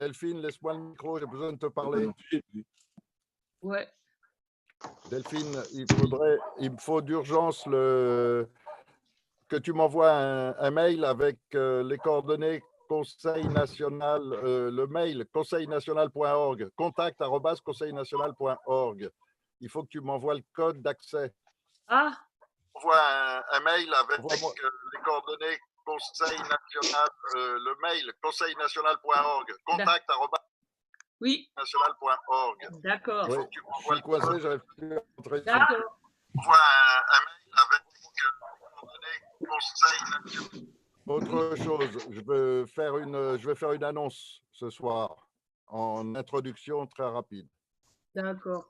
Delphine, laisse-moi le micro, j'ai besoin de te parler. Ouais. Delphine, il me faut d'urgence que tu m'envoies un mail avec les coordonnées Conseil national, le mail conseilnational.org, contact@conseilnational.org. Il faut que tu m'envoies le code d'accès. Ah, Envoie un mail avec les coordonnées Conseil national, le mail conseilnational.org, contact oui, national.org. d'accord. Oui, je suis coincé, j'arrive plus à rentrer dessus. D'accord. Envoie un mail avec les coordonnées Conseil national. Autre chose, je vais faire une annonce ce soir en introduction très rapide. D'accord.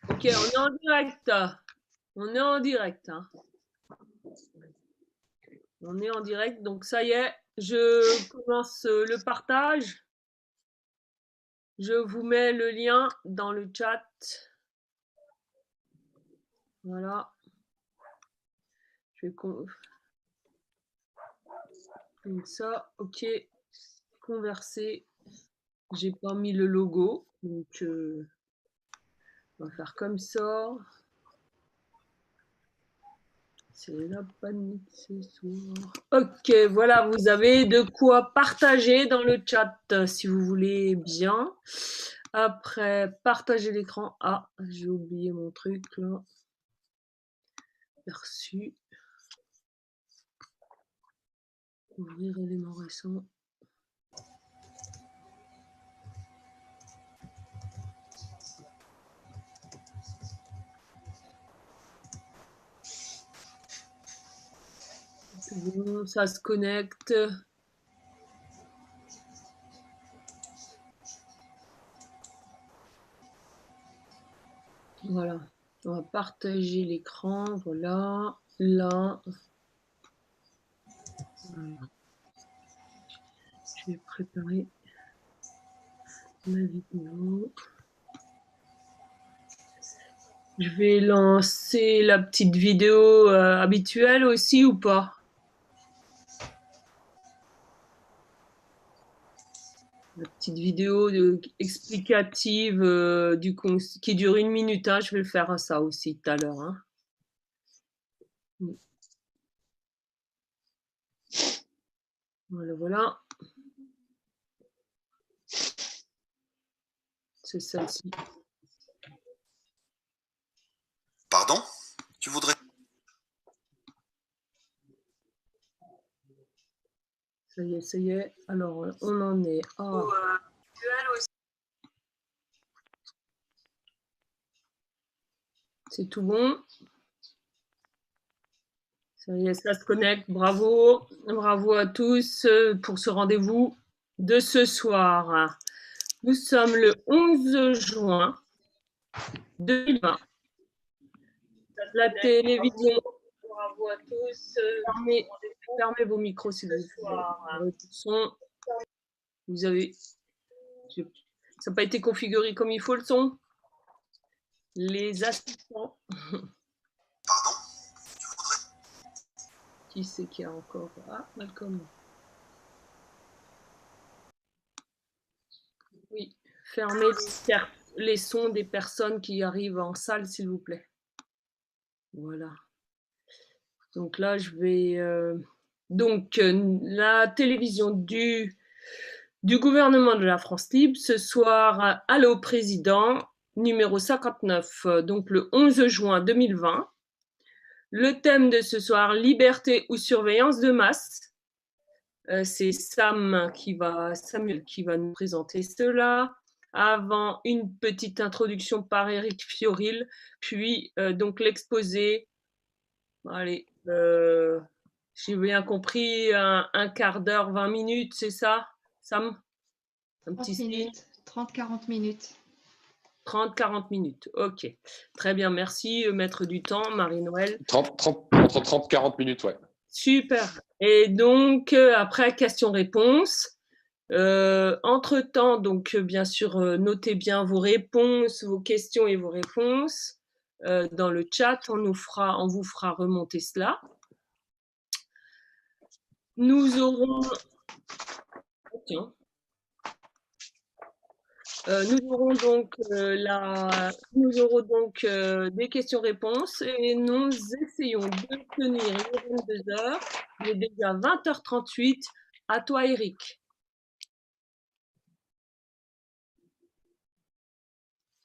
Ok, on est en direct. On est en direct. Hein. On est en direct, donc ça y est, je commence le partage. Je vous mets le lien dans le chat. Voilà. Je vais ça. Ok. Converser. J'ai pas mis le logo, donc on va faire comme ça. C'est la panique ce soir. Ok, voilà, vous avez de quoi partager dans le chat si vous voulez bien. Après, partager l'écran. Ah, j'ai oublié mon truc là. Perçu. Ouvrir éléments récents. Bon, ça se connecte. Voilà, on va partager l'écran. Voilà, là. Voilà. Je vais préparer ma vidéo. Je vais lancer la petite vidéo habituelle aussi ou pas? La petite vidéo explicative qui dure 1 minute. Hein. Je vais le faire ça aussi tout à l'heure. Hein. Voilà, voilà. C'est celle-ci. Pardon? Tu voudrais... Ça y est, ça y est. Alors, on en est à... C'est tout bon. Ça y est, ça se connecte. Bravo. Bravo à tous pour ce rendez-vous de ce soir. Nous sommes le 11 juin 2020. La télévision. Bravo à tous. Fermez vos micros si vous voulez. Vous avez... Ça n'a pas été configuré comme il faut le son. Les assistants. Pardon? Tu voudrais... Qui c'est qu'il y a encore? Ah, Malcolm. Oui, fermez les sons des personnes qui arrivent en salle, s'il vous plaît. Voilà. Donc là, je vais... Donc, la télévision du gouvernement de la France libre, ce soir, Allô Président, numéro 59, donc le 11 juin 2020. Le thème de ce soir, liberté ou surveillance de masse. C'est Samuel qui va nous présenter cela. Avant, une petite introduction par Éric Fioril, puis donc l'exposé. Allez, j'ai bien compris, un quart d'heure, 20 minutes, c'est ça, Sam? Un petit 30 minutes, 30-40 minutes. 30-40 minutes, ok. Très bien, merci, maître du temps, Marie-Noël. Entre 30 et 40 minutes, ouais. Super. Et donc, après, questions-réponses. Entre-temps, donc, bien sûr, notez bien vos réponses, vos questions et vos réponses dans le chat. On vous fera remonter cela. Nous aurons... Tiens, Nous aurons donc des questions-réponses et nous essayons de tenir les 22 heures. Il est déjà 20h38. À toi, Eric.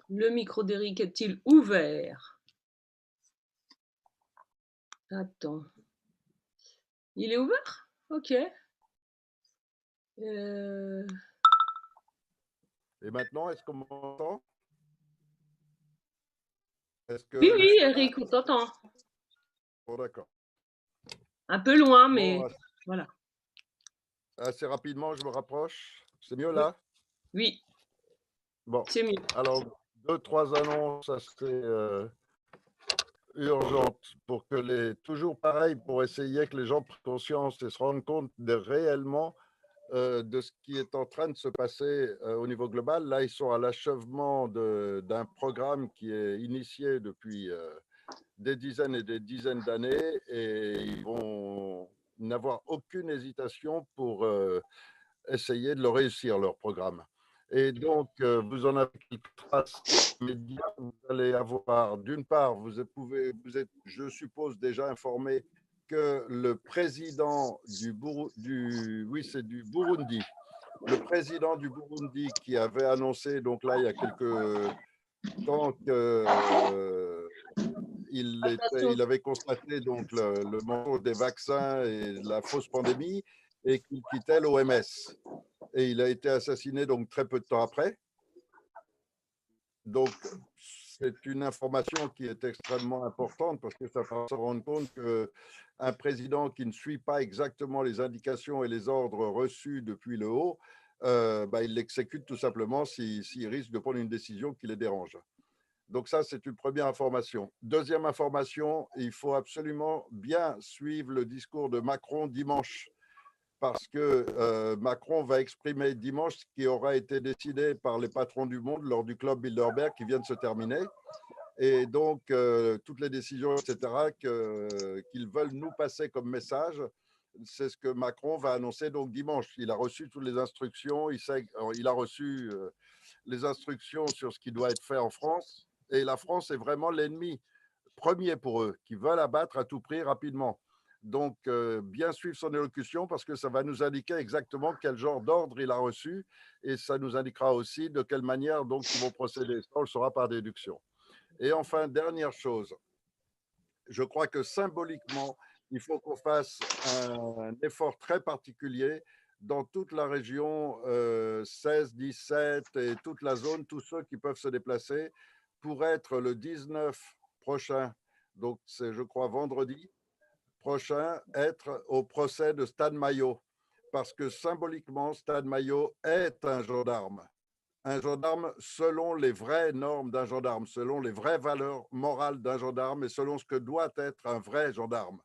Le micro d'Eric est-il ouvert? Attends. Il est ouvert? Ok. Et maintenant, est-ce qu'on m'entend? Oui, Eric, on t'entend. Bon, d'accord. Un peu loin, Bon, mais voilà. Assez rapidement, je me rapproche. C'est mieux là? Oui, Bon, c'est mieux. alors 2-3 annonces assez urgentes pour que toujours pareil, pour essayer que les gens prennent conscience et se rendent compte réellement de ce qui est en train de se passer au niveau global. Là, ils sont à l'achèvement d'un programme qui est initié depuis des dizaines et des dizaines d'années et ils vont n'avoir aucune hésitation pour essayer de le réussir, leur programme. Et donc, vous en avez quelques traces médias. Vous allez avoir, d'une part, vous êtes, je suppose, déjà informé que le président du Burundi, le président du Burundi qui avait annoncé, donc là, il y a quelques temps il avait constaté donc le mensonge des vaccins et la fausse pandémie et qu'il quittait l'OMS. Et il a été assassiné donc très peu de temps après. Donc, c'est une information qui est extrêmement importante parce que ça va se rendre compte qu'un président qui ne suit pas exactement les indications et les ordres reçus depuis le haut, il l'exécute tout simplement s'il risque de prendre une décision qui les dérange. Donc ça, c'est une première information. Deuxième information, il faut absolument bien suivre le discours de Macron dimanche parce que Macron va exprimer dimanche ce qui aura été décidé par les patrons du monde lors du club Bilderberg qui vient de se terminer. Et donc, toutes les décisions, etc., qu'ils veulent nous passer comme message, c'est ce que Macron va annoncer donc dimanche. Il a reçu toutes les instructions, il a reçu les instructions sur ce qui doit être fait en France. Et la France est vraiment l'ennemi premier pour eux, qui veulent abattre à tout prix rapidement. Donc, bien suivre son élocution parce que ça va nous indiquer exactement quel genre d'ordre il a reçu et ça nous indiquera aussi de quelle manière donc ils vont procéder. Ça, on le saura par déduction. Et enfin, dernière chose, je crois que symboliquement, il faut qu'on fasse un effort très particulier dans toute la région 16, 17 et toute la zone, tous ceux qui peuvent se déplacer pour être le 19 prochain, donc c'est je crois vendredi prochain, être au procès de Stan Mayo. Parce que symboliquement, Stan Mayo est un gendarme selon les vraies normes d'un gendarme, selon les vraies valeurs morales d'un gendarme et selon ce que doit être un vrai gendarme.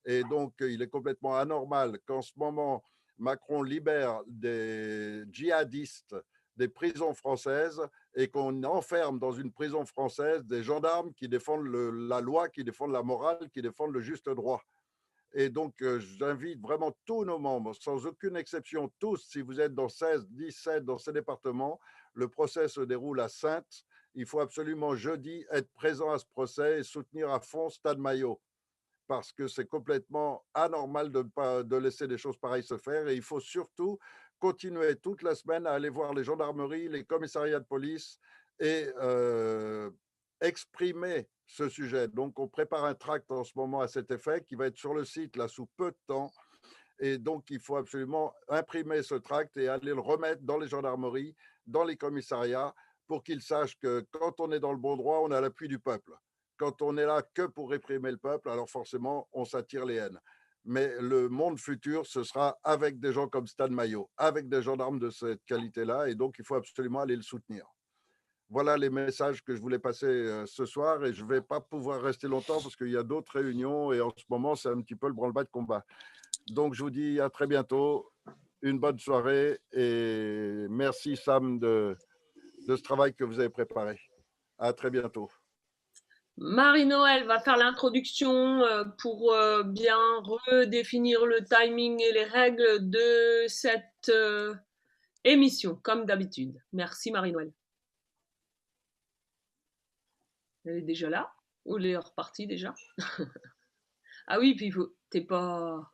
Et donc, il est complètement anormal qu'en ce moment, Macron libère des djihadistes des prisons françaises et qu'on enferme dans une prison française des gendarmes qui défendent la loi, qui défendent la morale, qui défendent le juste droit. Et donc, j'invite vraiment tous nos membres, sans aucune exception, tous, si vous êtes dans 16, 17, dans ces départements, le procès se déroule à Saintes. Il faut absolument jeudi être présent à ce procès et soutenir à fond Stade Maillot, parce que c'est complètement anormal de laisser des choses pareilles se faire. Et il faut surtout continuer toute la semaine à aller voir les gendarmeries, les commissariats de police et exprimer ce sujet. Donc, on prépare un tract en ce moment à cet effet qui va être sur le site là sous peu de temps. Et donc, il faut absolument imprimer ce tract et aller le remettre dans les gendarmeries, dans les commissariats, pour qu'ils sachent que quand on est dans le bon droit, on a l'appui du peuple. Quand on est là que pour réprimer le peuple, alors forcément, on s'attire les haines. Mais le monde futur, ce sera avec des gens comme Stan Mayo, avec des gendarmes de cette qualité-là. Et donc, il faut absolument aller le soutenir. Voilà les messages que je voulais passer ce soir et je ne vais pas pouvoir rester longtemps parce qu'il y a d'autres réunions et en ce moment, c'est un petit peu le branle-bas de combat. Donc, je vous dis à très bientôt, une bonne soirée et merci Sam de ce travail que vous avez préparé. À très bientôt. Marie-Noël va faire l'introduction pour bien redéfinir le timing et les règles de cette émission, comme d'habitude. Merci Marie-Noël. Elle est déjà là? Ou elle est repartie déjà? Ah oui, puis t'es pas...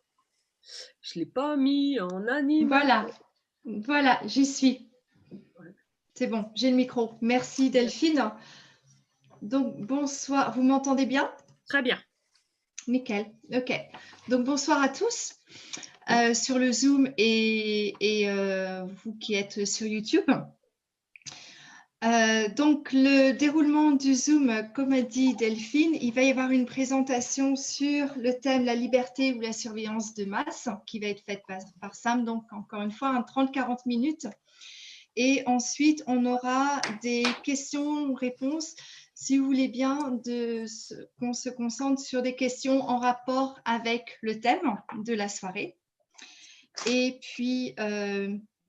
Je l'ai pas mis en animation. Voilà, j'y suis. Ouais. C'est bon, j'ai le micro. Merci Delphine. Donc bonsoir, vous m'entendez bien? Très bien. Nickel, ok. Donc bonsoir à tous sur le Zoom et vous qui êtes sur YouTube. Donc le déroulement du Zoom, comme a dit Delphine, il va y avoir une présentation sur le thème la liberté ou la surveillance de masse qui va être faite par Sam, donc encore une fois 30-40 minutes. Et ensuite, on aura des questions-réponses, si vous voulez bien, qu'on se concentre sur des questions en rapport avec le thème de la soirée. Et puis,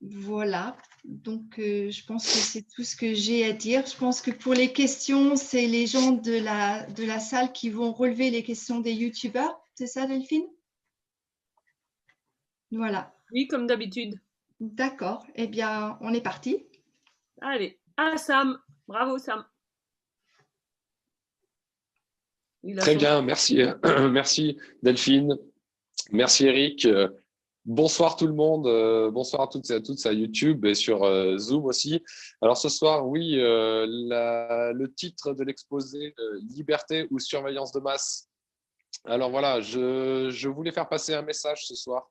voilà. Donc, je pense que c'est tout ce que j'ai à dire. Je pense que pour les questions, c'est les gens de la salle qui vont relever les questions des youtubeurs. C'est ça, Delphine? Voilà. Oui, comme d'habitude. D'accord. Eh bien, on est parti. Allez. Ah, Sam. Bravo, Sam. Très bien, merci. Merci Delphine. Merci Eric. Bonsoir tout le monde. Bonsoir à toutes et à tous à YouTube et sur Zoom aussi. Alors ce soir, oui, le titre de l'exposé, Liberté ou surveillance de masse. Alors voilà, je voulais faire passer un message ce soir.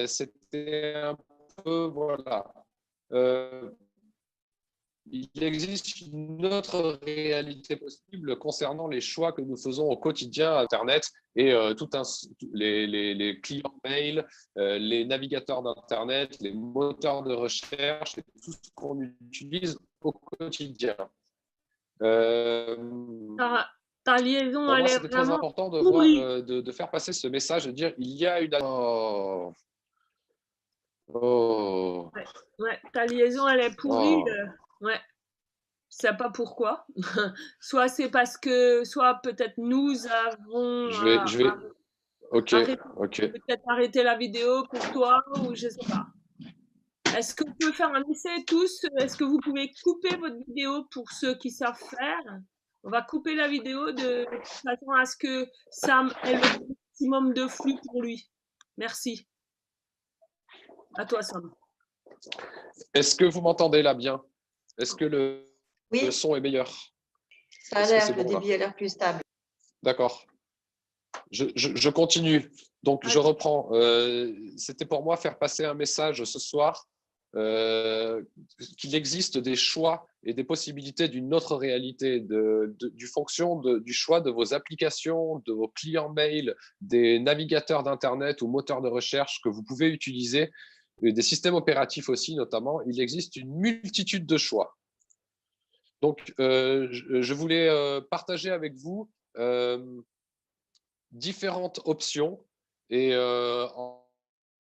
C'était un peu, voilà. Il existe une autre réalité possible concernant les choix que nous faisons au quotidien à Internet et les clients mail, les navigateurs d'Internet, les moteurs de recherche et tout ce qu'on utilise au quotidien. Ta liaison, pour elle moi, est c'était très vraiment important de, pourrie. de faire passer ce message, de dire il y a une... Oh. Ouais, ta liaison, elle est pourrie. Oh. Ouais. Je sais pas pourquoi. Soit c'est parce que, soit peut-être nous avons Ok. peut-être arrêté la vidéo pour toi, ou je sais pas. Est-ce qu'on peut faire un essai tous? Est-ce que vous pouvez couper votre vidéo pour ceux qui savent faire? On va couper la vidéo de façon à ce que Sam ait le maximum de flux pour lui. Merci. À toi, Sam. Est-ce que vous m'entendez là bien? Est-ce que le son est meilleur? Ça a l'air, le débit a l'air plus stable. D'accord. Je continue. Donc, je reprends. C'était pour moi faire passer un message ce soir qu'il existe des choix et des possibilités d'une autre réalité, du choix de vos applications, de vos clients mail, des navigateurs d'Internet ou moteurs de recherche que vous pouvez utiliser, et des systèmes opératifs aussi notamment. Il existe une multitude de choix. Donc, je voulais partager avec vous différentes options et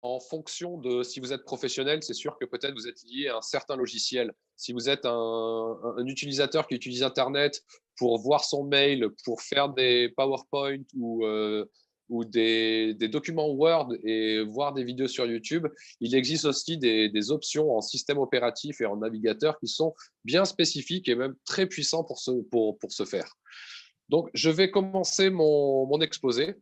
en fonction de si vous êtes professionnel, c'est sûr que peut-être vous êtes lié à un certain logiciel. Si vous êtes un utilisateur qui utilise Internet pour voir son mail, pour faire des PowerPoint ou des documents Word et voir des vidéos sur YouTube, il existe aussi des options en système opératif et en navigateur qui sont bien spécifiques et même très puissants pour ce faire. Donc, je vais commencer mon exposé.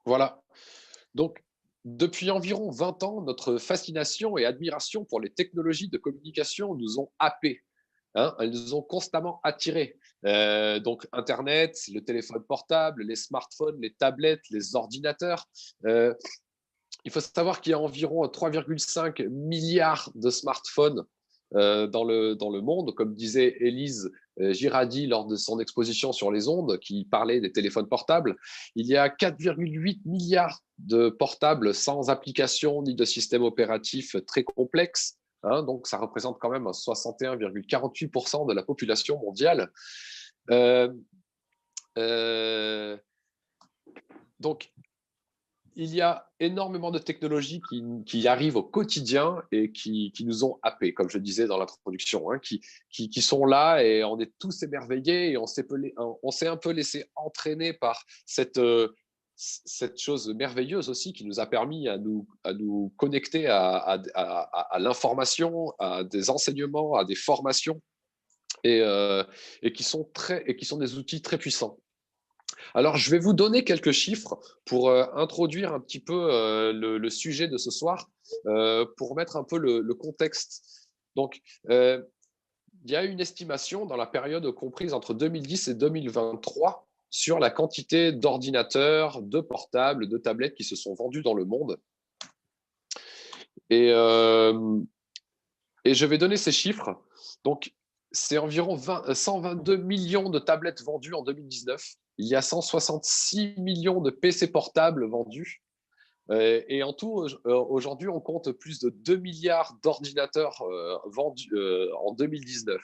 Voilà. Donc, depuis environ 20 ans, notre fascination et admiration pour les technologies de communication nous ont happés. Elles nous ont constamment attirés. Donc, Internet, le téléphone portable, les smartphones, les tablettes, les ordinateurs. Il faut savoir qu'il y a environ 3,5 milliards de smartphones dans le monde, comme disait Élise Girardi lors de son exposition sur les ondes, qui parlait des téléphones portables. Il y a 4,8 milliards de portables sans application ni de système opératif très complexe. Donc, ça représente quand même 61,48% de la population mondiale. Donc, il y a énormément de technologies qui arrivent au quotidien et qui nous ont happés, comme je disais dans l'introduction, hein, qui sont là et on est tous émerveillés et on s'est un peu laissé entraîner par cette chose merveilleuse aussi qui nous a permis à nous connecter à l'information, à des enseignements, à des formations et qui sont des outils très puissants. Alors, je vais vous donner quelques chiffres pour introduire un petit peu le sujet de ce soir, pour mettre un peu le contexte. Donc, il y a une estimation dans la période comprise entre 2010 et 2023 sur la quantité d'ordinateurs, de portables, de tablettes qui se sont vendus dans le monde. Et je vais donner ces chiffres. Donc, c'est environ 122 millions de tablettes vendues en 2019. Il y a 166 millions de PC portables vendus. Et en tout, aujourd'hui, on compte plus de 2 milliards d'ordinateurs vendus en 2019.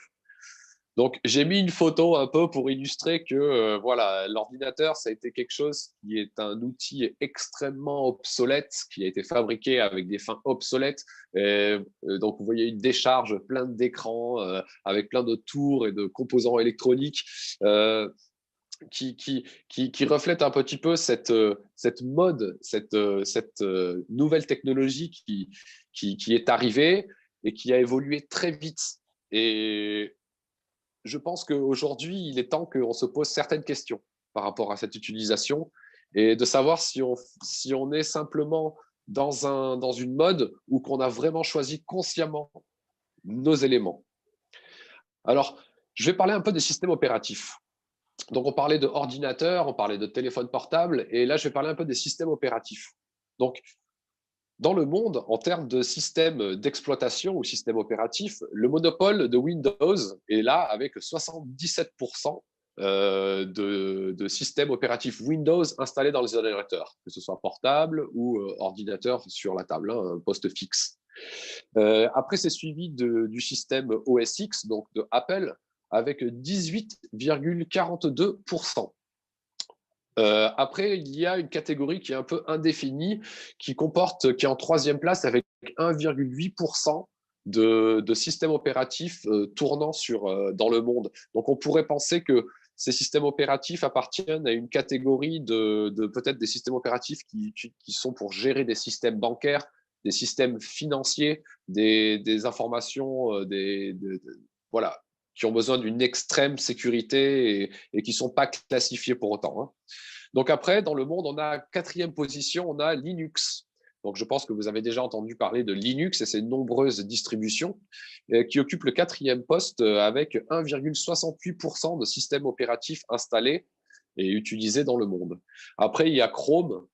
Donc, j'ai mis une photo un peu pour illustrer que voilà, l'ordinateur, ça a été quelque chose qui est un outil extrêmement obsolète, qui a été fabriqué avec des fins obsolètes. Donc, vous voyez une décharge pleine d'écrans, avec plein de tours et de composants électroniques, qui reflète un petit peu cette mode, cette nouvelle technologie qui est arrivée et qui a évolué très vite. Et je pense qu'aujourd'hui, il est temps qu'on se pose certaines questions par rapport à cette utilisation et de savoir si on est simplement dans une mode ou qu'on a vraiment choisi consciemment nos éléments. Alors, je vais parler un peu des systèmes opératifs. Donc, on parlait d'ordinateurs, on parlait de téléphones portables, et là, je vais parler un peu des systèmes opératifs. Donc, dans le monde, en termes de système d'exploitation ou système opératif, le monopole de Windows est là avec 77% de systèmes opératifs Windows installés dans les ordinateurs, que ce soit portable ou ordinateur sur la table, hein, un poste fixe. Après, c'est suivi du système OS X, donc de Apple, avec 18,42%. Après, il y a une catégorie qui est un peu indéfinie, qui est en troisième place avec 1,8% de systèmes opératifs tournant dans le monde. Donc, on pourrait penser que ces systèmes opératifs appartiennent à une catégorie de peut-être des systèmes opératifs qui sont pour gérer des systèmes bancaires, des systèmes financiers, des informations, voilà, qui ont besoin d'une extrême sécurité et qui ne sont pas classifiés pour autant, hein. Donc après, dans le monde, on a quatrième position, on a Linux. Donc je pense que vous avez déjà entendu parler de Linux et ses nombreuses distributions qui occupent le quatrième poste avec 1,68% de systèmes opératifs installés et utilisés dans le monde. Après, il y a Chrome.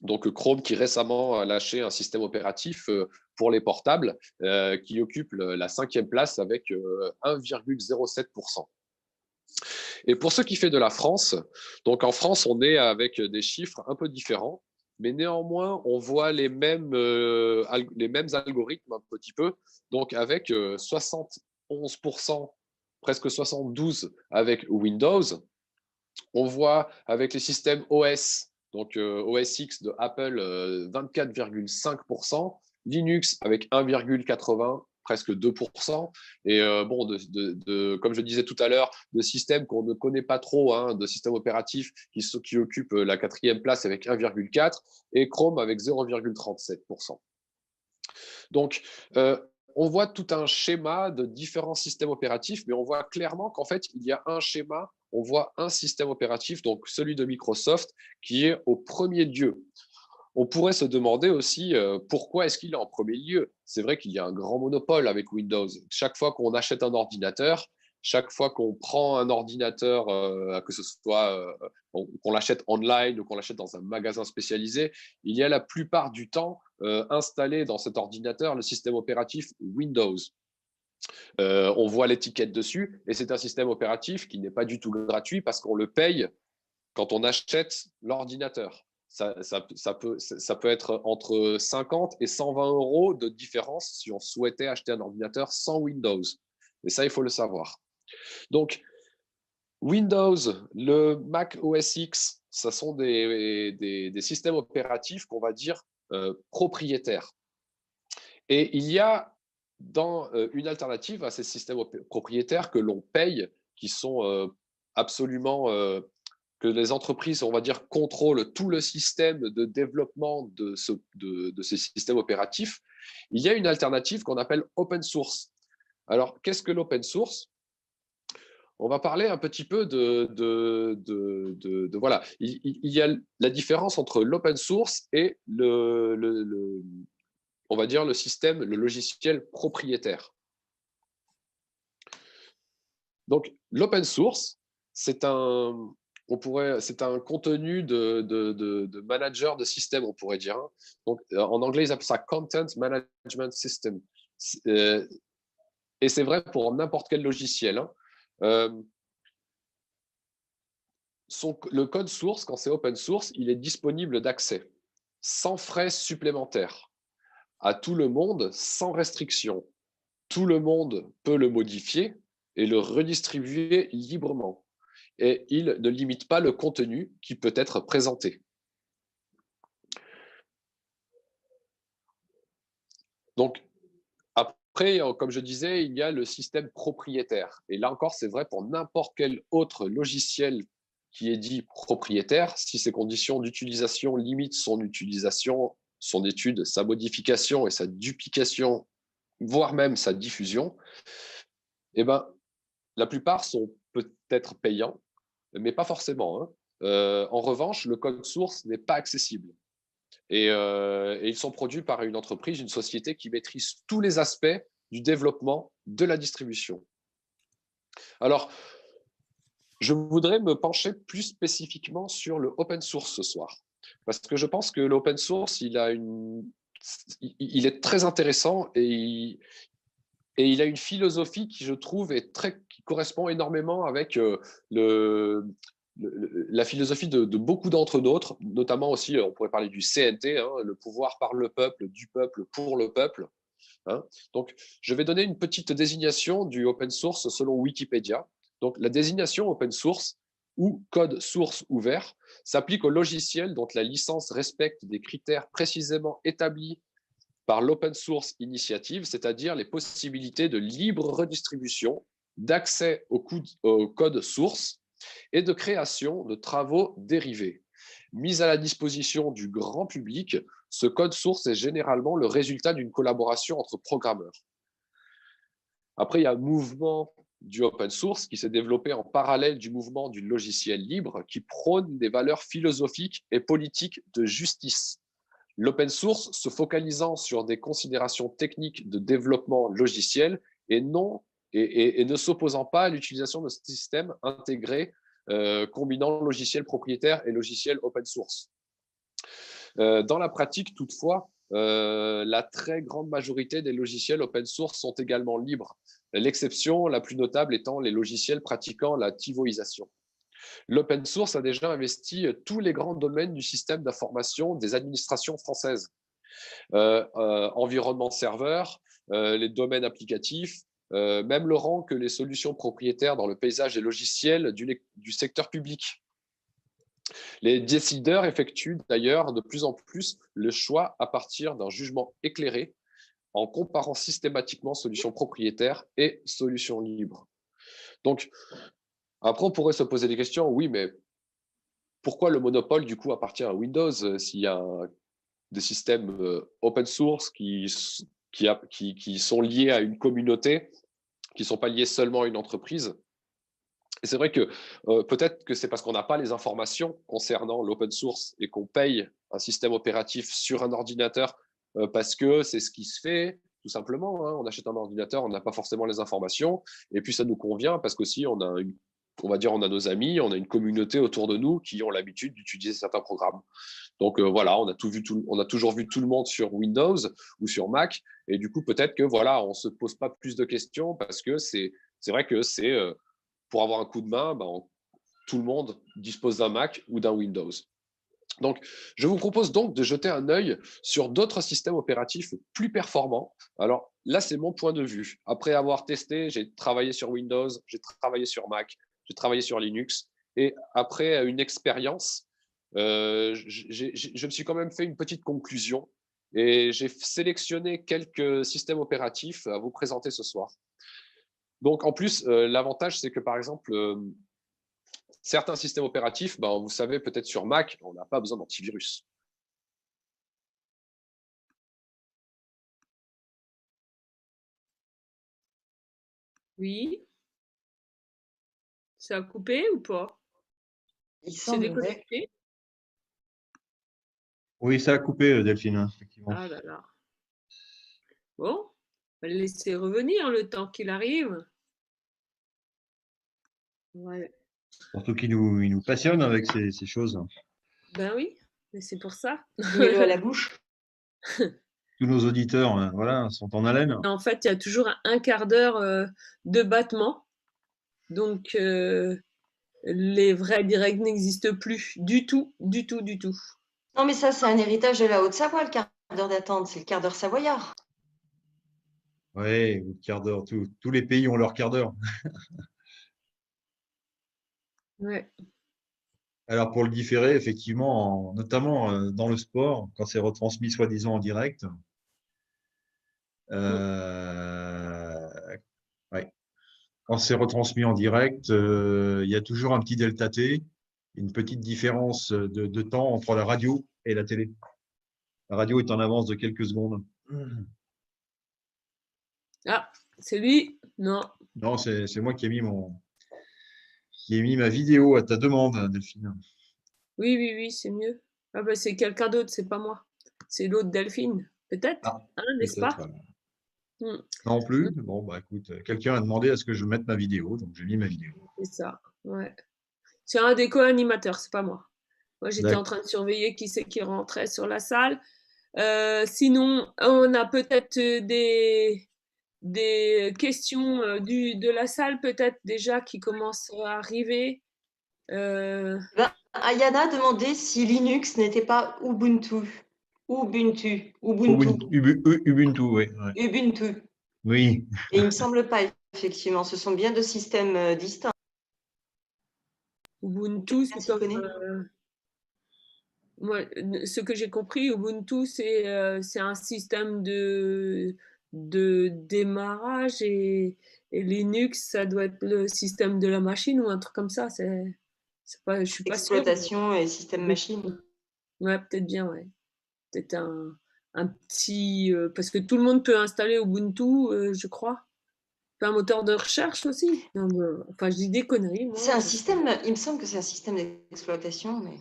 Donc Chrome qui récemment a lâché un système opératif pour les portables qui occupe la cinquième place avec 1,07%. Et pour ce qui fait de la France, donc en France, on est avec des chiffres un peu différents, mais néanmoins, on voit les mêmes algorithmes un petit peu, donc avec 71%, presque 72% avec Windows. On voit avec les systèmes OS, donc OS X de Apple, 24,5%, Linux avec 1,80%, presque 2%. Et bon, comme je disais tout à l'heure, de systèmes qu'on ne connaît pas trop, hein, de systèmes opératifs qui occupent la quatrième place avec 1,4% et Chrome avec 0,37%. Donc, on voit tout un schéma de différents systèmes opératifs, mais on voit clairement qu'en fait, il y a un schéma, on voit un système opératif, donc celui de Microsoft, qui est au premier lieu. On pourrait se demander aussi pourquoi est-ce qu'il est en premier lieu. C'est vrai qu'il y a un grand monopole avec Windows. Chaque fois qu'on achète un ordinateur, chaque fois qu'on prend un ordinateur, que ce soit qu'on l'achète online ou qu'on l'achète dans un magasin spécialisé, il y a la plupart du temps installé dans cet ordinateur le système opératif Windows. On voit l'étiquette dessus et c'est un système opératif qui n'est pas du tout gratuit parce qu'on le paye quand on achète l'ordinateur. Ça peut être entre 50 et 120 € de différence si on souhaitait acheter un ordinateur sans Windows. Et ça, il faut le savoir. Donc, Windows, le Mac OS X ce sont des systèmes opératifs qu'on va dire propriétaires. Et il y a une alternative à ces systèmes propriétaires que l'on paye, qui sont absolument, que les entreprises, on va dire, contrôlent tout le système de développement de ces systèmes opératifs. Il y a une alternative qu'on appelle open source. Alors, qu'est-ce que l'open source? On va parler un petit peu voilà. Il y a la différence entre l'open source et on va dire le système, le logiciel propriétaire. Donc, l'open source, c'est un contenu de manager de système, on pourrait dire. Donc, en anglais, ils appellent ça Content Management System. Et c'est vrai pour n'importe quel logiciel. Le code source, quand c'est open source, il est disponible d'accès, sans frais supplémentaires, à tout le monde, sans restriction. Tout le monde peut le modifier et le redistribuer librement. Et il ne limite pas le contenu qui peut être présenté. Donc, après, comme je disais, il y a le système propriétaire. Et là encore, c'est vrai pour n'importe quel autre logiciel qui est dit propriétaire, si ses conditions d'utilisation limitent son utilisation, son étude, sa modification et sa duplication, voire même sa diffusion, eh ben, la plupart sont peut-être payants, mais pas forcément. En revanche, le code source n'est pas accessible. Et ils sont produits par une entreprise, une société qui maîtrise tous les aspects du développement, de la distribution. Alors, je voudrais me pencher plus spécifiquement sur le open source ce soir, parce que je pense que l'open source, il est très intéressant et il a une philosophie qui, je trouve, qui correspond énormément avec la philosophie de beaucoup d'entre d'autres, notamment aussi, on pourrait parler du CNT, le pouvoir par le peuple, du peuple, pour le peuple. Donc, je vais donner une petite désignation du open source selon Wikipédia. Donc, la désignation open source ou code source ouvert s'applique aux logiciels dont la licence respecte des critères précisément établis par l'Open Source Initiative, c'est-à-dire les possibilités de libre redistribution, d'accès au code source et de création de travaux dérivés. Mis à la disposition du grand public, ce code source est généralement le résultat d'une collaboration entre programmeurs. Après, il y a un mouvement du open source qui s'est développé en parallèle du mouvement du logiciel libre qui prône des valeurs philosophiques et politiques de justice. L'open source se focalisant sur des considérations techniques de développement logiciel et ne s'opposant pas à l'utilisation de systèmes intégrés combinant logiciel propriétaire et logiciel open source. Dans la pratique, toutefois, la très grande majorité des logiciels open source sont également libres. L'exception la plus notable étant les logiciels pratiquant la tivoisation. L'open source a déjà investi tous les grands domaines du système d'information des administrations françaises. Environnement serveur, les domaines applicatifs, même le rang que les solutions propriétaires dans le paysage des logiciels du secteur public. Les décideurs effectuent d'ailleurs de plus en plus le choix à partir d'un jugement éclairé en comparant systématiquement solutions propriétaires et solutions libres. Donc, après, on pourrait se poser des questions. Oui, mais pourquoi le monopole, du coup, appartient à Windows s'il y a des systèmes open source qui sont liés à une communauté, qui ne sont pas liés seulement à une entreprise? Et c'est vrai que peut-être que c'est parce qu'on n'a pas les informations concernant l'open source et qu'on paye un système opératif sur un ordinateur parce que c'est ce qui se fait, tout simplement. On achète un ordinateur, on n'a pas forcément les informations. Et puis, ça nous convient parce qu'aussi, on a nos amis, on a une communauté autour de nous qui ont l'habitude d'utiliser certains programmes. Donc, voilà, on a toujours vu tout le monde sur Windows ou sur Mac. Et du coup, peut-être que voilà, on ne se pose pas plus de questions parce que c'est vrai que c'est pour avoir un coup de main, tout le monde dispose d'un Mac ou d'un Windows. Donc, je vous propose donc de jeter un œil sur d'autres systèmes opératifs plus performants. Alors là, c'est mon point de vue. Après avoir testé, j'ai travaillé sur Windows, j'ai travaillé sur Mac, j'ai travaillé sur Linux. Et après une expérience, je me suis quand même fait une petite conclusion et j'ai sélectionné quelques systèmes opératifs à vous présenter ce soir. Donc, en plus, l'avantage, c'est que, par exemple, certains systèmes opératifs, vous savez, peut-être sur Mac, on n'a pas besoin d'antivirus. Oui. Ça a coupé ou pas? Il C'est semblerait. déconnecté? Oui, ça a coupé, Delphine, effectivement. Ah là là. Bon, on va le laisser revenir le temps qu'il arrive. Ouais. Surtout qu'il nous passionne avec ces choses. Ben oui, mais c'est pour ça. Mets-le à la bouche. Tous nos auditeurs, voilà, sont en haleine. En fait, il y a toujours un quart d'heure de battement. Donc, les vrais directs n'existent plus du tout, du tout, du tout. Non, mais ça, c'est un héritage de la Haute-Savoie, le quart d'heure d'attente. C'est le quart d'heure savoyard. Oui, le quart d'heure. Tous les pays ont leur quart d'heure. Ouais. Alors, pour le différer, effectivement, notamment dans le sport, quand c'est retransmis soi-disant en direct, ouais. Quand c'est retransmis en direct, il y a toujours un petit delta T, une petite différence de temps entre la radio et la télé. La radio est en avance de quelques secondes. Ah, c'est lui? Non. Non, c'est moi qui ai mis ma vidéo à ta demande, Delphine. Oui, oui, oui, c'est mieux. Ah ben, c'est quelqu'un d'autre, c'est pas moi. C'est l'autre Delphine, peut-être, Ah, n'est-ce pas? Peut-être. Non plus. Bon, écoute, quelqu'un a demandé à ce que je mette ma vidéo, donc j'ai mis ma vidéo. C'est ça, ouais. C'est un des co-animateurs, c'est pas moi. Moi, j'étais en D'accord. train de surveiller qui c'est qui rentrait sur la salle. Sinon, on a peut-être des questions de la salle, peut-être déjà, qui commencent à arriver. Ayana demandait si Linux n'était pas Ubuntu. Ubuntu. Ubuntu, oui. Ouais. Ubuntu. Oui. Et il me semble pas, effectivement. Ce sont bien deux systèmes distincts. Ubuntu, c'est comme... moi, ce que j'ai compris, Ubuntu, c'est un système de démarrage et Linux, ça doit être le système de la machine ou un truc comme ça. Je suis pas sûre. Exploitation et système machine. Ouais, peut-être bien, ouais. Peut-être un petit... parce que tout le monde peut installer Ubuntu, je crois. Un moteur de recherche aussi. Donc, enfin, je dis des conneries. Moi. C'est un système, il me semble que c'est un système d'exploitation. Mais...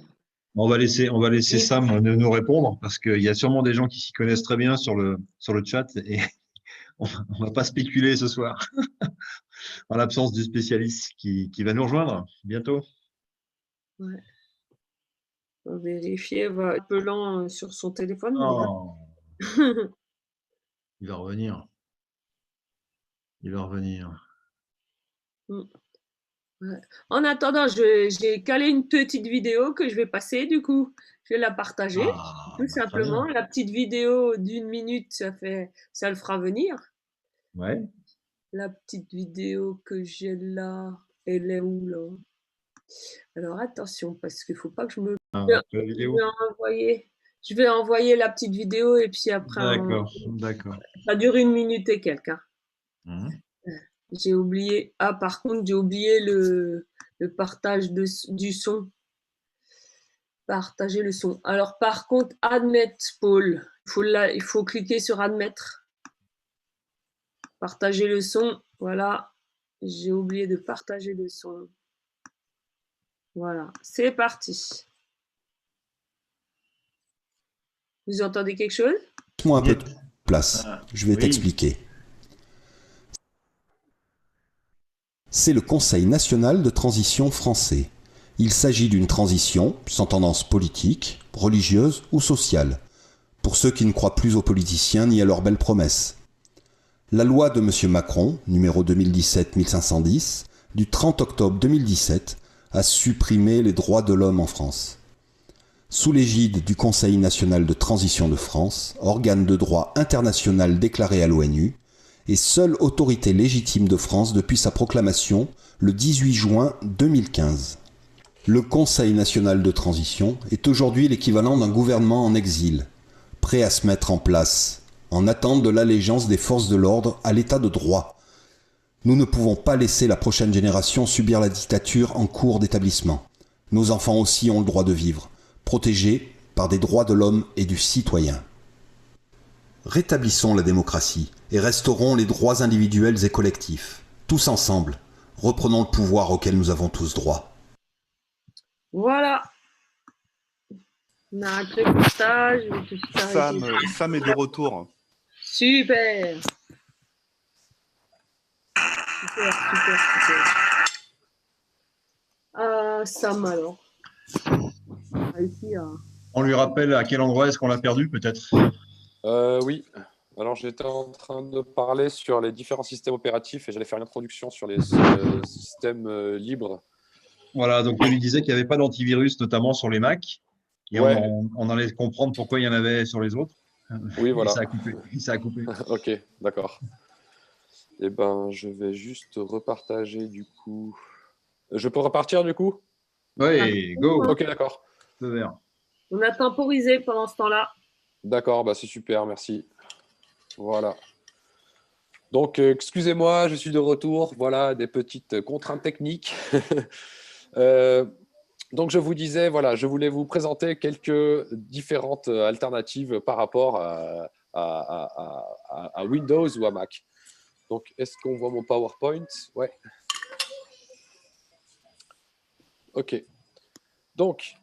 On va laisser Sam nous répondre parce qu'il y a sûrement des gens qui s'y connaissent très bien sur le chat et on ne va pas spéculer ce soir en l'absence du spécialiste qui va nous rejoindre bientôt. Ouais. On va vérifier, un peu lent sur son téléphone. Oh. Il va revenir. Il va revenir. Ouais. En attendant, j'ai calé une petite vidéo que je vais passer, du coup. Je vais la partager, tout simplement. La petite vidéo d'1 minute, ça le fera venir. Ouais. La petite vidéo que j'ai là, elle est où, là? Alors, attention, parce qu'il ne faut pas que je me... Je vais envoyer la petite vidéo et puis après... D'accord. Ça dure 1 minute et quelques. J'ai oublié... Ah, par contre, j'ai oublié le partage du son. Partager le son. Alors, par contre, admettre, Paul. Il faut cliquer sur admettre. Partager le son. Voilà. J'ai oublié de partager le son. Voilà. C'est parti. Vous entendez quelque chose? Laisse-moi un peu de place. Je vais t'expliquer. C'est le Conseil national de transition français. Il s'agit d'une transition sans tendance politique, religieuse ou sociale, pour ceux qui ne croient plus aux politiciens ni à leurs belles promesses. La loi de M. Macron, numéro 2017-1510, du 30 octobre 2017, a supprimé les droits de l'homme en France. Sous l'égide du Conseil national de transition de France, organe de droit international déclaré à l'ONU, et seule autorité légitime de France depuis sa proclamation le 18 juin 2015. Le Conseil national de transition est aujourd'hui l'équivalent d'un gouvernement en exil, prêt à se mettre en place, en attente de l'allégeance des forces de l'ordre à l'état de droit. Nous ne pouvons pas laisser la prochaine génération subir la dictature en cours d'établissement. Nos enfants aussi ont le droit de vivre, protégés par des droits de l'homme et du citoyen. Rétablissons la démocratie et restaurons les droits individuels et collectifs. Tous ensemble, reprenons le pouvoir auquel nous avons tous droit. Voilà. On a un clémentage. Je vais tout de suite arrêter. Sam est de retour. Super. Super. Sam, alors. On lui rappelle à quel endroit est-ce qu'on l'a perdu, peut-être? Oui. Alors, j'étais en train de parler sur les différents systèmes opératifs et j'allais faire une introduction sur les systèmes libres. Voilà, donc il lui disait qu'il n'y avait pas d'antivirus, notamment sur les Mac. Et Ouais. on allait comprendre pourquoi il y en avait sur les autres. Oui, voilà. Et ça a coupé. Ok, d'accord. Eh ben, je vais juste repartager du coup. Je peux repartir du coup? Oui, go. Ok, d'accord. Feu vert. On a temporisé pendant ce temps-là. D'accord, bah c'est super, merci. Voilà. Donc, excusez-moi, je suis de retour. Voilà, des petites contraintes techniques. Donc, je vous disais, voilà, je voulais vous présenter quelques différentes alternatives par rapport à Windows ou à Mac. Donc, est-ce qu'on voit mon PowerPoint? Ouais. OK. Donc,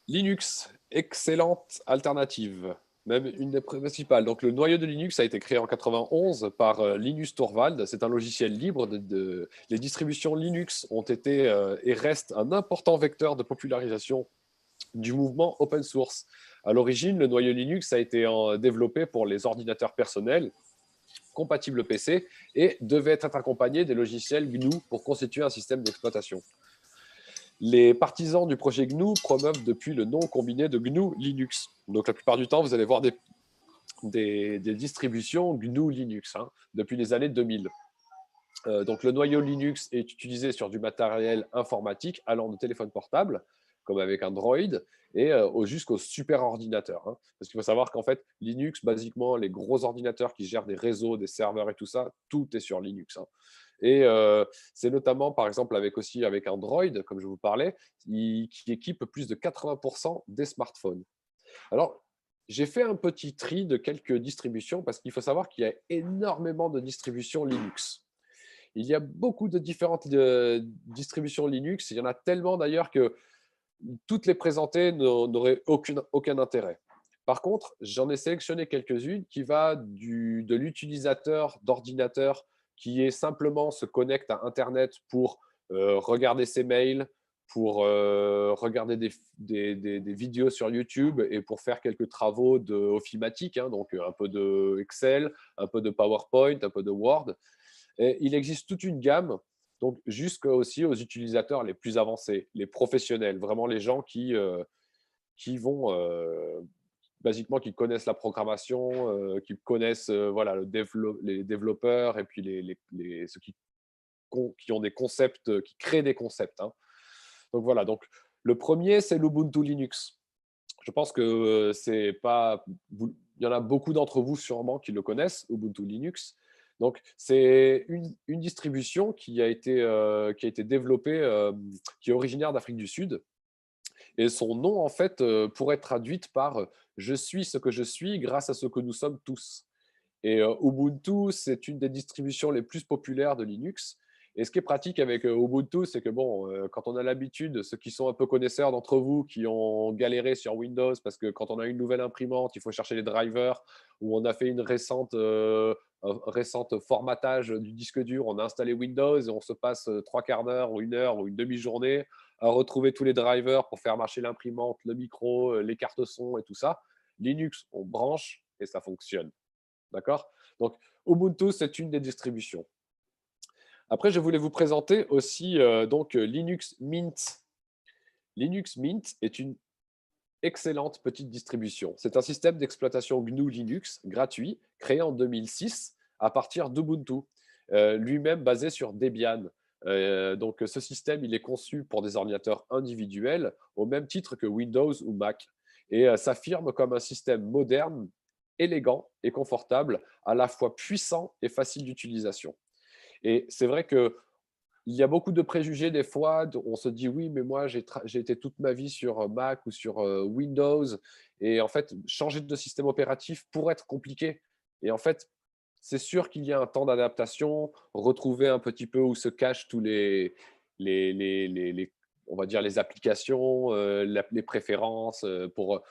Linux, excellente alternative, même une des principales. Donc, le noyau de Linux a été créé en 91 par Linus Torvald. C'est un logiciel libre. Les distributions Linux ont été et restent un important vecteur de popularisation du mouvement open source. À l'origine, le noyau Linux a été développé pour les ordinateurs personnels compatibles PC et devait être accompagné des logiciels GNU pour constituer un système d'exploitation. Les partisans du projet GNU promeuvent depuis le nom combiné de GNU Linux. Donc la plupart du temps, vous allez voir des distributions GNU Linux depuis les années 2000. Donc le noyau Linux est utilisé sur du matériel informatique allant de téléphone portable, comme avec Android, et jusqu'au super ordinateur. Parce qu'il faut savoir qu'en fait, Linux, basiquement, les gros ordinateurs qui gèrent des réseaux, des serveurs et tout ça, tout est sur Linux. Et c'est notamment, par exemple, avec Android, comme je vous parlais, qui équipe plus de 80% des smartphones. Alors, j'ai fait un petit tri de quelques distributions parce qu'il faut savoir qu'il y a énormément de distributions Linux. Il y a beaucoup de différentes distributions Linux. Il y en a tellement d'ailleurs que toutes les présenter n'auraient aucun intérêt. Par contre, j'en ai sélectionné quelques-unes qui va de l'utilisateur d'ordinateur qui simplement se connecte à Internet pour regarder ses mails, pour regarder des vidéos sur YouTube et pour faire quelques travaux ofimatique, donc un peu de Excel, un peu de PowerPoint, un peu de Word. Et il existe toute une gamme, donc jusqu'aux aussi aux utilisateurs les plus avancés, les professionnels, vraiment les gens qui vont basiquement qui connaissent la programmation, qui connaissent voilà, les développeurs et puis ceux qui ont des concepts, qui créent des concepts. Donc voilà, donc le premier, c'est l'Ubuntu Linux. Je pense que c'est pas, il y en a beaucoup d'entre vous sûrement qui le connaissent, Ubuntu Linux. Donc c'est une distribution qui a été développée, qui est originaire d'Afrique du Sud. Et son nom, en fait, pourrait être traduite par « Je suis ce que je suis grâce à ce que nous sommes tous ». Et Ubuntu, c'est une des distributions les plus populaires de Linux. Et ce qui est pratique avec Ubuntu, c'est que quand on a l'habitude, ceux qui sont un peu connaisseurs d'entre vous, qui ont galéré sur Windows, parce que quand on a une nouvelle imprimante, il faut chercher les drivers, ou on a fait un récent formatage du disque dur, on a installé Windows et on se passe 3 quarts d'heure ou 1 heure ou une demi-journée à retrouver tous les drivers pour faire marcher l'imprimante, le micro, les cartes son et tout ça. Linux, on branche et ça fonctionne. D'accord? Donc, Ubuntu, c'est une des distributions. Après, je voulais vous présenter aussi Linux Mint. Linux Mint est une excellente petite distribution. C'est un système d'exploitation GNU Linux gratuit, créé en 2006 à partir d'Ubuntu, lui-même basé sur Debian. Donc, ce système, il est conçu pour des ordinateurs individuels au même titre que Windows ou Mac et s'affirme comme un système moderne, élégant et confortable, à la fois puissant et facile d'utilisation. Et c'est vrai que il y a beaucoup de préjugés des fois. On se dit oui, mais moi j'ai été toute ma vie sur Mac ou sur Windows. Et en fait, changer de système opératif pourrait être compliqué. Et en fait, c'est sûr qu'il y a un temps d'adaptation, retrouver un petit peu où se cachent tous on va dire les applications, les préférences on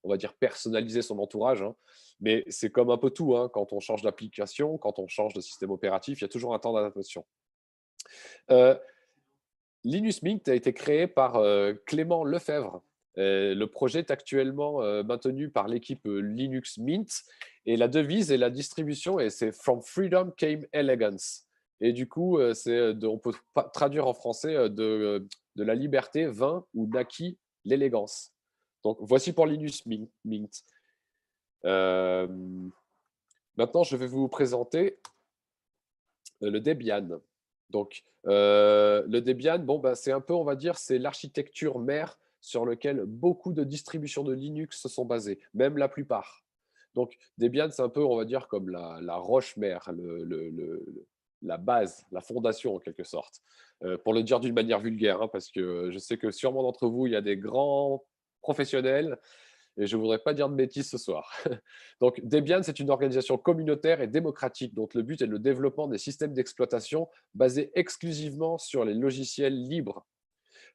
va dire personnaliser son entourage, hein. Mais c'est comme un peu tout, hein, quand on change d'application, quand on change de système opératif, il y a toujours un temps d'adaptation. Linus Mint a été créé par Clément Lefebvre. Le projet est actuellement maintenu par l'équipe Linux Mint et la devise et la distribution, et c'est From Freedom Came Elegance. Et du coup, on peut traduire en français de la liberté vint ou naquit l'élégance. Donc, voici pour Linus Mint. Maintenant, je vais vous présenter le Debian. Donc, le Debian, bon, c'est un peu, on va dire, c'est l'architecture mère sur laquelle beaucoup de distributions de Linux se sont basées, même la plupart. Donc, Debian, c'est un peu, on va dire, comme la roche mère, la base, la fondation en quelque sorte. Pour le dire d'une manière vulgaire, hein, parce que je sais que sûrement d'entre vous, il y a des grands professionnels et je ne voudrais pas dire de bêtises ce soir. Donc, Debian, c'est une organisation communautaire et démocratique dont le but est le développement des systèmes d'exploitation basés exclusivement sur les logiciels libres.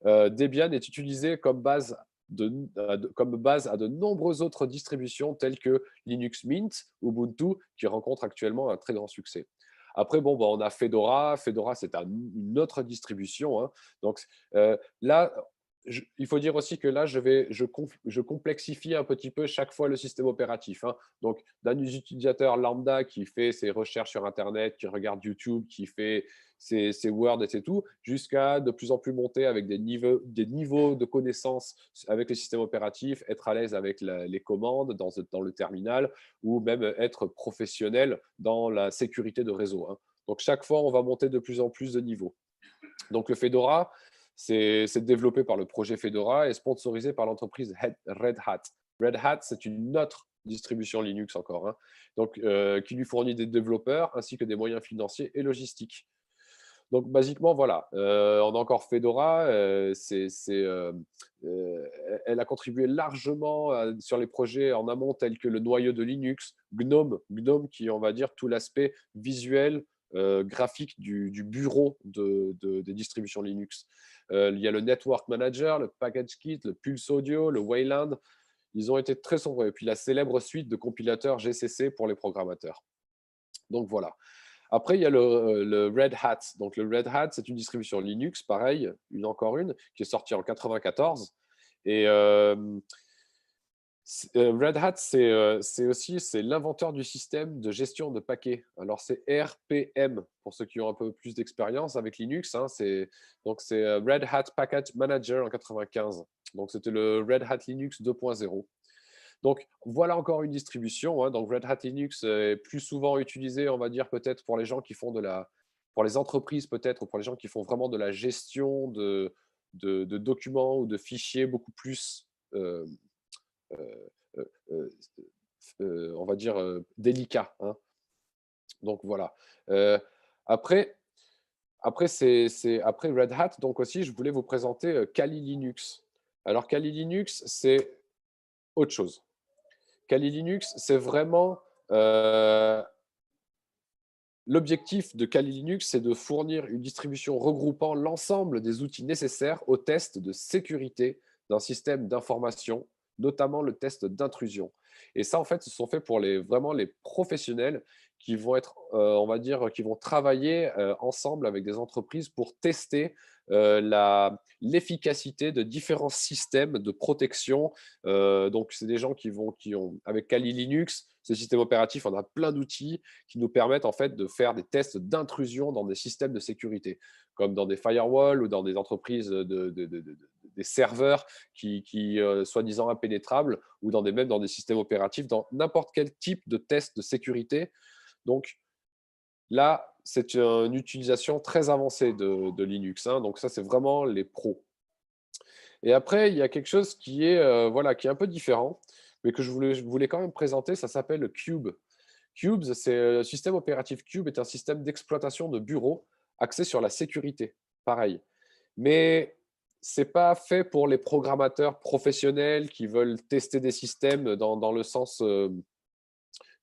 Debian est utilisé comme base à de nombreuses autres distributions telles que Linux Mint, Ubuntu, qui rencontrent actuellement un très grand succès. Après, bon, on a Fedora. Fedora, c'est une autre distribution, hein. Donc là, il faut dire aussi que là, je complexifie un petit peu chaque fois le système opératif, hein. Donc, d'un utilisateur lambda qui fait ses recherches sur Internet, qui regarde YouTube, qui fait ses Word et c'est tout, jusqu'à de plus en plus monter avec des niveaux de connaissances avec le système opératif, être à l'aise avec les commandes dans le terminal ou même être professionnel dans la sécurité de réseau, hein. Donc, chaque fois, on va monter de plus en plus de niveaux. Donc, le Fedora, c'est développé par le projet Fedora et sponsorisé par l'entreprise Red Hat. Red Hat, c'est une autre distribution Linux encore, hein, donc, qui lui fournit des développeurs ainsi que des moyens financiers et logistiques. Donc, basiquement, voilà, on a encore Fedora. Elle a contribué largement sur les projets en amont tels que le noyau de Linux, GNOME qui, on va dire, tout l'aspect visuel, graphique du bureau des distributions Linux. Il y a le Network Manager, le Package Kit, le Pulse Audio, le Wayland. Ils ont été très nombreux. Et puis la célèbre suite de compilateurs GCC pour les programmateurs. Donc voilà. Après, il y a le Red Hat. Donc, le Red Hat, c'est une distribution Linux, pareil, encore une, qui est sortie en 1994. Et Red Hat, c'est l'inventeur du système de gestion de paquets. Alors, c'est RPM, pour ceux qui ont un peu plus d'expérience avec Linux, hein. Donc, c'est Red Hat Package Manager en 1995. Donc, c'était le Red Hat Linux 2.0. Donc, voilà encore une distribution, hein. Donc, Red Hat Linux est plus souvent utilisé, on va dire, peut-être pour les gens qui font pour les entreprises peut-être, ou pour les gens qui font vraiment de la gestion de documents ou de fichiers beaucoup plus, on va dire, délicats, hein. Donc, voilà. Après Red Hat, donc aussi, je voulais vous présenter Kali Linux. Alors, Kali Linux, c'est autre chose. Kali Linux, c'est vraiment l'objectif de Kali Linux, c'est de fournir une distribution regroupant l'ensemble des outils nécessaires au test de sécurité d'un système d'information, notamment le test d'intrusion. Et ça, en fait, ce sont faits pour vraiment les professionnels qui vont être, on va dire, qui vont travailler ensemble avec des entreprises pour tester l'efficacité de différents systèmes de protection. Donc, c'est des gens qui ont, avec Kali Linux, ce système opératif, on a plein d'outils qui nous permettent en fait de faire des tests d'intrusion dans des systèmes de sécurité, comme dans des firewalls ou dans des entreprises, des serveurs qui soi-disant impénétrables, ou même dans des systèmes opératifs, dans n'importe quel type de test de sécurité. Donc, là, c'est une utilisation très avancée de Linux, hein. Donc ça, c'est vraiment les pros. Et après, il y a quelque chose qui est, voilà, qui est un peu différent, mais que je voulais quand même présenter. Ça s'appelle Cube. Cube, c'est le système opératif Cube est un système d'exploitation de bureau axé sur la sécurité. Pareil. Mais c'est pas fait pour les programmateurs professionnels qui veulent tester des systèmes dans le sens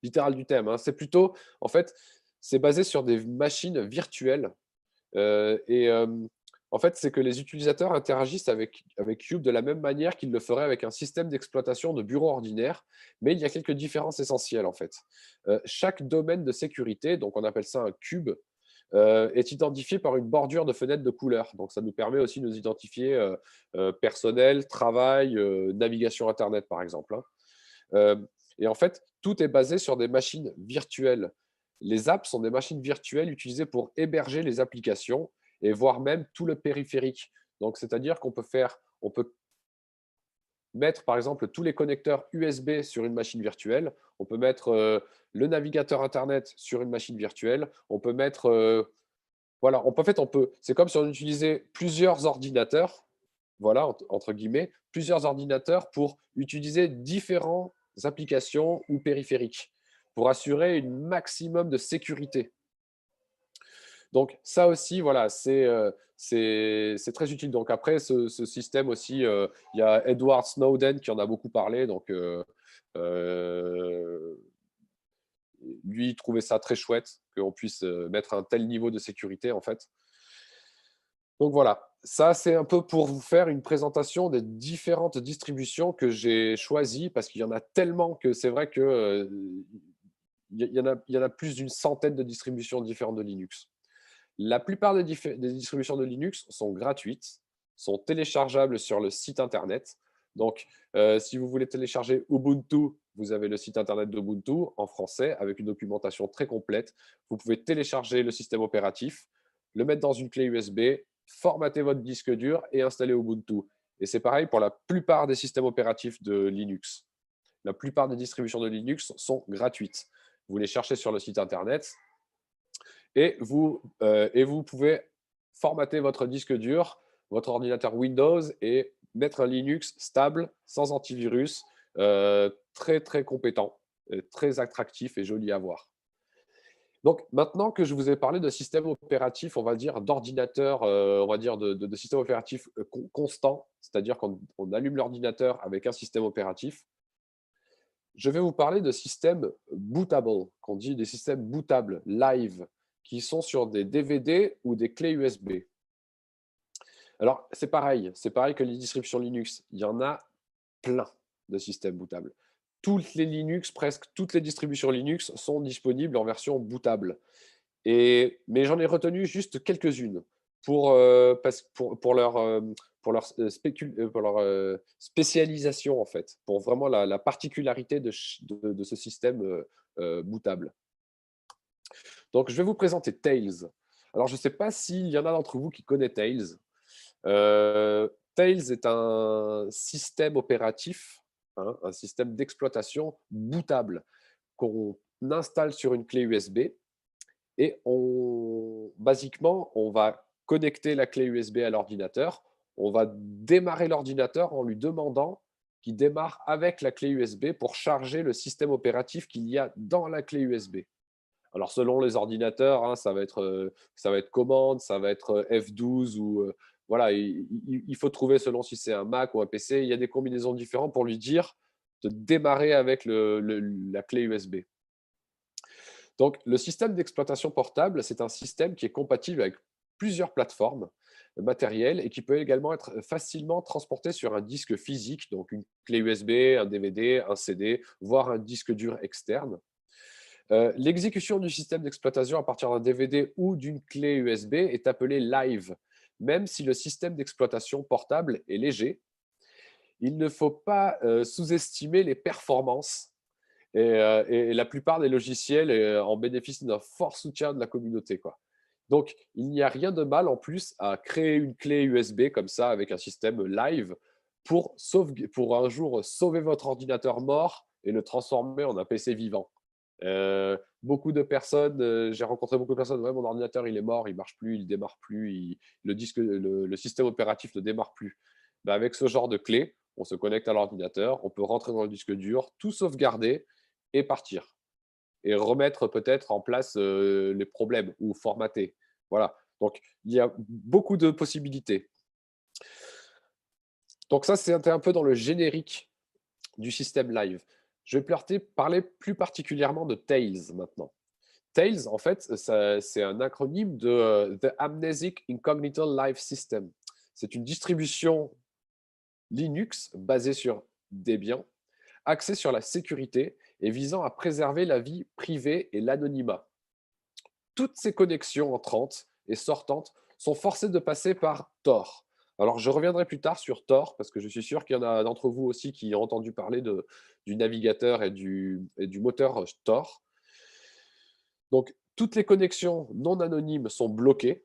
littéral du terme, hein. C'est plutôt, en fait, c'est basé sur des machines virtuelles. En fait, c'est que les utilisateurs interagissent avec Cube de la même manière qu'ils le feraient avec un système d'exploitation de bureau ordinaire, mais il y a quelques différences essentielles, en fait. Chaque domaine de sécurité, donc on appelle ça un cube, est identifié par une bordure de fenêtre de couleur. Donc, ça nous permet aussi de nous identifier personnel, travail, navigation Internet, par exemple, hein. Et en fait, tout est basé sur des machines virtuelles. Les apps sont des machines virtuelles utilisées pour héberger les applications et voire même tout le périphérique. Donc, c'est-à-dire on peut mettre, par exemple, tous les connecteurs USB sur une machine virtuelle. On peut mettre le navigateur Internet sur une machine virtuelle. On peut mettre… voilà, c'est comme si on utilisait plusieurs ordinateurs, voilà, entre guillemets, plusieurs ordinateurs pour utiliser différentes applications ou périphériques pour assurer un maximum de sécurité. Donc, ça aussi, voilà, c'est très utile. Donc, après, ce système aussi, il y a Edward Snowden qui en a beaucoup parlé. Donc, lui, il trouvait ça très chouette qu'on puisse mettre un tel niveau de sécurité, en fait. Donc, voilà. Ça, c'est un peu pour vous faire une présentation des différentes distributions que j'ai choisies parce qu'il y en a tellement que c'est vrai que il y en a plus d'une centaine de distributions différentes de Linux. La plupart des distributions de Linux sont gratuites, sont téléchargeables sur le site Internet. Donc, si vous voulez télécharger Ubuntu, vous avez le site Internet d'Ubuntu en français avec une documentation très complète. Vous pouvez télécharger le système opératif, le mettre dans une clé USB, formater votre disque dur et installer Ubuntu. Et c'est pareil pour la plupart des systèmes opératifs de Linux. La plupart des distributions de Linux sont gratuites. Vous les cherchez sur le site Internet. Et vous pouvez formater votre disque dur, votre ordinateur Windows et mettre un Linux stable, sans antivirus, très, très compétent, très attractif et joli à voir. Donc, maintenant que je vous ai parlé de système opératif, on va dire d'ordinateur, on va dire de système opératif constant, c'est-à-dire qu'on allume l'ordinateur avec un système opératif, je vais vous parler de systèmes bootable, qu'on dit des systèmes bootables, live, qui sont sur des DVD ou des clés USB. Alors, c'est pareil que les distributions Linux. Il y en a plein de systèmes bootables. Presque toutes les distributions Linux sont disponibles en version bootable. Mais j'en ai retenu juste quelques-unes pour leur spécialisation, en fait, pour vraiment la particularité de ce système bootable. Donc, je vais vous présenter Tails. Alors, je ne sais pas s'il y en a d'entre vous qui connaissent Tails. Tails est un système opératif, hein, un système d'exploitation bootable qu'on installe sur une clé USB et basiquement, on va connecter la clé USB à l'ordinateur. On va démarrer l'ordinateur en lui demandant qu'il démarre avec la clé USB pour charger le système opératif qu'il y a dans la clé USB. Alors, selon les ordinateurs, hein, ça va être commande, ça va être F12 ou voilà, il faut trouver selon si c'est un Mac ou un PC. Il y a des combinaisons différentes pour lui dire de démarrer avec la clé USB. Donc, le système d'exploitation portable, c'est un système qui est compatible avec plusieurs plateformes matérielles et qui peut également être facilement transporté sur un disque physique, donc une clé USB, un DVD, un CD, voire un disque dur externe. L'exécution du système d'exploitation à partir d'un DVD ou d'une clé USB est appelée live, même si le système d'exploitation portable est léger. Il ne faut pas sous-estimer les performances et la plupart des logiciels en bénéficient d'un fort soutien de la communauté, quoi. Donc, il n'y a rien de mal en plus à créer une clé USB comme ça avec un système live pour un jour sauver votre ordinateur mort et le transformer en un PC vivant. beaucoup de personnes, j'ai rencontré beaucoup de personnes, ouais, mon ordinateur, il est mort, il marche plus, il démarre plus, le système opératif ne démarre plus. Ben, avec ce genre de clé, on se connecte à l'ordinateur, on peut rentrer dans le disque dur, tout sauvegarder et partir. Et remettre peut-être en place les problèmes ou formater. Voilà. Donc, il y a beaucoup de possibilités. Donc ça, c'était un peu dans le générique du système live. Je vais parler plus particulièrement de Tails maintenant. Tails, en fait, c'est un acronyme de The Amnesic Incognito Live System. C'est une distribution Linux basée sur Debian, axée sur la sécurité et visant à préserver la vie privée et l'anonymat. Toutes ces connexions entrantes et sortantes sont forcées de passer par Tor. Alors, je reviendrai plus tard sur Tor, parce que je suis sûr qu'il y en a d'entre vous aussi qui ont entendu parler du navigateur et du moteur Tor. Donc, toutes les connexions non anonymes sont bloquées.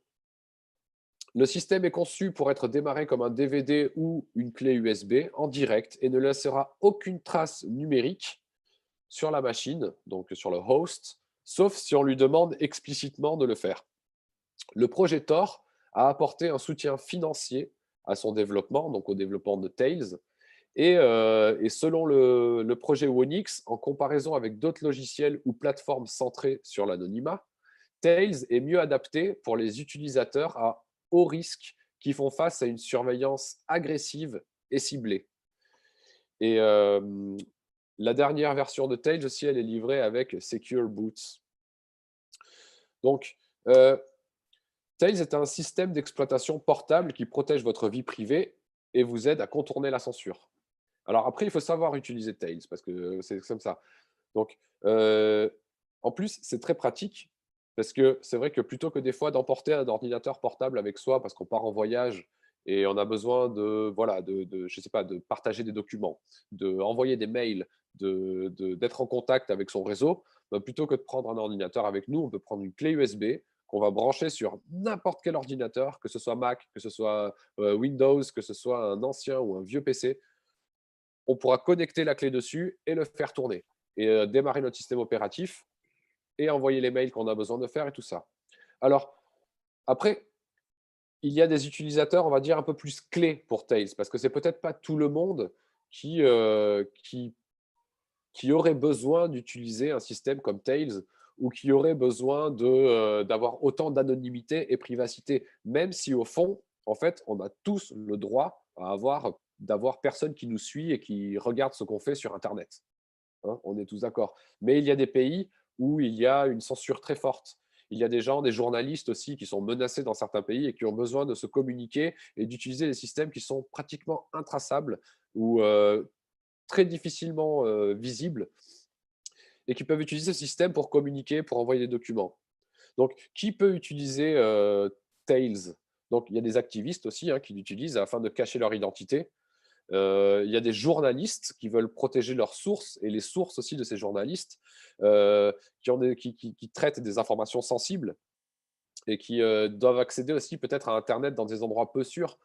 Le système est conçu pour être démarré comme un DVD ou une clé USB en direct et ne laissera aucune trace numérique sur la machine, donc sur le host, sauf si on lui demande explicitement de le faire. Le projet Tor a apporté un soutien financier à son développement, donc au développement de Tails, et selon le projet Wonix, en comparaison avec d'autres logiciels ou plateformes centrées sur l'anonymat, Tails est mieux adapté pour les utilisateurs à haut risque qui font face à une surveillance agressive et ciblée. Et la dernière version de Tails aussi, elle est livrée avec Secure Boots. Donc, Tails est un système d'exploitation portable qui protège votre vie privée et vous aide à contourner la censure. Alors après, il faut savoir utiliser Tails parce que c'est comme ça. Donc, en plus, c'est très pratique parce que c'est vrai que plutôt que des fois d'emporter un ordinateur portable avec soi parce qu'on part en voyage et on a besoin je sais pas, de partager des documents, d'envoyer des mails, d'être en contact avec son réseau, plutôt que de prendre un ordinateur avec nous, on peut prendre une clé USB qu'on va brancher sur n'importe quel ordinateur, que ce soit Mac, que ce soit Windows, que ce soit un ancien ou un vieux PC. On pourra connecter la clé dessus et le faire tourner et démarrer notre système opératif et envoyer les mails qu'on a besoin de faire et tout ça. Alors, après, il y a des utilisateurs, on va dire, un peu plus clés pour Tails, parce que c'est peut-être pas tout le monde qui aurait besoin d'utiliser un système comme Tails ou qui aurait besoin d'avoir autant d'anonymité et privacité, même si au fond, en fait, on a tous le droit d'avoir personne qui nous suit et qui regarde ce qu'on fait sur Internet. Hein, on est tous d'accord. Mais il y a des pays où il y a une censure très forte. Il y a des journalistes aussi qui sont menacés dans certains pays et qui ont besoin de se communiquer et d'utiliser des systèmes qui sont pratiquement intraçables ou très difficilement visibles et qui peuvent utiliser ce système pour communiquer, pour envoyer des documents. Donc, qui peut utiliser Tails? Donc, il y a des activistes aussi qui l'utilisent afin de cacher leur identité. Il y a des journalistes qui veulent protéger leurs sources et les sources aussi de ces journalistes qui traitent des informations sensibles et qui doivent accéder aussi peut-être à Internet dans des endroits peu sûrs.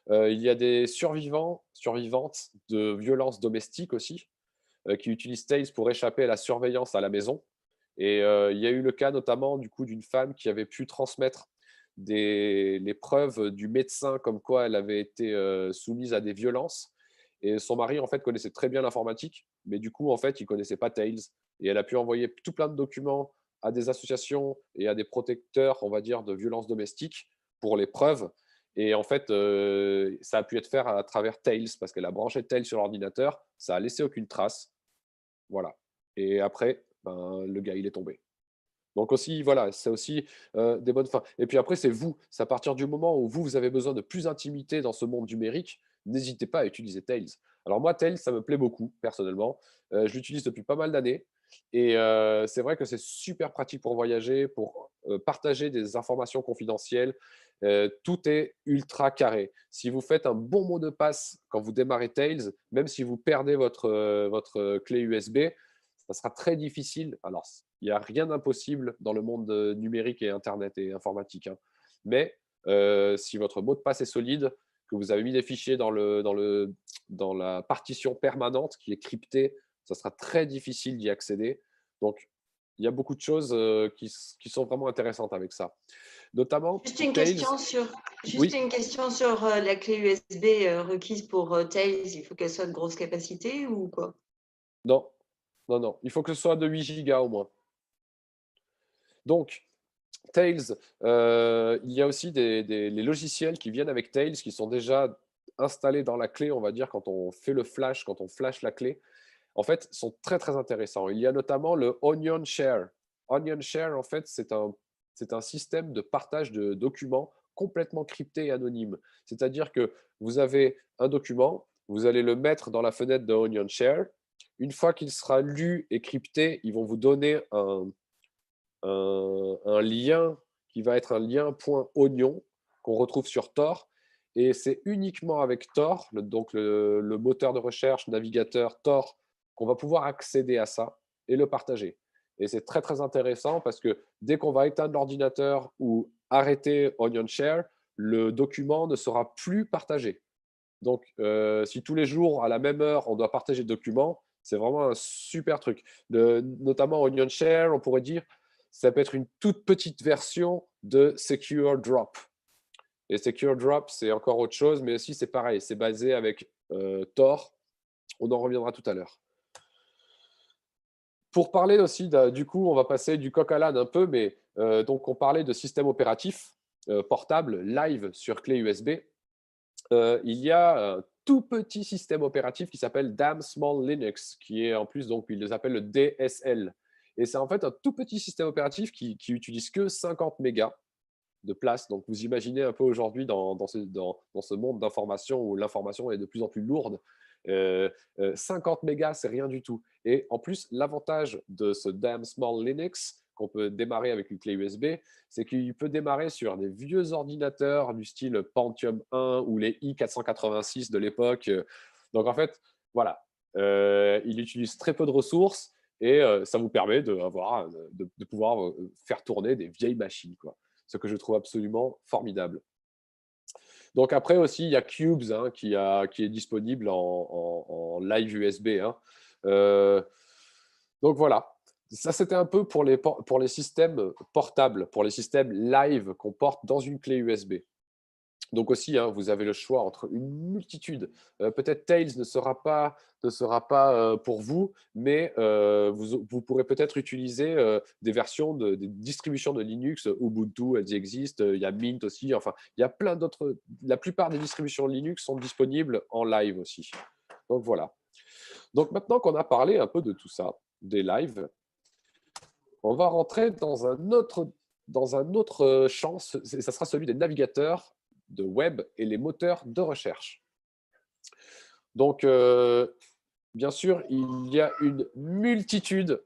Il y a des survivantes de violences domestiques aussi qui utilisent Tails pour échapper à la surveillance à la maison. Et il y a eu le cas notamment du coup d'une femme qui avait pu transmettre les preuves du médecin comme quoi elle avait été soumise à des violences. Et son mari, en fait, connaissait très bien l'informatique, mais du coup, en fait, il ne connaissait pas Tails. Et elle a pu envoyer tout plein de documents à des associations et à des protecteurs, on va dire, de violences domestiques pour les preuves. Et en fait, ça a pu être fait à travers Tails, parce qu'elle a branché Tails sur l'ordinateur, ça a laissé aucune trace. Voilà. Et après, le gars, il est tombé. Donc aussi, voilà, c'est aussi des bonnes fins. Et puis après, c'est vous. C'est à partir du moment où vous avez besoin de plus d'intimité dans ce monde numérique, n'hésitez pas à utiliser Tails. Alors moi, Tails, ça me plaît beaucoup, personnellement. Je l'utilise depuis pas mal d'années. Et c'est vrai que c'est super pratique pour voyager, pour partager des informations confidentielles. Tout est ultra carré. Si vous faites un bon mot de passe quand vous démarrez Tails, même si vous perdez votre clé USB, ça sera très difficile. Alors, il n'y a rien d'impossible dans le monde numérique et Internet et informatique. Mais si votre mot de passe est solide, que vous avez mis des fichiers dans la partition permanente qui est cryptée, ça sera très difficile d'y accéder. Donc, il y a beaucoup de choses qui sont vraiment intéressantes avec ça. Notamment, Juste une Tails. question sur, Oui. une question sur la clé USB requise pour Tails. Il faut qu'elle soit de grosse capacité ou quoi? Non, non, non. Il faut que ce soit de 8 gigas au moins. Donc, Tails, il y a aussi les logiciels qui viennent avec Tails qui sont déjà installés dans la clé, on va dire, quand on fait le flash, quand on flash la clé. En fait, sont très, très intéressants. Il y a notamment le Onion Share. Onion Share, en fait, c'est un système de partage de documents complètement crypté et anonyme. C'est-à-dire que vous avez un document, vous allez le mettre dans la fenêtre de Onion Share. Une fois qu'il sera lu et crypté, ils vont vous donner un lien qui va être un lien .oignon qu'on retrouve sur Tor. Et c'est uniquement avec Tor, donc le moteur de recherche, navigateur Tor, qu'on va pouvoir accéder à ça et le partager. Et c'est très, très intéressant parce que dès qu'on va éteindre l'ordinateur ou arrêter Onion Share, le document ne sera plus partagé. Donc, si tous les jours, à la même heure, on doit partager le document, c'est vraiment un super truc. Notamment Onion Share, on pourrait dire, ça peut être une toute petite version de Secure Drop. Et Secure Drop, c'est encore autre chose, mais aussi c'est pareil, c'est basé avec Tor. On en reviendra tout à l'heure. Pour parler aussi, du coup, on va passer du coq à l'âne un peu, mais donc on parlait de système opératif portable live sur clé USB. Il y a un tout petit système opératif qui s'appelle Damn Small Linux, qui est en plus, donc, ils les appellent le DSL. Et c'est en fait un tout petit système opératif qui utilise que 50 mégas de place. Donc, vous imaginez un peu aujourd'hui dans ce monde d'information où l'information est de plus en plus lourde. 50 mégas, c'est rien du tout. Et en plus, l'avantage de ce Damn Small Linux qu'on peut démarrer avec une clé USB, c'est qu'il peut démarrer sur des vieux ordinateurs du style Pentium 1 ou les i486 de l'époque. Donc, en fait, voilà, il utilise très peu de ressources et ça vous permet de pouvoir faire tourner des vieilles machines, quoi. Ce que je trouve absolument formidable. Donc après aussi, il y a Cubes qui est disponible en live USB. Donc voilà, ça c'était un peu pour les systèmes portables, pour les systèmes live qu'on porte dans une clé USB. Donc aussi, vous avez le choix entre une multitude. Peut-être Tails ne sera pas pour vous, mais vous pourrez peut-être utiliser des versions des distributions de Linux. Ubuntu, elles existent. Il y a Mint aussi. Enfin, il y a plein d'autres. La plupart des distributions Linux sont disponibles en live aussi. Donc voilà. Donc maintenant qu'on a parlé un peu de tout ça, des lives, on va rentrer dans un autre champ. Ça sera celui des navigateurs de web et les moteurs de recherche. Donc, bien sûr, il y a une multitude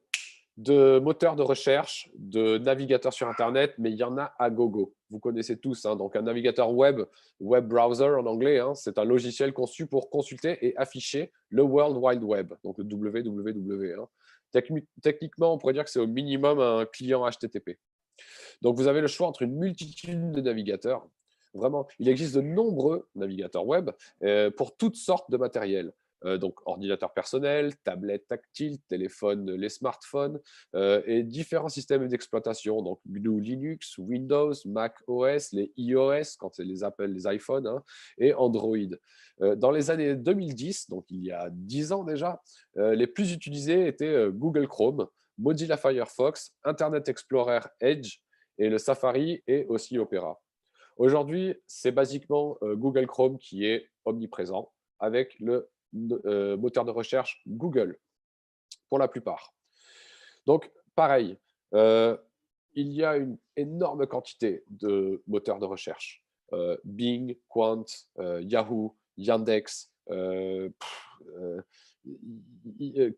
de moteurs de recherche, de navigateurs sur Internet, mais il y en a à gogo. Vous connaissez tous. Donc, un navigateur web browser en anglais, c'est un logiciel conçu pour consulter et afficher le World Wide Web, donc le www. Techniquement, on pourrait dire que c'est au minimum un client HTTP. Donc, vous avez le choix entre une multitude de navigateurs. Vraiment, il existe de nombreux navigateurs web pour toutes sortes de matériel. Donc, ordinateur personnel, tablette tactile, téléphone, les smartphones et différents systèmes d'exploitation. Donc, GNU Linux, Windows, Mac OS, les iOS, quand c'est les Apple, les iPhones, et Android. Dans les années 2010, donc il y a 10 ans déjà, les plus utilisés étaient Google Chrome, Mozilla Firefox, Internet Explorer Edge et le Safari et aussi Opera. Aujourd'hui, c'est basiquement Google Chrome qui est omniprésent avec le moteur de recherche Google pour la plupart. Donc, pareil, il y a une énorme quantité de moteurs de recherche. Bing, Quant, Yahoo, Yandex,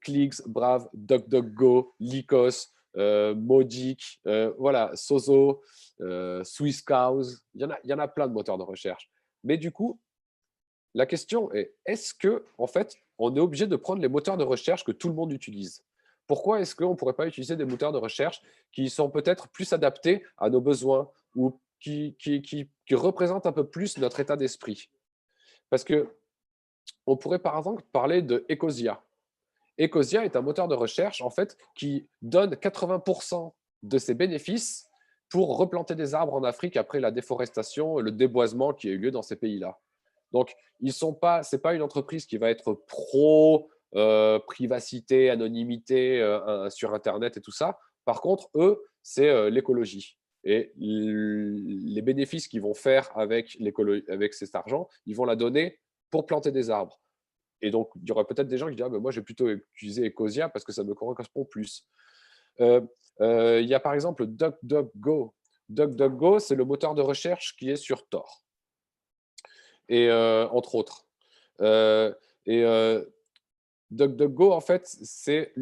Clicks, Brave, DuckDuckGo, Lycos, Mautic, voilà, Sozo, Swisscows, il y en a plein de moteurs de recherche. Mais du coup, la question est, est-ce que, en fait, on est obligé de prendre les moteurs de recherche que tout le monde utilise? Pourquoi est-ce qu'on ne pourrait pas utiliser des moteurs de recherche qui sont peut-être plus adaptés à nos besoins ou qui représentent un peu plus notre état d'esprit? Parce que on pourrait par exemple parler de Ecosia. Ecosia est un moteur de recherche en fait, qui donne 80% de ses bénéfices pour replanter des arbres en Afrique après la déforestation et le déboisement qui a eu lieu dans ces pays-là. Donc, ce n'est pas une entreprise qui va être pro-privacité, anonymité sur Internet et tout ça. Par contre, eux, c'est l'écologie. Et les bénéfices qu'ils vont faire avec cet argent, ils vont la donner pour planter des arbres. Et donc, il y aura peut-être des gens qui diront « moi, je vais plutôt utiliser Ecosia parce que ça me correspond plus ». Il y a par exemple DuckDuckGo. DuckDuckGo, c'est le moteur de recherche qui est sur Tor, et entre autres. DuckDuckGo, en fait, c'est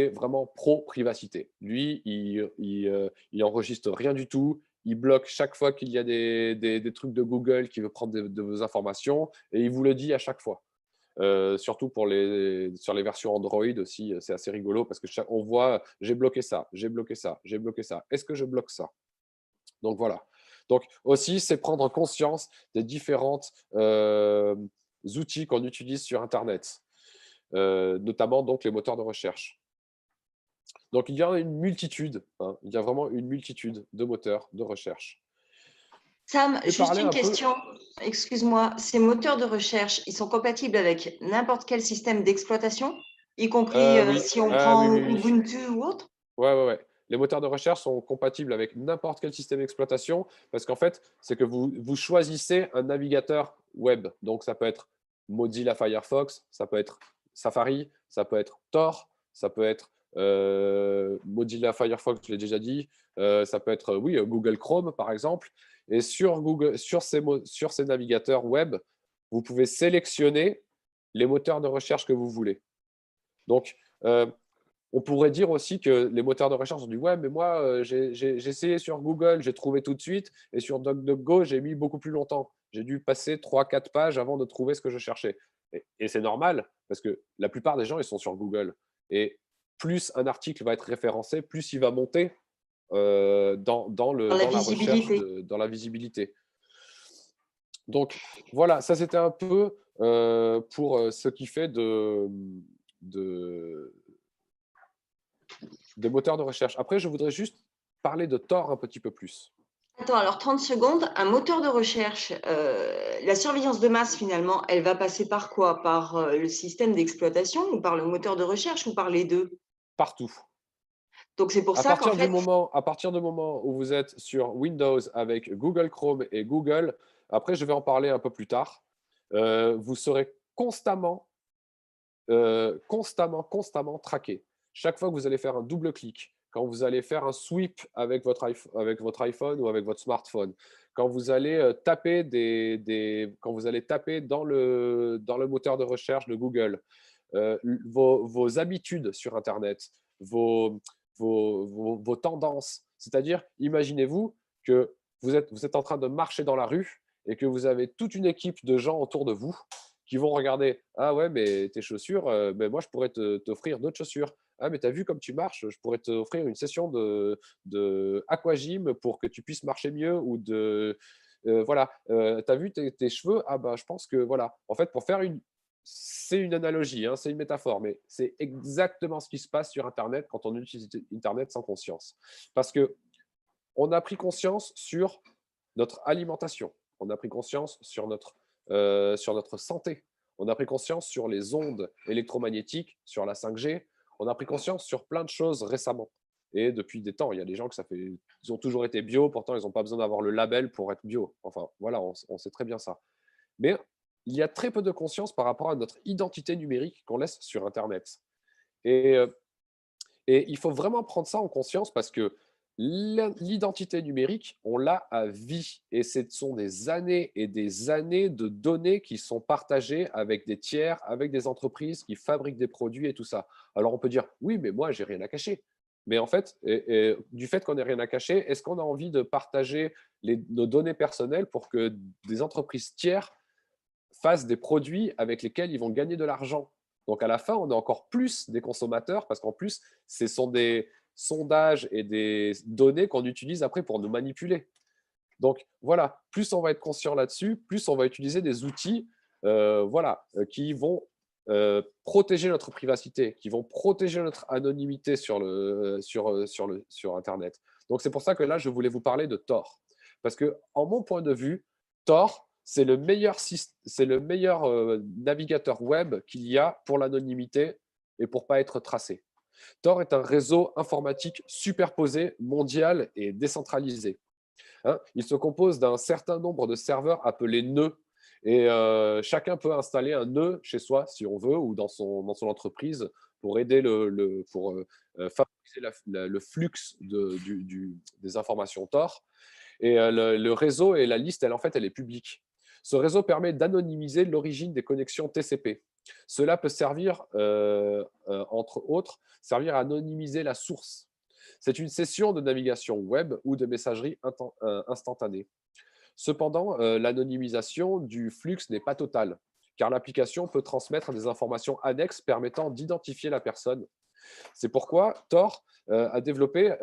vraiment pro-privacité. Lui, il enregistre rien du tout. Il bloque chaque fois qu'il y a des trucs de Google qui veut prendre de vos informations, et il vous le dit à chaque fois. Surtout sur les versions Android aussi, c'est assez rigolo parce que on voit j'ai bloqué ça, j'ai bloqué ça, j'ai bloqué ça. Est-ce que je bloque ça? Donc voilà. Donc aussi, c'est prendre conscience des différents outils qu'on utilise sur Internet, notamment donc les moteurs de recherche. Donc il y a une multitude, hein, il y a vraiment une multitude de moteurs de recherche. Sam, juste une question, excuse-moi, ces moteurs de recherche, ils sont compatibles avec n'importe quel système d'exploitation, y compris Oui. si on prend Ubuntu ou autre? Ouais. Les moteurs de recherche sont compatibles avec n'importe quel système d'exploitation parce qu'en fait, c'est que vous choisissez un navigateur web. Donc, ça peut être Mozilla Firefox, ça peut être Safari, ça peut être Tor, ça peut être Mozilla Firefox, je l'ai déjà dit, ça peut être Google Chrome, par exemple. Et sur ces navigateurs web, vous pouvez sélectionner les moteurs de recherche que vous voulez. Donc, on pourrait dire aussi que les moteurs de recherche ont dit « ouais, mais moi, j'ai essayé sur Google, j'ai trouvé tout de suite, et sur DuckDuckGo, j'ai mis beaucoup plus longtemps. J'ai dû passer 3-4 pages avant de trouver ce que je cherchais. » Et c'est normal, parce que la plupart des gens, ils sont sur Google. Et plus un article va être référencé, plus il va monter dans la visibilité. Donc, voilà, ça, c'était un peu pour ce qui fait des moteurs de recherche. Après, je voudrais juste parler de Tor un petit peu plus. Attends, alors 30 secondes, un moteur de recherche, la surveillance de masse finalement, elle va passer par quoi? Par le système d'exploitation ou par le moteur de recherche ou par les deux? Partout. Donc c'est pour ça qu'en fait… À partir du moment où vous êtes sur Windows avec Google Chrome et Google, après je vais en parler un peu plus tard, vous serez constamment traqué. Chaque fois que vous allez faire un double-clic, quand vous allez faire un sweep avec votre iPhone ou avec votre smartphone, quand vous allez taper quand vous allez taper dans le moteur de recherche de Google, vos habitudes sur Internet, vos tendances. C'est-à-dire, imaginez-vous que vous êtes en train de marcher dans la rue et que vous avez toute une équipe de gens autour de vous qui vont regarder « Ah ouais, mais tes chaussures, moi, je pourrais t'offrir d'autres chaussures. Ah, mais tu as vu comme tu marches, je pourrais t'offrir une session de aquagym pour que tu puisses marcher mieux. » Ou de… voilà, tu as vu tes cheveux? Ah bah, je pense que voilà. En fait, pour faire c'est une analogie, hein, c'est une métaphore, mais c'est exactement ce qui se passe sur Internet quand on utilise Internet sans conscience. Parce qu'on a pris conscience sur notre alimentation, on a pris conscience sur notre santé, on a pris conscience sur les ondes électromagnétiques, sur la 5G, on a pris conscience sur plein de choses récemment. Et depuis des temps, il y a des gens ils ont toujours été bio, pourtant ils n'ont pas besoin d'avoir le label pour être bio. Enfin, voilà, on sait très bien ça. Mais il y a très peu de conscience par rapport à notre identité numérique qu'on laisse sur Internet. Et il faut vraiment prendre ça en conscience parce que l'identité numérique, on l'a à vie. Et ce sont des années et des années de données qui sont partagées avec des tiers, avec des entreprises qui fabriquent des produits et tout ça. Alors on peut dire, oui, mais moi, j'ai rien à cacher. Mais en fait, du fait qu'on n'ait rien à cacher, est-ce qu'on a envie de partager nos données personnelles pour que des entreprises tiers fassent des produits avec lesquels ils vont gagner de l'argent? Donc, à la fin, on a encore plus des consommateurs parce qu'en plus, ce sont des sondages et des données qu'on utilise après pour nous manipuler. Donc, voilà, plus on va être conscient là-dessus, plus on va utiliser des outils qui vont protéger notre privacité, qui vont protéger notre anonymité sur Internet. Donc, c'est pour ça que là, je voulais vous parler de Tor. Parce que, en mon point de vue, Tor, c'est le meilleur navigateur web qu'il y a pour l'anonymité et pour ne pas être tracé. Tor est un réseau informatique superposé, mondial et décentralisé. Hein, il se compose d'un certain nombre de serveurs appelés nœuds. Et chacun peut installer un nœud chez soi, si on veut, ou dans son entreprise pour aider favoriser le flux des informations Tor. Et le réseau et la liste, en fait, elle est publique. Ce réseau permet d'anonymiser l'origine des connexions TCP. Cela peut servir, entre autres, à anonymiser la source. C'est une session de navigation web ou de messagerie instantanée. Cependant, l'anonymisation du flux n'est pas totale, car l'application peut transmettre des informations annexes permettant d'identifier la personne. C'est pourquoi Tor a développé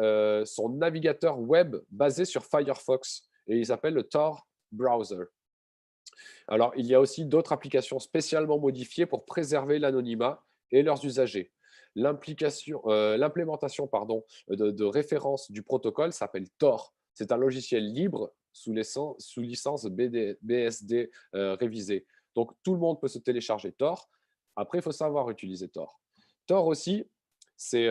son navigateur web basé sur Firefox, et il s'appelle le Tor Browser. Alors, il y a aussi d'autres applications spécialement modifiées pour préserver l'anonymat et leurs usagers. L'implémentation de référence du protocole s'appelle Tor. C'est un logiciel libre sous licence BSD révisée. Donc, tout le monde peut se télécharger Tor. Après, il faut savoir utiliser Tor. Tor aussi, c'est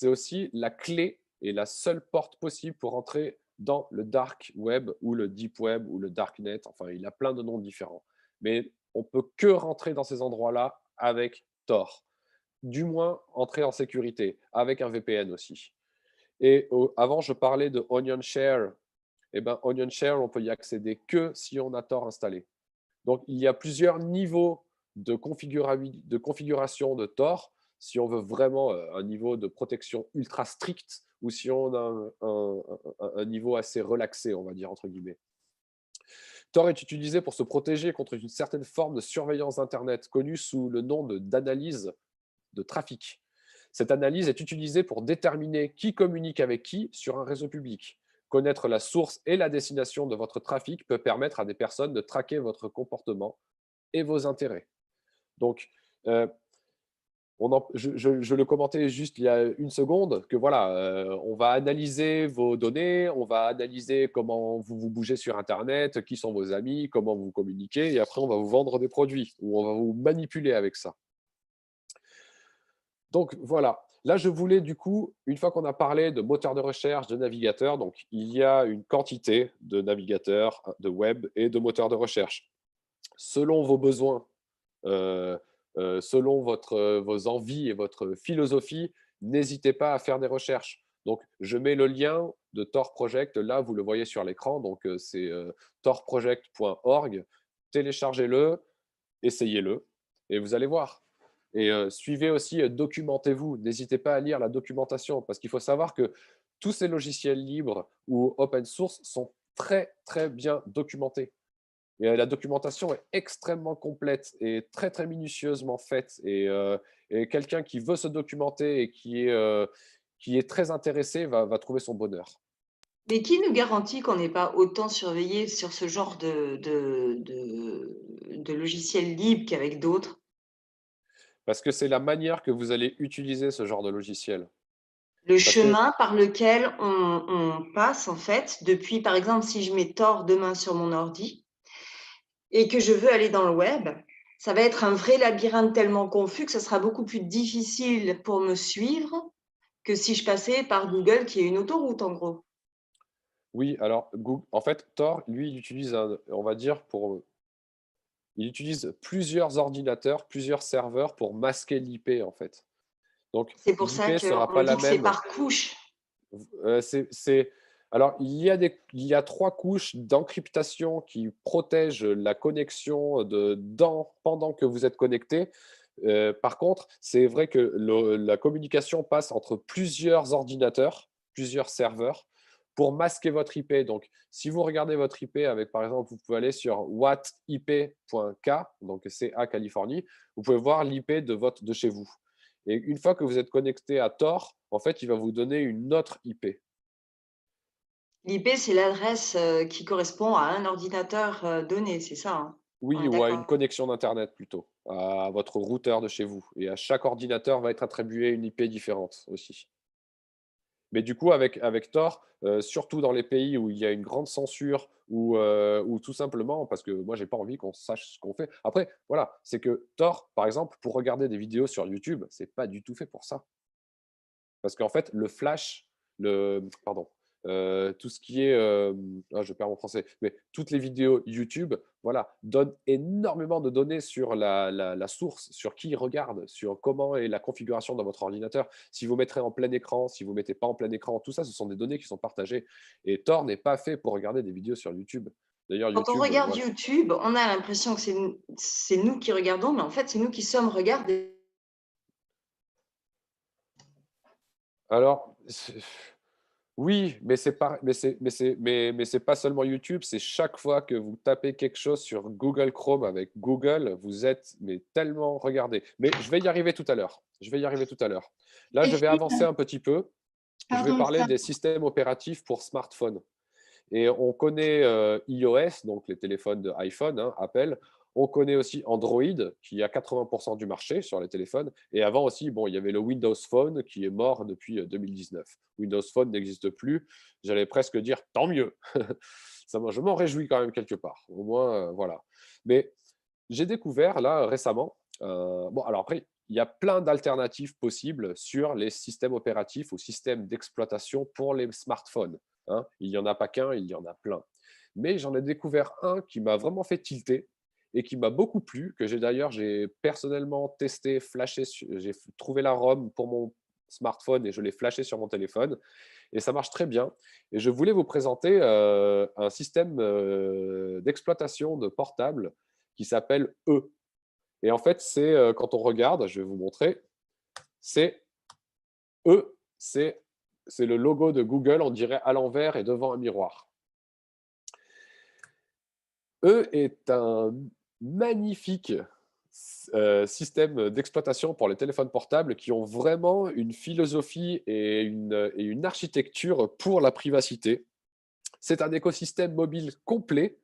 aussi la clé et la seule porte possible pour entrer dans le dark web ou le deep web ou le darknet. Enfin, il a plein de noms différents. Mais on ne peut que rentrer dans ces endroits-là avec Tor. Du moins, entrer en sécurité, avec un VPN aussi. Et avant, je parlais de OnionShare. Eh bien, OnionShare, on peut y accéder que si on a Tor installé. Donc, il y a plusieurs niveaux de configuration de Tor, si on veut vraiment un niveau de protection ultra strict ou si on a un niveau assez relaxé, on va dire, entre guillemets. Tor est utilisé pour se protéger contre une certaine forme de surveillance d'Internet, connue sous le nom d'analyse de trafic. Cette analyse est utilisée pour déterminer qui communique avec qui sur un réseau public. Connaître la source et la destination de votre trafic peut permettre à des personnes de traquer votre comportement et vos intérêts. Donc, je le commentais juste il y a une seconde, que voilà, on va analyser vos données, on va analyser comment vous bougez sur Internet, qui sont vos amis, comment vous communiquez, et après, on va vous vendre des produits ou on va vous manipuler avec ça. Donc, voilà. Là, je voulais du coup, une fois qu'on a parlé de moteur de recherche, de navigateur, donc il y a une quantité de navigateurs, de web et de moteurs de recherche. Selon vos besoins, selon vos envies et votre philosophie, n'hésitez pas à faire des recherches. Donc, je mets le lien de Tor Project, là, vous le voyez sur l'écran, donc c'est torproject.org. Téléchargez-le, essayez-le, et vous allez voir. Et suivez aussi, documentez-vous. N'hésitez pas à lire la documentation, parce qu'il faut savoir que tous ces logiciels libres ou open source sont très, très bien documentés. Et la documentation est extrêmement complète et très, très minutieusement faite. Et quelqu'un qui veut se documenter et qui est très intéressé va trouver son bonheur. Mais qui nous garantit qu'on n'est pas autant surveillé sur ce genre de logiciel libre qu'avec d'autres? Parce que c'est la manière que vous allez utiliser ce genre de logiciel. Le chemin par lequel on passe, en fait, depuis, par exemple, si je mets Tor demain sur mon ordi et que je veux aller dans le web, ça va être un vrai labyrinthe tellement confus que ce sera beaucoup plus difficile pour me suivre que si je passais par Google, qui est une autoroute, en gros. Oui, alors, en fait, Tor, lui, il utilise, on va dire, il utilise plusieurs ordinateurs, plusieurs serveurs pour masquer l'IP, en fait. Donc, c'est pour ça l'IP sera pas qu'on la dit que c'est même. par couche. Alors, il y a 3 couches d'encryptation qui protègent la connexion pendant que vous êtes connecté. Par contre, c'est vrai que la communication passe entre plusieurs ordinateurs, plusieurs serveurs, pour masquer votre IP. Donc, si vous regardez votre IP avec, par exemple, vous pouvez aller sur whatip.k, donc CA Californie, vous pouvez voir l'IP de chez vous. Et une fois que vous êtes connecté à Tor, en fait, il va vous donner une autre IP. L'IP, c'est l'adresse qui correspond à un ordinateur donné, c'est ça, hein? Oui, ou à une connexion d'Internet plutôt. à votre routeur de chez vous. Et à chaque ordinateur va être attribué une IP différente aussi. Mais du coup, avec Tor, surtout dans les pays où il y a une grande censure ou tout simplement parce que moi, j'ai pas envie qu'on sache ce qu'on fait. Après, voilà, c'est que Tor, par exemple, pour regarder des vidéos sur YouTube, c'est pas du tout fait pour ça. Parce qu'en fait, le flash, pardon, tout ce qui est, je perds mon français, mais toutes les vidéos YouTube, voilà, donnent énormément de données sur la source, sur qui regarde, sur comment est la configuration dans votre ordinateur. Si vous mettrez en plein écran, si vous ne mettez pas en plein écran, tout ça, ce sont des données qui sont partagées. Et Tor n'est pas fait pour regarder des vidéos sur YouTube. D'ailleurs, Quand on YouTube, regarde voilà. YouTube, on a l'impression que c'est nous qui regardons, mais en fait, c'est nous qui sommes regardés. Alors, oui, mais c'est pas, mais c'est pas seulement YouTube, c'est chaque fois que vous tapez quelque chose sur Google Chrome avec Google, vous êtes tellement regardé. Mais je vais y arriver tout à l'heure. Je vais y arriver tout à l'heure. Là, je vais avancer un petit peu. Je vais parler des systèmes opératifs pour smartphone. Et on connaît iOS, donc les téléphones de iPhone, hein, Apple. On connaît aussi Android, qui a 80% du marché sur les téléphones. Et avant aussi, bon, il y avait le Windows Phone, qui est mort depuis 2019. Windows Phone n'existe plus. J'allais presque dire tant mieux. Je m'en réjouis quand même quelque part. Au moins, voilà. Mais j'ai découvert là récemment, bon, alors après, il y a plein d'alternatives possibles sur les systèmes opératifs ou systèmes d'exploitation pour les smartphones. Hein. Il n'y en a pas qu'un, il y en a plein. Mais j'en ai découvert un qui m'a vraiment fait tilter et qui m'a beaucoup plu, que j'ai personnellement testé, flashé, j'ai trouvé la ROM pour mon smartphone et je l'ai flashé sur mon téléphone. Et ça marche très bien. Et je voulais vous présenter un système d'exploitation de portable qui s'appelle E. Et en fait, c'est quand on regarde, je vais vous montrer, c'est E, c'est le logo de Google, on dirait à l'envers et devant un miroir. E est un magnifique système d'exploitation pour les téléphones portables qui ont vraiment une philosophie et une architecture pour la privacité. C'est un écosystème mobile complet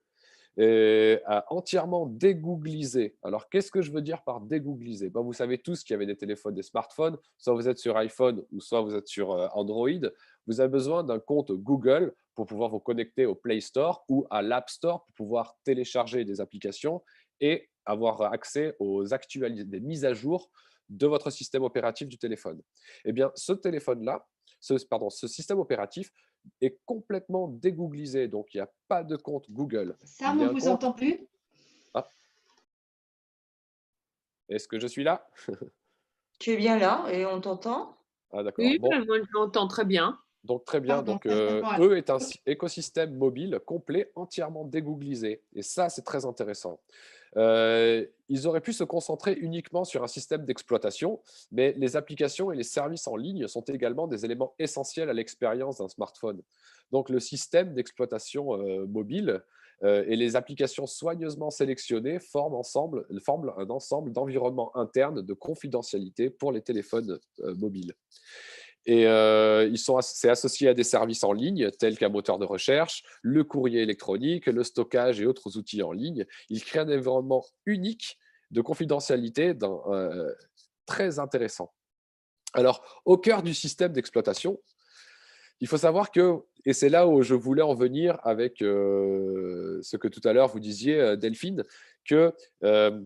entièrement dégooglisé. Alors, qu'est-ce que je veux dire par dégooglisé? Vous savez tous qu'il y avait des téléphones, des smartphones, soit vous êtes sur iPhone ou soit vous êtes sur Android. Vous avez besoin d'un compte Google pour pouvoir vous connecter au Play Store ou à l'App Store pour pouvoir télécharger des applications et avoir accès aux actualisations, des mises à jour de votre système opératif du téléphone. Eh bien, ce système opératif est complètement dégooglisé, donc il n'y a pas de compte Google. Sam, on ne vous entend plus. Ah. Est-ce que je suis là? Tu es bien là et on t'entend? Ah, d'accord. Oui, Bon. moi je l'entends très bien. Donc, très bien. Pardon, Donc, voilà. E est un écosystème mobile complet, entièrement dégooglisé. Et ça, c'est très intéressant. Ils auraient pu se concentrer uniquement sur un système d'exploitation, mais les applications et les services en ligne sont également des éléments essentiels à l'expérience d'un smartphone. Donc, le système d'exploitation mobile et les applications soigneusement sélectionnées forment un ensemble d'environnements internes de confidentialité pour les téléphones mobiles. Et c'est associé à des services en ligne tels qu'un moteur de recherche, le courrier électronique, le stockage et autres outils en ligne. Il crée un environnement unique de confidentialité très intéressant. Alors, au cœur du système d'exploitation, il faut savoir que, et c'est là où je voulais en venir avec ce que tout à l'heure vous disiez, Delphine, que de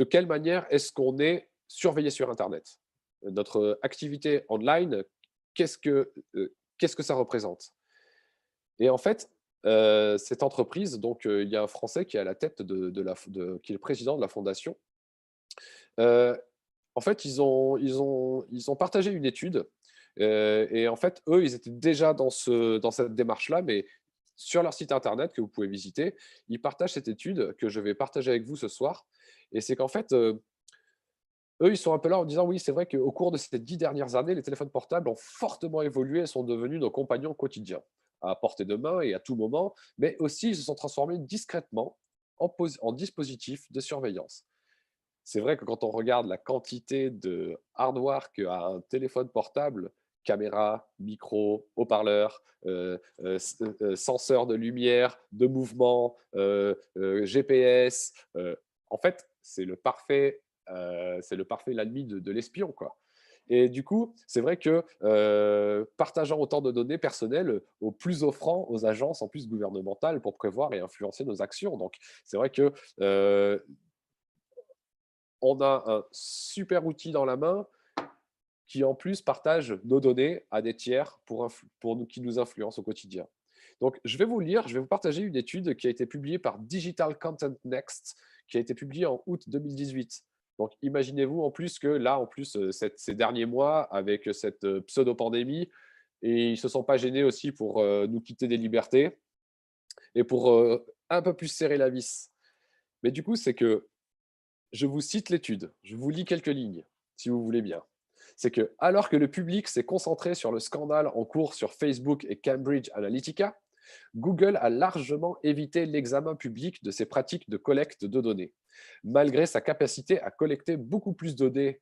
quelle manière est-ce qu'on est surveillé sur Internet? Notre activité online, qu'est-ce que ça représente? Et en fait, cette entreprise, donc il y a un Français qui est à la tête qui est le président de la fondation. En fait, ils ont partagé une étude et en fait, eux, ils étaient déjà dans cette démarche-là, mais sur leur site internet que vous pouvez visiter, ils partagent cette étude que je vais partager avec vous ce soir. Et c'est qu'en fait, eux, ils sont un peu là en disant oui, c'est vrai qu'au cours de ces 10 dernières années, les téléphones portables ont fortement évolué et sont devenus nos compagnons quotidiens, à portée de main et à tout moment, mais aussi ils se sont transformés discrètement en dispositifs de surveillance. C'est vrai que quand on regarde la quantité de hardware qu'a un téléphone portable, caméra, micro, haut-parleur, senseur de lumière, de mouvement, GPS, en fait, c'est le parfait l'ennemi de l'espion, quoi. Et du coup, c'est vrai que partageant autant de données personnelles au plus offrant aux agences en plus gouvernementales pour prévoir et influencer nos actions. Donc, c'est vrai que on a un super outil dans la main qui en plus partage nos données à des tiers qui nous influencent au quotidien. Donc, je vais vous partager une étude qui a été publiée par Digital Content Next, qui a été publiée en août 2018. Donc, imaginez-vous en plus que là, en plus, ces derniers mois, avec cette pseudo-pandémie, et ils ne se sont pas gênés aussi pour nous quitter des libertés et pour un peu plus serrer la vis. Mais du coup, c'est que je vous cite l'étude, je vous lis quelques lignes, si vous voulez bien. C'est que, alors que le public s'est concentré sur le scandale en cours sur Facebook et Cambridge Analytica, Google a largement évité l'examen public de ses pratiques de collecte de données. Malgré sa capacité à collecter beaucoup plus de données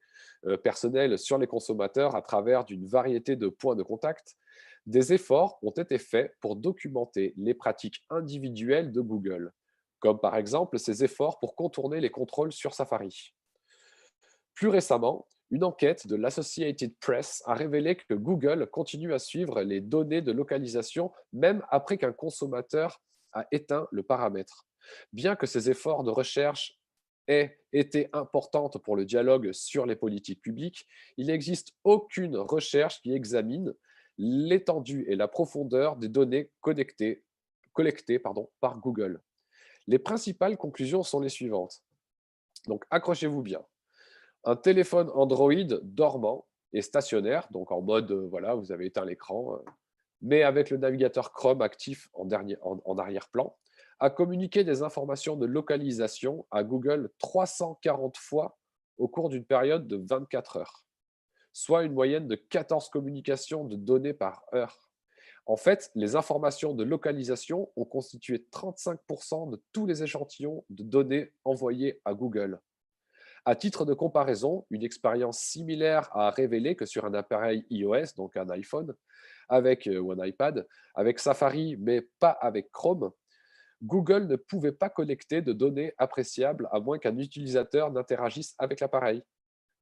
personnelles sur les consommateurs à travers d'une variété de points de contact, des efforts ont été faits pour documenter les pratiques individuelles de Google, comme par exemple ses efforts pour contourner les contrôles sur Safari. Plus récemment, une enquête de l'Associated Press a révélé que Google continue à suivre les données de localisation même après qu'un consommateur a éteint le paramètre. Bien que ces efforts de recherche aient été importants pour le dialogue sur les politiques publiques, il n'existe aucune recherche qui examine l'étendue et la profondeur des données collectées par Google. Les principales conclusions sont les suivantes. Donc, accrochez-vous bien. Un téléphone Android dormant et stationnaire, donc en mode, voilà, vous avez éteint l'écran, mais avec le navigateur Chrome actif en arrière-plan, a communiqué des informations de localisation à Google 340 fois au cours d'une période de 24 heures, soit une moyenne de 14 communications de données par heure. En fait, les informations de localisation ont constitué 35% de tous les échantillons de données envoyés à Google. À titre de comparaison, une expérience similaire a révélé que sur un appareil iOS, donc un iPhone, ou un iPad, avec Safari, mais pas avec Chrome, Google ne pouvait pas collecter de données appréciables à moins qu'un utilisateur n'interagisse avec l'appareil.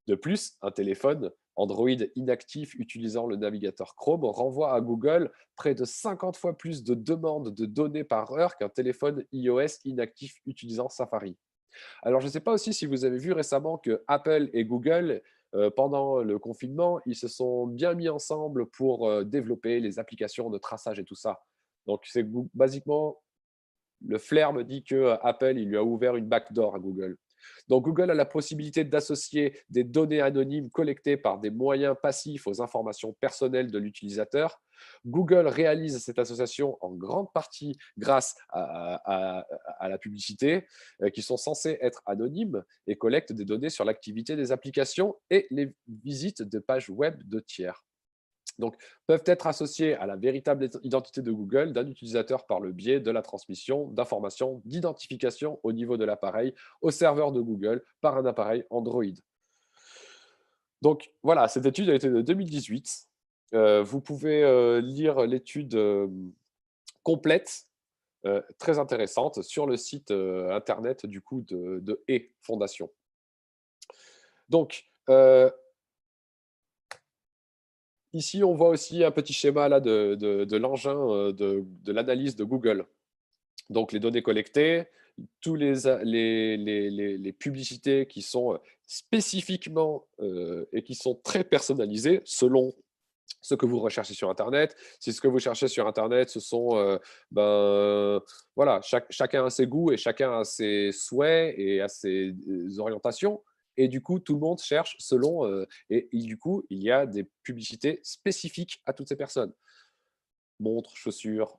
De plus, un téléphone Android inactif utilisant le navigateur Chrome renvoie à Google près de 50 fois plus de demandes de données par heure qu'un téléphone iOS inactif utilisant Safari. Alors, je ne sais pas aussi si vous avez vu récemment que Apple et Google, pendant le confinement, ils se sont bien mis ensemble pour développer les applications de traçage et tout ça. Donc, c'est basiquement, le flair me dit que Apple, il lui a ouvert une backdoor à Google. Donc, Google a la possibilité d'associer des données anonymes collectées par des moyens passifs aux informations personnelles de l'utilisateur. Google réalise cette association en grande partie grâce à la publicité, qui sont censées être anonymes et collectent des données sur l'activité des applications et les visites de pages web de tiers. Donc, peuvent être associés à la véritable identité de Google d'un utilisateur par le biais de la transmission d'informations d'identification au niveau de l'appareil au serveur de Google par un appareil Android. Donc, voilà, cette étude a été de 2018. Vous pouvez lire l'étude complète, très intéressante, sur le site internet du coup de E-Fondation. Donc, ici, on voit aussi un petit schéma là, de l'engin de l'analyse de Google. Donc, les données collectées, tous les publicités qui sont spécifiquement et qui sont très personnalisées selon ce que vous recherchez sur Internet. Si ce que vous cherchez sur Internet, ce sont, voilà, chacun a ses goûts et chacun a ses souhaits et a ses orientations. Et du coup, tout le monde cherche selon… et du coup, il y a des publicités spécifiques à toutes ces personnes. Montres, chaussures,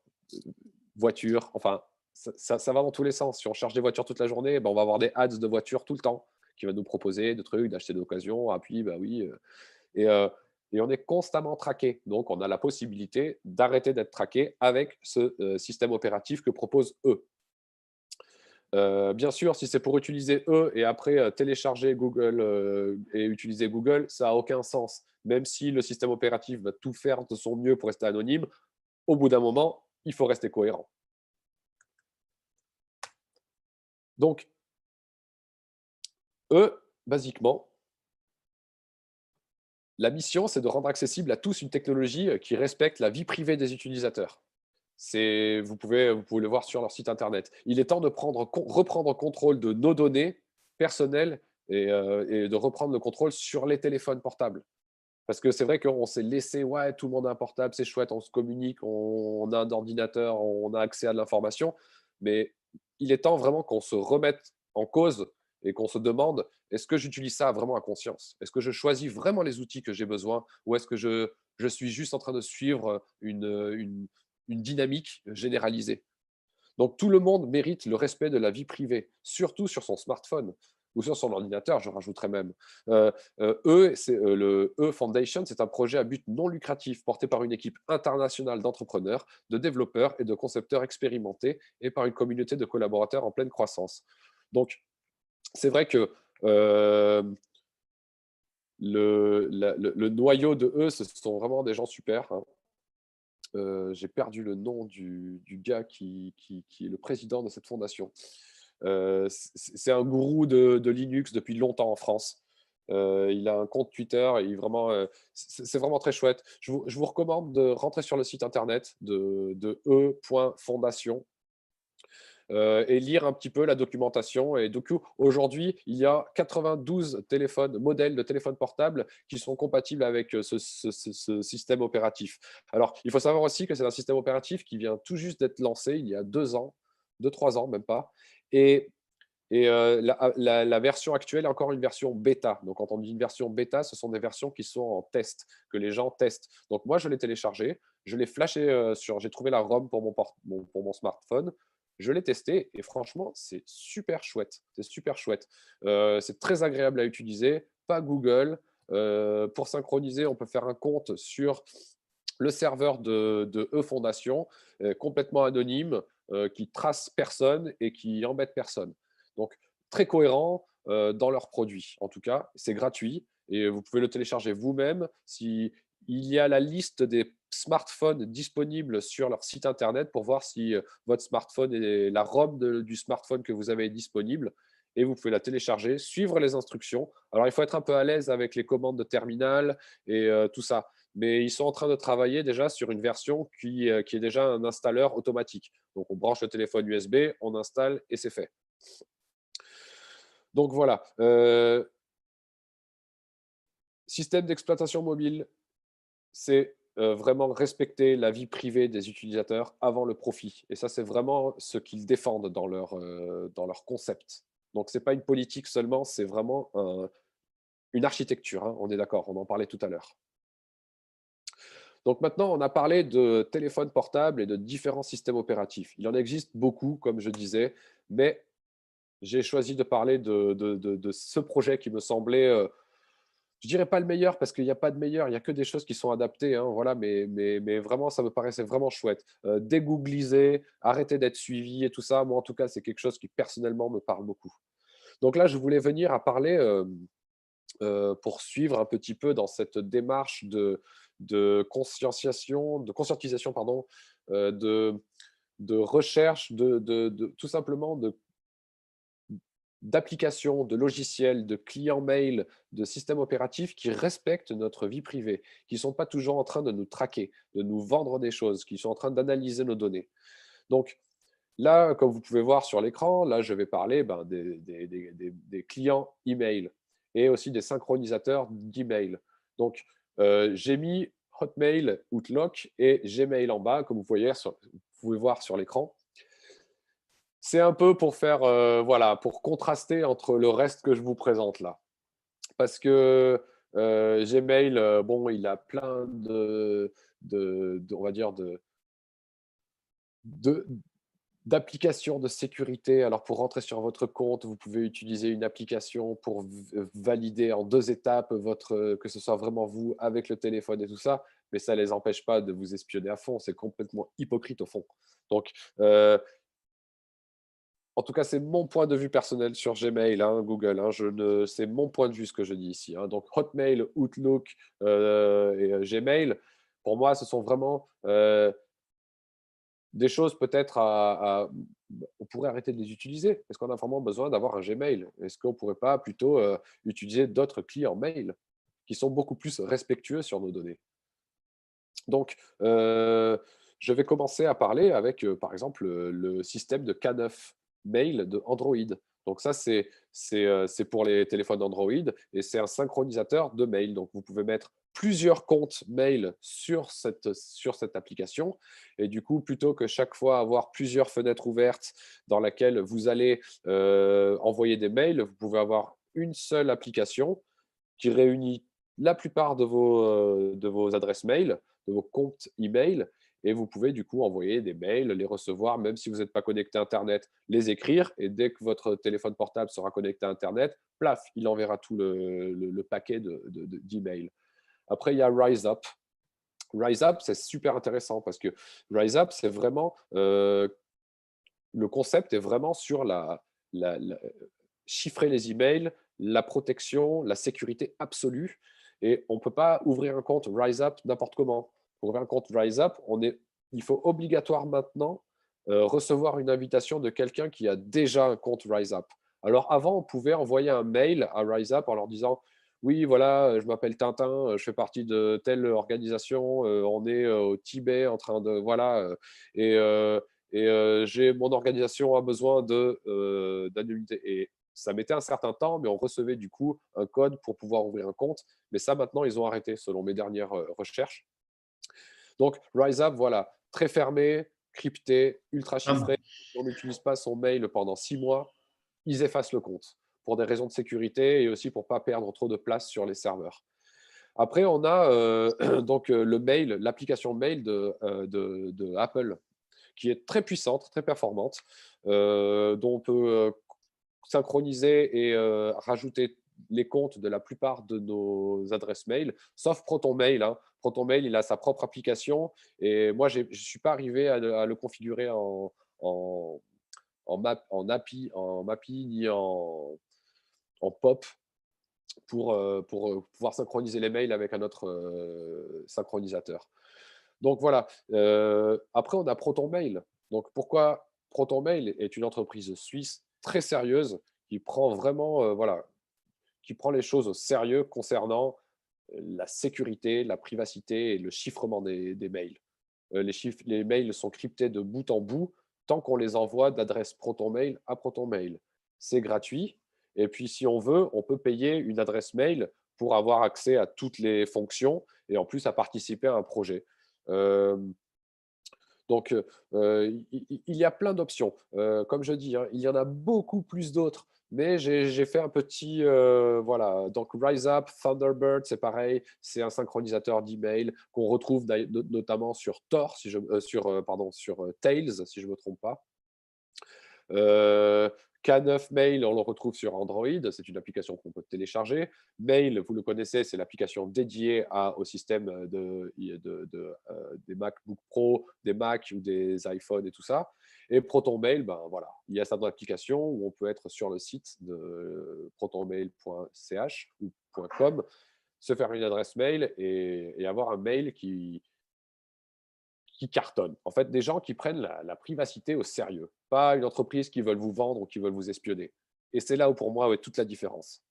voitures, enfin, ça va dans tous les sens. Si on cherche des voitures toute la journée, on va avoir des ads de voitures tout le temps qui va nous proposer de trucs, d'acheter d'occasion. Ah puis, oui. Et on est constamment traqué. Donc, on a la possibilité d'arrêter d'être traqué avec ce système opératif que proposent eux. Bien sûr, si c'est pour utiliser eux et après télécharger Google et utiliser Google, ça n'a aucun sens. Même si le système opératif va tout faire de son mieux pour rester anonyme, au bout d'un moment, il faut rester cohérent. Donc, eux, basiquement, la mission, c'est de rendre accessible à tous une technologie qui respecte la vie privée des utilisateurs. Vous pouvez le voir sur leur site internet. Il est temps de reprendre contrôle de nos données personnelles et de reprendre le contrôle sur les téléphones portables. Parce que c'est vrai qu'on s'est laissé, ouais, tout le monde a un portable, c'est chouette, on se communique, on a un ordinateur, on a accès à de l'information, mais il est temps vraiment qu'on se remette en cause et qu'on se demande, est-ce que j'utilise ça vraiment à conscience? Est-ce que je choisis vraiment les outils que j'ai besoin ou est-ce que je suis juste en train de suivre une dynamique généralisée? Donc, tout le monde mérite le respect de la vie privée, surtout sur son smartphone ou sur son ordinateur, je rajouterais même. Le Foundation, c'est un projet à but non lucratif porté par une équipe internationale d'entrepreneurs, de développeurs et de concepteurs expérimentés et par une communauté de collaborateurs en pleine croissance. Donc, c'est vrai que le noyau de eux, ce sont vraiment des gens super. Hein. J'ai perdu le nom du gars qui est le président de cette fondation. C'est un gourou de Linux depuis longtemps en France. Il a un compte Twitter et c'est vraiment très chouette. Je vous recommande de rentrer sur le site internet de e.fondation et lire un petit peu la documentation. Et donc, aujourd'hui, il y a 92 modèles de téléphones portables qui sont compatibles avec ce système opératif. Alors, il faut savoir aussi que c'est un système opératif qui vient tout juste d'être lancé il y a 2 ans, 2-3 ans, même pas. Et la version actuelle est encore une version bêta. Donc, quand on dit une version bêta, ce sont des versions qui sont en test, que les gens testent. Donc, moi, je l'ai téléchargé, je l'ai flashé j'ai trouvé la ROM pour mon smartphone. Je l'ai testé et franchement, c'est super chouette. C'est super chouette. C'est très agréable à utiliser. Pas Google. Pour synchroniser, on peut faire un compte sur le serveur de eFondation, complètement anonyme, qui trace personne et qui embête personne. Donc, très cohérent dans leurs produits. En tout cas, c'est gratuit et vous pouvez le télécharger vous-même. Il y a la liste des smartphones disponibles sur leur site internet pour voir si votre smartphone est la ROM du smartphone que vous avez disponible. Et vous pouvez la télécharger, suivre les instructions. Alors, il faut être un peu à l'aise avec les commandes de terminal et tout ça. Mais ils sont en train de travailler déjà sur une version qui est déjà un installeur automatique. Donc, on branche le téléphone USB, on installe et c'est fait. Donc, voilà. Système d'exploitation mobile, c'est vraiment respecter la vie privée des utilisateurs avant le profit. Et ça, c'est vraiment ce qu'ils défendent dans leur concept. Donc, ce n'est pas une politique seulement, c'est vraiment une architecture. Hein, on est d'accord, on en parlait tout à l'heure. Donc maintenant, on a parlé de téléphones portables et de différents systèmes opératifs. Il en existe beaucoup, comme je disais, mais j'ai choisi de parler de ce projet qui me semblait, je ne dirais pas le meilleur parce qu'il n'y a pas de meilleur, il n'y a que des choses qui sont adaptées, hein, voilà, mais vraiment, ça me paraissait vraiment chouette. Dégoogliser, arrêter d'être suivi et tout ça, moi en tout cas, c'est quelque chose qui personnellement me parle beaucoup. Donc là, je voulais venir à parler, pour suivre un petit peu dans cette démarche de conscientisation, pardon, de recherche, tout simplement d'applications, de logiciels, de clients mail, de systèmes opératifs qui respectent notre vie privée, qui ne sont pas toujours en train de nous traquer, de nous vendre des choses, qui sont en train d'analyser nos données. Donc là, comme vous pouvez voir sur l'écran, là, je vais parler des clients email et aussi des synchronisateurs d'email. Donc, j'ai mis Hotmail, Outlook et Gmail en bas, comme vous pouvez voir sur l'écran. C'est un peu pour faire, voilà, pour contraster entre le reste que je vous présente là. Parce que Gmail, bon, il a plein on va dire, d'applications de sécurité. Alors, pour rentrer sur votre compte, vous pouvez utiliser une application pour valider en 2 étapes que ce soit vraiment vous avec le téléphone et tout ça, mais ça ne les empêche pas de vous espionner à fond. C'est complètement hypocrite au fond. Donc, en tout cas, c'est mon point de vue personnel sur Gmail, hein, Google. Hein, c'est mon point de vue ce que je dis ici. Hein. Donc, Hotmail, Outlook et Gmail, pour moi, ce sont vraiment des choses peut-être on pourrait arrêter de les utiliser. Est-ce qu'on a vraiment besoin d'avoir un Gmail? Est-ce qu'on ne pourrait pas plutôt utiliser d'autres clients mail qui sont beaucoup plus respectueux sur nos données? Donc, je vais commencer à parler avec, par exemple, le système de K9 Mail de Android. Donc ça, c'est pour les téléphones Android et c'est un synchronisateur de mail. Donc, vous pouvez mettre plusieurs comptes mail sur cette application. Et du coup, plutôt que chaque fois avoir plusieurs fenêtres ouvertes dans laquelle vous allez envoyer des mails, vous pouvez avoir une seule application qui réunit la plupart de vos adresses mail, de vos comptes email, et vous pouvez du coup envoyer des mails, les recevoir, même si vous n'êtes pas connecté à Internet, les écrire, et dès que votre téléphone portable sera connecté à Internet, plaf, il enverra tout le paquet d'emails. Après, il y a RiseUp. RiseUp, c'est super intéressant parce que RiseUp, c'est vraiment… le concept est vraiment sur chiffrer les emails, la protection, la sécurité absolue. Et on ne peut pas ouvrir un compte RiseUp n'importe comment. Pour ouvrir un compte RiseUp, il faut obligatoire maintenant recevoir une invitation de quelqu'un qui a déjà un compte RiseUp. Alors avant, on pouvait envoyer un mail à RiseUp en leur disant « Oui, voilà, je m'appelle Tintin, je fais partie de telle organisation, on est au Tibet en train de… Voilà, et mon organisation a besoin d'anonymité. » Et ça mettait un certain temps, mais on recevait du coup un code pour pouvoir ouvrir un compte. Mais ça, maintenant, ils ont arrêté, selon mes dernières recherches. Donc, RiseUp, voilà, très fermé, crypté, ultra chiffré. Si on n'utilise pas son mail pendant 6 mois, ils effacent le compte pour des raisons de sécurité et aussi pour ne pas perdre trop de place sur les serveurs. Après, on a donc le mail, l'application mail de Apple, qui est très puissante, très performante, dont on peut synchroniser et rajouter les comptes de la plupart de nos adresses mail, sauf ProtonMail. Hein. ProtonMail, il a sa propre application et moi, je ne suis pas arrivé à le configurer en API ni en POP pour pouvoir synchroniser les mails avec un autre synchronisateur. Donc voilà. Après, on a ProtonMail. Donc pourquoi ProtonMail est une entreprise suisse très sérieuse qui prend vraiment, qui prend les choses au sérieux concernant la sécurité, la privacité et le chiffrement des mails. Les mails sont cryptés de bout en bout tant qu'on les envoie d'adresse ProtonMail à ProtonMail. C'est gratuit. Et puis, si on veut, on peut payer une adresse mail pour avoir accès à toutes les fonctions et en plus à participer à un projet. Donc, il y a plein d'options. Comme je dis, hein, il y en a beaucoup plus d'autres. Mais j'ai fait un petit… voilà. Donc, RiseUp, Thunderbird, c'est pareil. C'est un synchronisateur d'email qu'on retrouve notamment sur Tor, sur Tails, si je ne me trompe pas. K9 Mail, on le retrouve sur Android, c'est une application qu'on peut télécharger. Mail, vous le connaissez, c'est l'application dédiée au système des MacBook Pro, des Mac ou des iPhones et tout ça. Et ProtonMail, ben voilà, il y a cette application où on peut être sur le site de protonmail.ch ou .com, se faire une adresse mail et avoir un mail qui cartonne. En fait, des gens qui prennent la privacité au sérieux, pas une entreprise qui veulent vous vendre ou qui veulent vous espionner. Et c'est là où, pour moi, est toute la différence.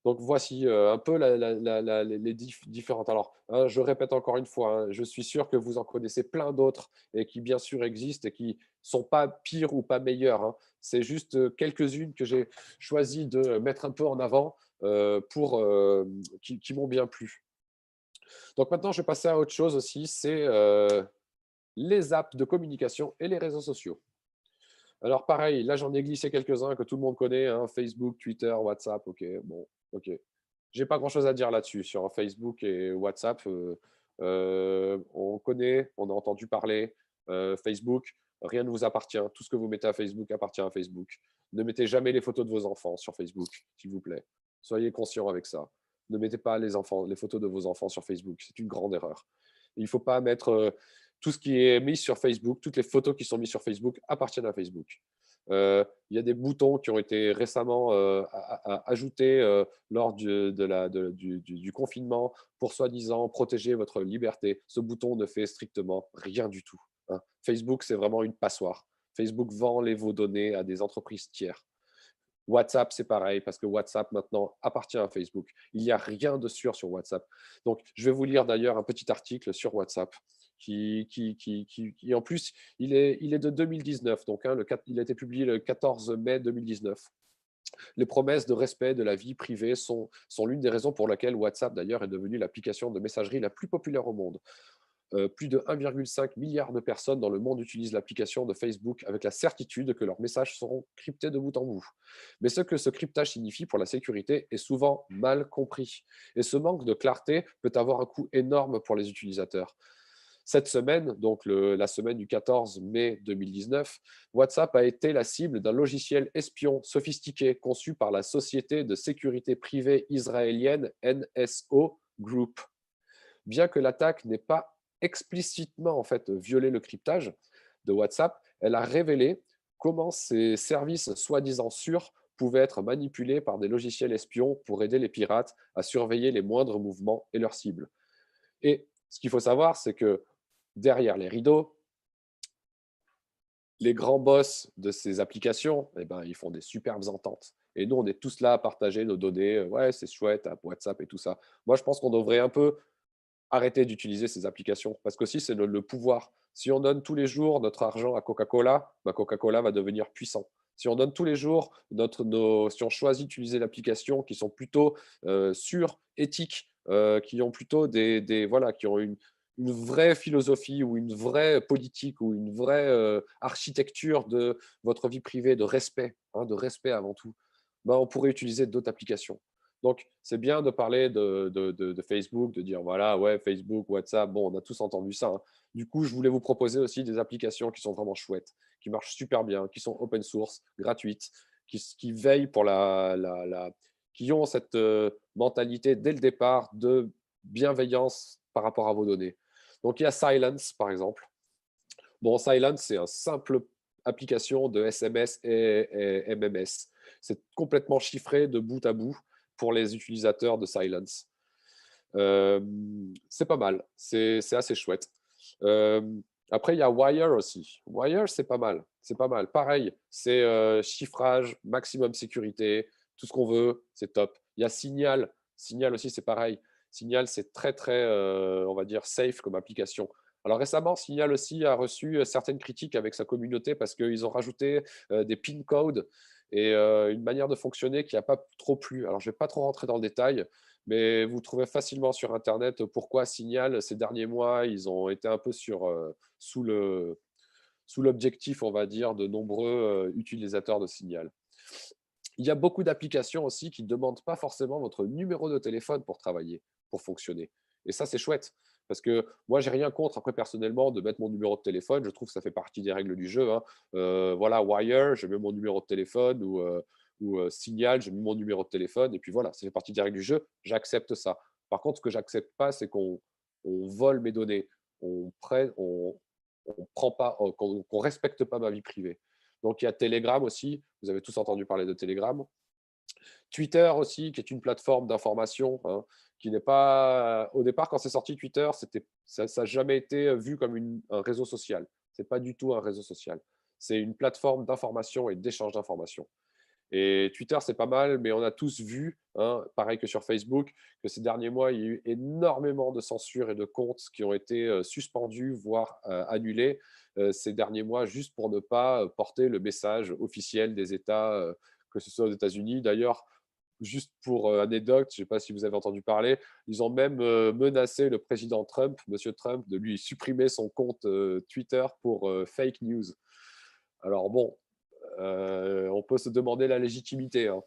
Donc, voici un peu les différentes… Alors, hein, je répète encore une fois, hein, je suis sûr que vous en connaissez plein d'autres et qui, bien sûr, existent et qui ne sont pas pires ou pas meilleures. Hein. C'est juste quelques-unes que j'ai choisi de mettre un peu en avant qui m'ont bien plu. Donc maintenant, je vais passer à autre chose aussi, c'est les apps de communication et les réseaux sociaux. Alors pareil, là j'en ai glissé quelques-uns que tout le monde connaît, hein, Facebook, Twitter, WhatsApp, ok, bon, ok. J'ai pas grand-chose à dire là-dessus, sur Facebook et WhatsApp. On connaît, on a entendu parler. Facebook, rien ne vous appartient. Tout ce que vous mettez à Facebook appartient à Facebook. Ne mettez jamais les photos de vos enfants sur Facebook, s'il vous plaît. Soyez conscients avec ça. Ne mettez pas les photos de vos enfants sur Facebook. C'est une grande erreur. Il ne faut pas mettre tout ce qui est mis sur Facebook, toutes les photos qui sont mises sur Facebook appartiennent à Facebook. Il y a des boutons qui ont été récemment ajoutés lors du confinement pour soi-disant protéger votre liberté. Ce bouton ne fait strictement rien du tout. Hein. Facebook, c'est vraiment une passoire. Facebook vend vos données à des entreprises tiers. WhatsApp, c'est pareil, parce que WhatsApp, maintenant, appartient à Facebook. Il n'y a rien de sûr sur WhatsApp. Donc, je vais vous lire d'ailleurs un petit article sur WhatsApp qui en plus, il est de 2019. Donc, il a été publié le 14 mai 2019. Les promesses de respect de la vie privée sont l'une des raisons pour lesquelles WhatsApp, d'ailleurs, est devenue l'application de messagerie la plus populaire au monde. Plus de 1,5 milliard de personnes dans le monde utilisent l'application de Facebook avec la certitude que leurs messages seront cryptés de bout en bout. Mais ce que ce cryptage signifie pour la sécurité est souvent mal compris. Et ce manque de clarté peut avoir un coût énorme pour les utilisateurs. Cette semaine, donc la semaine du 14 mai 2019, WhatsApp a été la cible d'un logiciel espion sophistiqué conçu par la société de sécurité privée israélienne NSO Group. Bien que l'attaque n'ait pas explicitement violé le cryptage de WhatsApp, elle a révélé comment ces services soi-disant sûrs pouvaient être manipulés par des logiciels espions pour aider les pirates à surveiller les moindres mouvements et leurs cibles. Et ce qu'il faut savoir, c'est que derrière les rideaux, les grands boss de ces applications, ils font des superbes ententes. Et nous, on est tous là à partager nos données. Ouais, c'est chouette, WhatsApp et tout ça. Moi, je pense qu'on devrait un peu arrêter d'utiliser ces applications parce qu'aussi, c'est le pouvoir. Si on donne tous les jours notre argent à Coca-Cola, Coca-Cola va devenir puissant. Si on donne tous les jours, si on choisit d'utiliser l'application qui sont plutôt sûres, éthiques, qui ont plutôt qui ont une vraie philosophie ou une vraie politique ou une vraie architecture de votre vie privée, de respect avant tout, on pourrait utiliser d'autres applications. Donc, c'est bien de parler de Facebook, de dire, voilà, ouais, Facebook, WhatsApp, bon, on a tous entendu ça. Hein. Du coup, je voulais vous proposer aussi des applications qui sont vraiment chouettes, qui marchent super bien, qui sont open source, gratuites, qui veillent pour qui ont cette mentalité dès le départ de bienveillance par rapport à vos données. Donc, il y a Silence, par exemple. Bon, Silence, c'est une simple application de SMS et MMS. C'est complètement chiffré de bout à bout pour les utilisateurs de Silence. C'est pas mal, c'est assez chouette. Après, il y a Wire aussi. Wire, c'est pas mal. C'est pas mal. Pareil, c'est chiffrage, maximum sécurité, tout ce qu'on veut, c'est top. Il y a Signal. Signal aussi, c'est pareil. Signal, c'est très, très, on va dire, safe comme application. Alors récemment, Signal aussi a reçu certaines critiques avec sa communauté parce qu'ils ont rajouté des pin codes et une manière de fonctionner qui n'a pas trop plu. Alors, je ne vais pas trop rentrer dans le détail, mais vous trouvez facilement sur Internet pourquoi Signal, ces derniers mois, ils ont été un peu sous l'objectif, on va dire, de nombreux utilisateurs de Signal. Il y a beaucoup d'applications aussi qui ne demandent pas forcément votre numéro de téléphone pour travailler, pour fonctionner. Et ça, c'est chouette. Parce que moi, j'ai rien contre, après, personnellement, de mettre mon numéro de téléphone. Je trouve que ça fait partie des règles du jeu. Hein. Voilà, Wire, je mets mon numéro de téléphone ou Signal, je mets mon numéro de téléphone. Et puis voilà, ça fait partie des règles du jeu. J'accepte ça. Par contre, ce que j'accepte pas, c'est qu'on vole mes données. On prend pas, qu'on respecte pas ma vie privée. Donc, il y a Telegram aussi. Vous avez tous entendu parler de Telegram. Twitter aussi, qui est une plateforme d'information, hein, qui n'est pas… Au départ, quand c'est sorti Twitter, ça n'a jamais été vu comme un réseau social. Ce n'est pas du tout un réseau social. C'est une plateforme d'information et d'échange d'informations. Et Twitter, c'est pas mal, mais on a tous vu, hein, pareil que sur Facebook, que ces derniers mois, il y a eu énormément de censure et de comptes qui ont été suspendus, voire annulés ces derniers mois, juste pour ne pas porter le message officiel des États, que ce soit aux États-Unis. D'ailleurs, juste pour anecdote, je ne sais pas si vous avez entendu parler, ils ont même menacé le président Trump, Monsieur Trump, de lui supprimer son compte Twitter pour fake news. Alors bon, on peut se demander la légitimité. Hein.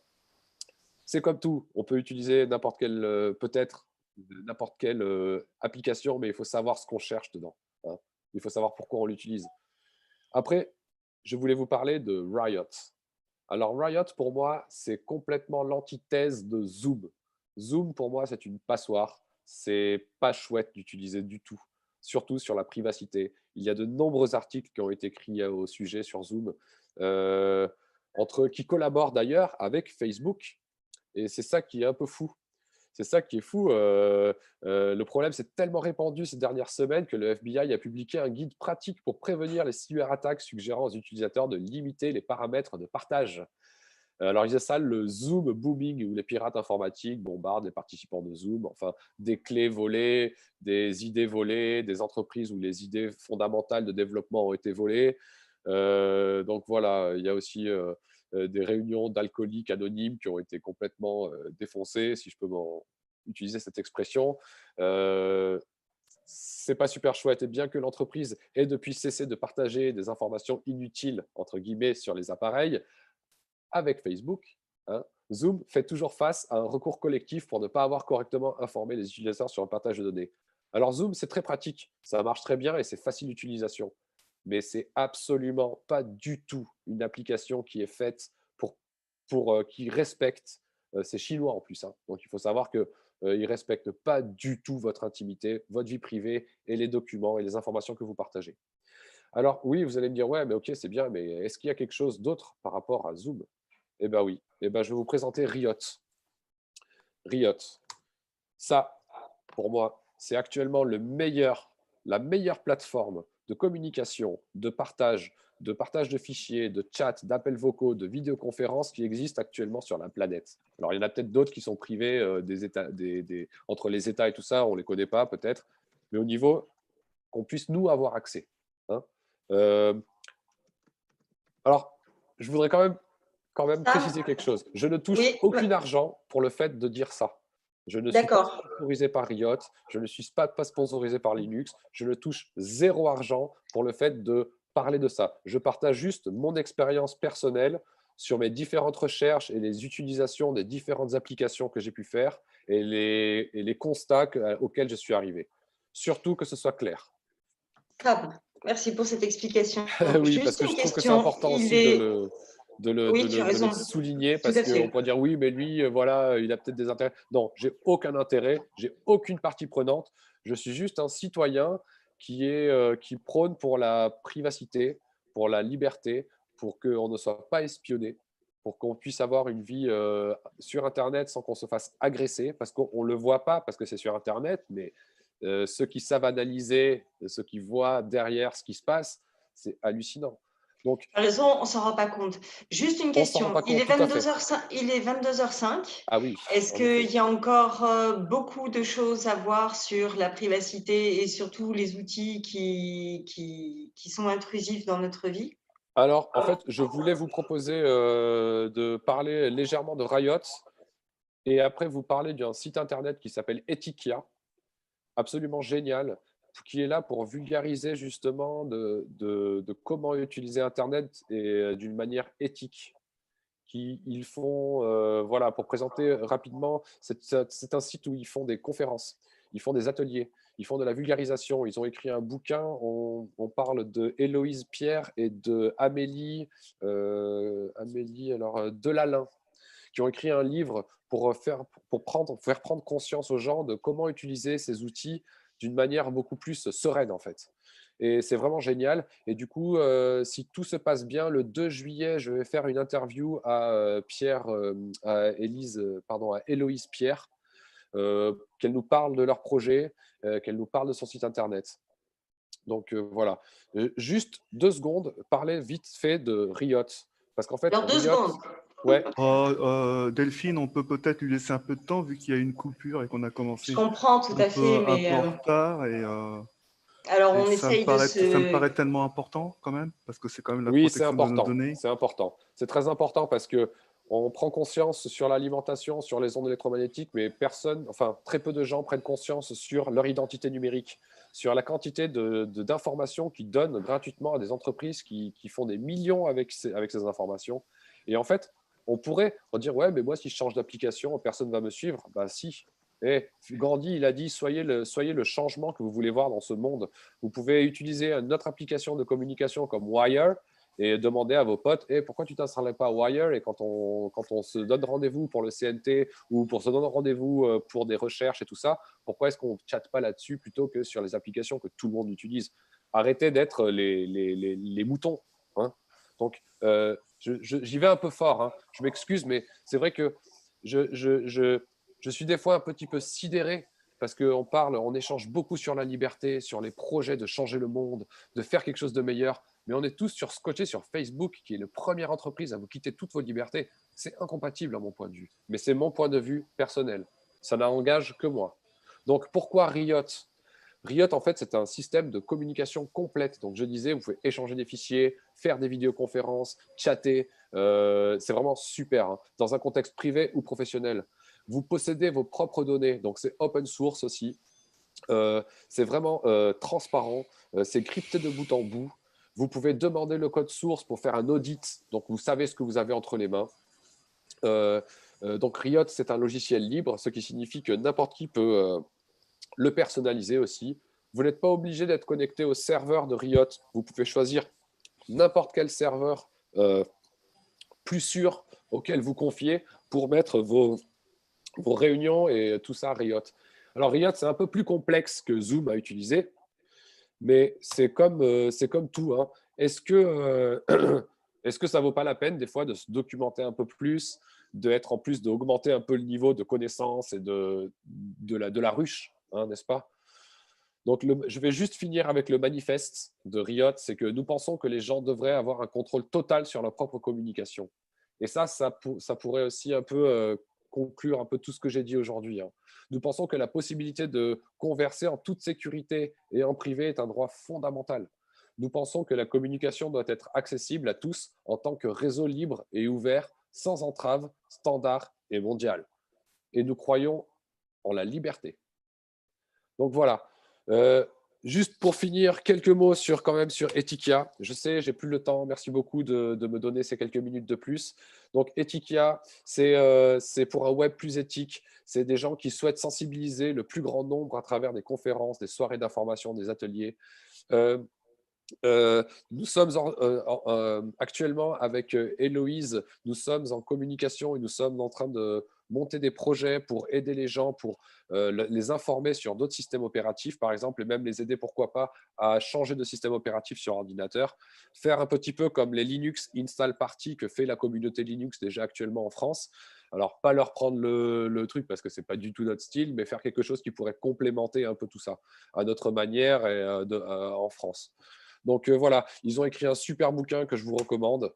C'est comme tout, on peut utiliser n'importe quelle, peut-être n'importe quelle application, mais il faut savoir ce qu'on cherche dedans. Hein. Il faut savoir pourquoi on l'utilise. Après, je voulais vous parler de Riot. Alors Riot, pour moi, c'est complètement l'antithèse de Zoom. Zoom, pour moi, c'est une passoire. C'est pas chouette d'utiliser du tout, surtout sur la privacité. Il y a de nombreux articles qui ont été écrits au sujet sur Zoom, qui collaborent d'ailleurs avec Facebook. Et c'est ça qui est un peu fou. C'est ça qui est fou. Le problème, c'est tellement répandu ces dernières semaines que le FBI a publié un guide pratique pour prévenir les cyberattaques, suggérant aux utilisateurs de limiter les paramètres de partage. Alors, ils installent le Zoom booming, où les pirates informatiques bombardent les participants de Zoom, enfin, des clés volées, des idées volées, des entreprises où les idées fondamentales de développement ont été volées. Donc voilà, il y a aussi des réunions d'alcooliques anonymes qui ont été complètement défoncées, si je peux utiliser cette expression. C'est pas super chouette, et bien que l'entreprise ait depuis cessé de partager des informations inutiles, entre guillemets, sur les appareils, avec Facebook, hein, Zoom fait toujours face à un recours collectif pour ne pas avoir correctement informé les utilisateurs sur le partage de données. Alors Zoom, c'est très pratique, ça marche très bien et c'est facile d'utilisation, mais c'est absolument pas du tout une application qui est faite qui respecte, c'est chinois en plus, hein, donc il faut savoir qu'ils ne respectent pas du tout votre intimité, votre vie privée et les documents et les informations que vous partagez. Alors oui, vous allez me dire, ouais, mais ok, c'est bien, mais est-ce qu'il y a quelque chose d'autre par rapport à Zoom? Eh bien oui, je vais vous présenter Riot. Riot, ça, pour moi, c'est actuellement la meilleure plateforme de communication, de partage de fichiers, de chat, d'appels vocaux, de vidéoconférences qui existe actuellement sur la planète. Alors, il y en a peut-être d'autres qui sont privés entre les États et tout ça, on ne les connaît pas peut-être, mais au niveau qu'on puisse nous avoir accès. Hein. Alors, je voudrais quand même préciser quelque chose. Je ne touche aucun argent pour le fait de dire ça. Je ne suis pas sponsorisé par Riot, je ne suis pas sponsorisé par Linux, je ne touche 0 argent pour le fait de parler de ça. Je partage juste mon expérience personnelle sur mes différentes recherches et les utilisations des différentes applications que j'ai pu faire et les constats auxquels je suis arrivé. Surtout que ce soit clair. Fab, merci pour cette explication. Oui, juste parce que une je trouve que c'est question. important aussi de le souligner, parce qu'on pourrait dire oui, mais lui, voilà, il a peut-être des intérêts. Non, j'ai aucun intérêt, j'ai aucune partie prenante. Je suis juste un citoyen qui prône pour la privacité, pour la liberté, pour qu'on ne soit pas espionné, pour qu'on puisse avoir une vie sur Internet sans qu'on se fasse agresser, parce qu'on ne le voit pas, parce que c'est sur Internet, mais ceux qui savent analyser, ceux qui voient derrière ce qui se passe, c'est hallucinant. Donc, tu as raison, on ne s'en rend pas compte. Juste une question, il est 22h05. Ah oui. Est-ce qu'il y a encore beaucoup de choses à voir sur la privacité et surtout les outils qui sont intrusifs dans notre vie? Alors, en fait, je voulais vous proposer de parler légèrement de Riot et après vous parler d'un site internet qui s'appelle Ethikia, absolument génial, qui est là pour vulgariser justement de comment utiliser Internet et d'une manière éthique. Ils font, voilà, pour présenter rapidement, c'est un site où ils font des conférences, ils font des ateliers, ils font de la vulgarisation. Ils ont écrit un bouquin, on parle de Héloïse Pierre et de Amélie Delalin, qui ont écrit un livre pour faire prendre conscience aux gens de comment utiliser ces outils d'une manière beaucoup plus sereine, en fait. Et c'est vraiment génial. Et du coup, si tout se passe bien, le 2 juillet, je vais faire une interview à Héloïse Pierre, qu'elle nous parle de leur projet, qu'elle nous parle de son site internet. Donc voilà. Juste 2 secondes, parler vite fait de Riot. Parce qu'en fait, alors 2 secondes. Ouais. Delphine, on peut peut-être lui laisser un peu de temps vu qu'il y a une coupure et qu'on a commencé. Je comprends tout à fait, mais un peu en retard et alors on ça essaye ça me paraît tellement important quand même parce que c'est quand même la protection de nos données. C'est important. C'est très important parce que on prend conscience sur l'alimentation, sur les ondes électromagnétiques, mais très peu de gens prennent conscience sur leur identité numérique, sur la quantité d'informations qu'ils donnent gratuitement à des entreprises qui font des millions avec ces informations. Et en fait, on pourrait dire, ouais, mais moi, si je change d'application, personne ne va me suivre. Ben si. Gandhi, il a dit, soyez le changement que vous voulez voir dans ce monde. Vous pouvez utiliser une autre application de communication comme Wire et demander à vos potes, pourquoi tu ne t'installes pas à Wire? Et quand on se donne rendez-vous pour le CNT ou pour se donner rendez-vous pour des recherches et tout ça, pourquoi est-ce qu'on ne chatte pas là-dessus plutôt que sur les applications que tout le monde utilise? Arrêtez d'être les moutons. Hein. Donc, j'y vais un peu fort. Hein. Je m'excuse, mais c'est vrai que je suis des fois un petit peu sidéré parce on échange beaucoup sur la liberté, sur les projets de changer le monde, de faire quelque chose de meilleur, mais on est tous scotchés sur Facebook, qui est la première entreprise à vous quitter toutes vos libertés. C'est incompatible à mon point de vue, mais c'est mon point de vue personnel. Ça n'engage que moi. Donc, pourquoi Riot ? Riot, en fait, c'est un système de communication complète. Donc, je disais, vous pouvez échanger des fichiers, faire des vidéoconférences, chatter. C'est vraiment super, hein, dans un contexte privé ou professionnel. Vous possédez vos propres données, donc c'est open source aussi. C'est vraiment transparent, c'est crypté de bout en bout. Vous pouvez demander le code source pour faire un audit, donc vous savez ce que vous avez entre les mains. Donc Riot, c'est un logiciel libre, ce qui signifie que n'importe qui peut le personnaliser aussi. Vous n'êtes pas obligé d'être connecté au serveur de Riot. Vous pouvez choisir n'importe quel serveur plus sûr auquel vous confiez pour mettre vos réunions et tout ça à Riot. Alors Riot, c'est un peu plus complexe que Zoom à utiliser, mais c'est comme tout, hein. Est-ce que ça vaut pas la peine des fois de se documenter un peu plus, d'augmenter un peu le niveau de connaissance et de la ruche, hein, n'est-ce pas? Donc, je vais juste finir avec le manifeste de Riot, c'est que nous pensons que les gens devraient avoir un contrôle total sur leur propre communication. Et ça pourrait aussi un peu conclure un peu tout ce que j'ai dit aujourd'hui, hein. Nous pensons que la possibilité de converser en toute sécurité et en privé est un droit fondamental. Nous pensons que la communication doit être accessible à tous en tant que réseau libre et ouvert, sans entrave, standard et mondial. Et nous croyons en la liberté. Donc voilà. Juste pour finir, quelques mots sur Ethikia. Je sais, j'ai plus le temps. Merci beaucoup de me donner ces quelques minutes de plus. Donc Ethikia, c'est pour un web plus éthique. C'est des gens qui souhaitent sensibiliser le plus grand nombre à travers des conférences, des soirées d'information, des ateliers. Nous sommes actuellement avec Héloïse, nous sommes en communication et nous sommes en train de monter des projets pour aider les gens, pour les informer sur d'autres systèmes opératifs, par exemple, et même les aider, pourquoi pas, à changer de système opératif sur ordinateur. Faire un petit peu comme les Linux Install Party que fait la communauté Linux déjà actuellement en France. Alors, pas leur prendre le truc parce que ce n'est pas du tout notre style, mais faire quelque chose qui pourrait complémenter un peu tout ça à notre manière et en France. Donc voilà, ils ont écrit un super bouquin que je vous recommande.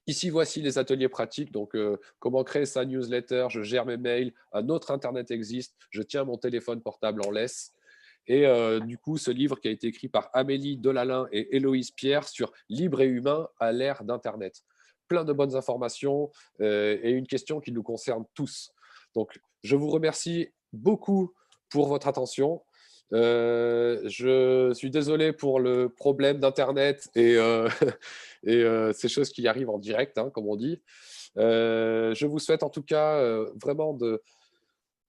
Ici, voici les ateliers pratiques. Donc, comment créer sa newsletter, je gère mes mails, un autre Internet existe, je tiens mon téléphone portable en laisse. Et du coup, ce livre qui a été écrit par Amélie Delalin et Héloïse Pierre sur Libre et humain à l'ère d'Internet. Plein de bonnes informations et une question qui nous concerne tous. Donc, je vous remercie beaucoup pour votre attention. Je suis désolé pour le problème d'Internet et ces choses qui arrivent en direct, hein, comme on dit. Je vous souhaite en tout cas vraiment de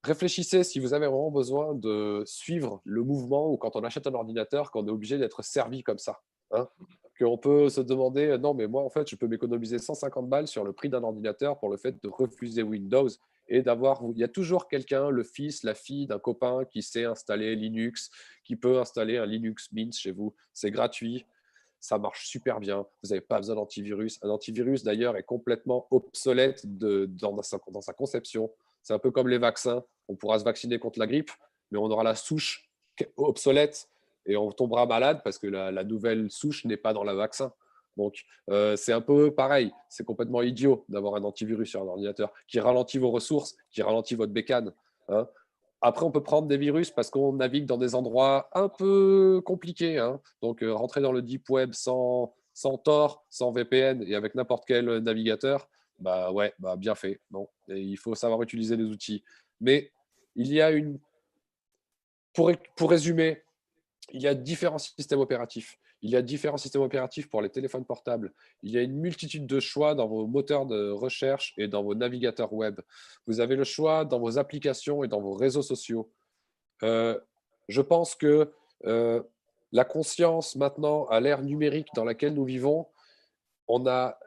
réfléchissez si vous avez vraiment besoin de suivre le mouvement ou quand on achète un ordinateur, qu'on est obligé d'être servi comme ça, hein. Qu'on peut se demander, non mais moi en fait je peux m'économiser 150 balles sur le prix d'un ordinateur pour le fait de refuser Windows et il y a toujours quelqu'un, le fils, la fille d'un copain qui sait installer Linux, qui peut installer un Linux Mint chez vous. C'est gratuit, ça marche super bien, vous n'avez pas besoin d'antivirus. Un antivirus d'ailleurs est complètement obsolète dans sa conception. C'est un peu comme les vaccins, on pourra se vacciner contre la grippe, mais on aura la souche obsolète et on tombera malade parce que la nouvelle souche n'est pas dans le vaccin. Donc, c'est un peu pareil. C'est complètement idiot d'avoir un antivirus sur un ordinateur qui ralentit vos ressources, qui ralentit votre bécane, hein. Après, on peut prendre des virus parce qu'on navigue dans des endroits un peu compliqués, hein. Donc, rentrer dans le deep web sans Tor, sans VPN et avec n'importe quel navigateur, bah ouais, bah bien fait. Non, et il faut savoir utiliser les outils. Mais il y a pour résumer, il y a différents systèmes opératifs. Il y a différents systèmes opératifs pour les téléphones portables. Il y a une multitude de choix dans vos moteurs de recherche et dans vos navigateurs web. Vous avez le choix dans vos applications et dans vos réseaux sociaux. Je pense que la conscience maintenant, à l'ère numérique dans laquelle nous vivons, on a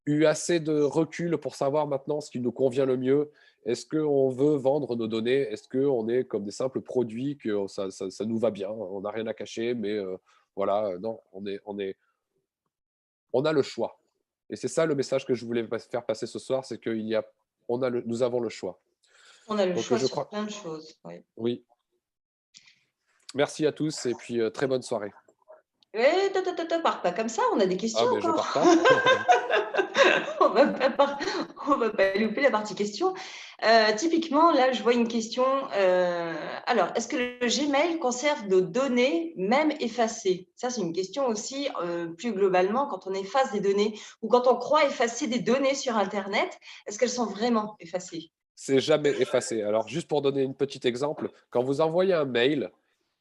eu assez de recul pour savoir maintenant ce qui nous convient le mieux. Est-ce qu'on veut vendre nos données? Est-ce qu'on est comme des simples produits, que ça nous va bien, on n'a rien à cacher, mais voilà, non, on a le choix. Et c'est ça le message que je voulais faire passer ce soir, c'est que nous avons le choix. On a le Donc, choix je sur crois... plein de choses. Oui. Oui. Merci à tous et puis très bonne soirée. Pars pas comme ça, on a des questions Ah, mais je encore. pars pas. On va pas louper la partie question. Typiquement, là, je vois une question. Alors, est-ce que le Gmail conserve nos données, même effacées? Ça, c'est une question aussi, plus globalement, quand on efface des données ou quand on croit effacer des données sur Internet, est-ce qu'elles sont vraiment effacées? C'est jamais effacé. Alors, juste pour donner un petit exemple, quand vous envoyez un mail,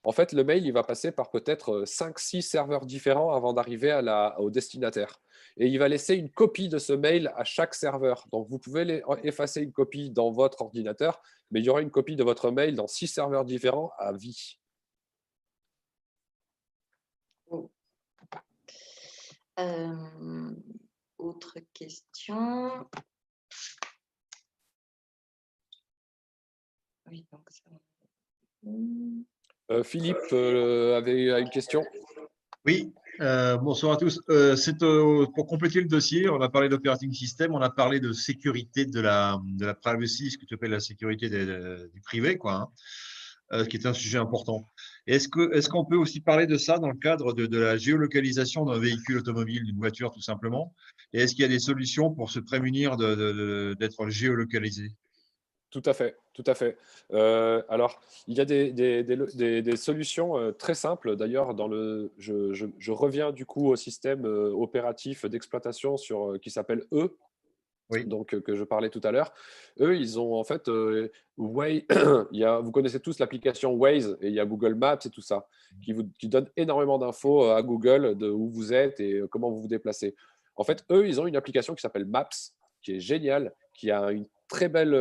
en fait, le mail, il va passer par peut-être 5-6 serveurs différents avant d'arriver au destinataire. Et il va laisser une copie de ce mail à chaque serveur. Donc, vous pouvez effacer une copie dans votre ordinateur, mais il y aura une copie de votre mail dans 6 serveurs différents à vie. Oh. Autre question. Oui, donc ça... Philippe avait une question. Oui, bonsoir à tous. Pour compléter le dossier, on a parlé d'operating system, on a parlé de sécurité de la privacy, ce que tu appelles la sécurité du privé, quoi, hein, qui est un sujet important. Est-ce qu'on peut aussi parler de ça dans le cadre de la géolocalisation d'un véhicule automobile, d'une voiture, tout simplement? Et est-ce qu'il y a des solutions pour se prémunir d'être géolocalisé? Tout à fait, tout à fait. Alors, il y a des solutions très simples. D'ailleurs, je reviens du coup au système opératif d'exploitation qui s'appelle E, Oui. donc que je parlais tout à l'heure. Eux, ils ont en fait Waze. Vous connaissez tous l'application Waze et il y a Google Maps et tout ça qui donne énormément d'infos à Google de où vous êtes et comment vous vous déplacez. En fait, eux, ils ont une application qui s'appelle Maps, qui est géniale, qui a une très belle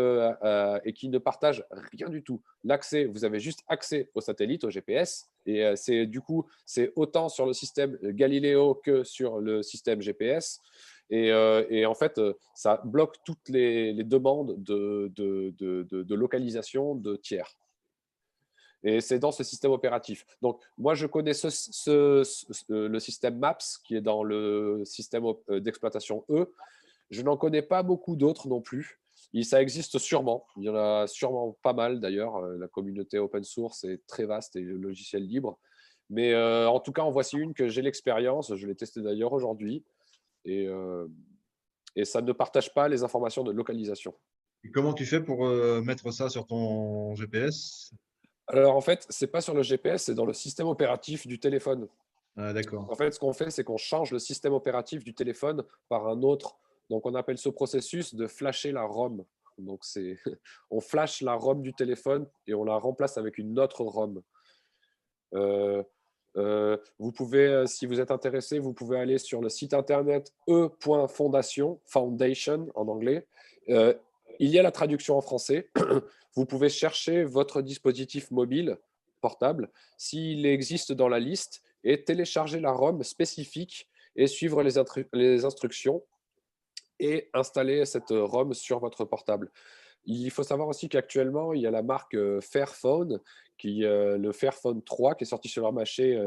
et qui ne partage rien du tout. L'accès, vous avez juste accès au satellite, au GPS, et c'est autant sur le système Galileo que sur le système GPS. Et en fait, ça bloque toutes les demandes de localisation de tiers. Et c'est dans ce système opératif. Donc, moi, je connais le système Maps qui est dans le système d'exploitation E. Je n'en connais pas beaucoup d'autres non plus. Ça existe sûrement. Il y en a sûrement pas mal d'ailleurs. La communauté open source est très vaste et le logiciel libre. Mais en tout cas, en voici une que j'ai l'expérience. Je l'ai testée d'ailleurs aujourd'hui. Et ça ne partage pas les informations de localisation. Et comment tu fais pour mettre ça sur ton GPS? Alors en fait, ce n'est pas sur le GPS, c'est dans le système opératif du téléphone. Ah, d'accord. En fait, ce qu'on fait, c'est qu'on change le système opératif du téléphone par un autre. Donc on appelle ce processus de flasher la ROM. Donc on flash la ROM du téléphone et on la remplace avec une autre ROM. Vous pouvez, si vous êtes intéressé, vous pouvez aller sur le site internet e.fondation, foundation en anglais. Il y a la traduction en français. Vous pouvez chercher votre dispositif mobile portable s'il existe dans la liste et télécharger la ROM spécifique et suivre les instructions et installer cette ROM sur votre portable. Il faut savoir aussi qu'actuellement, il y a la marque Fairphone, le Fairphone 3 qui est sorti sur leur marché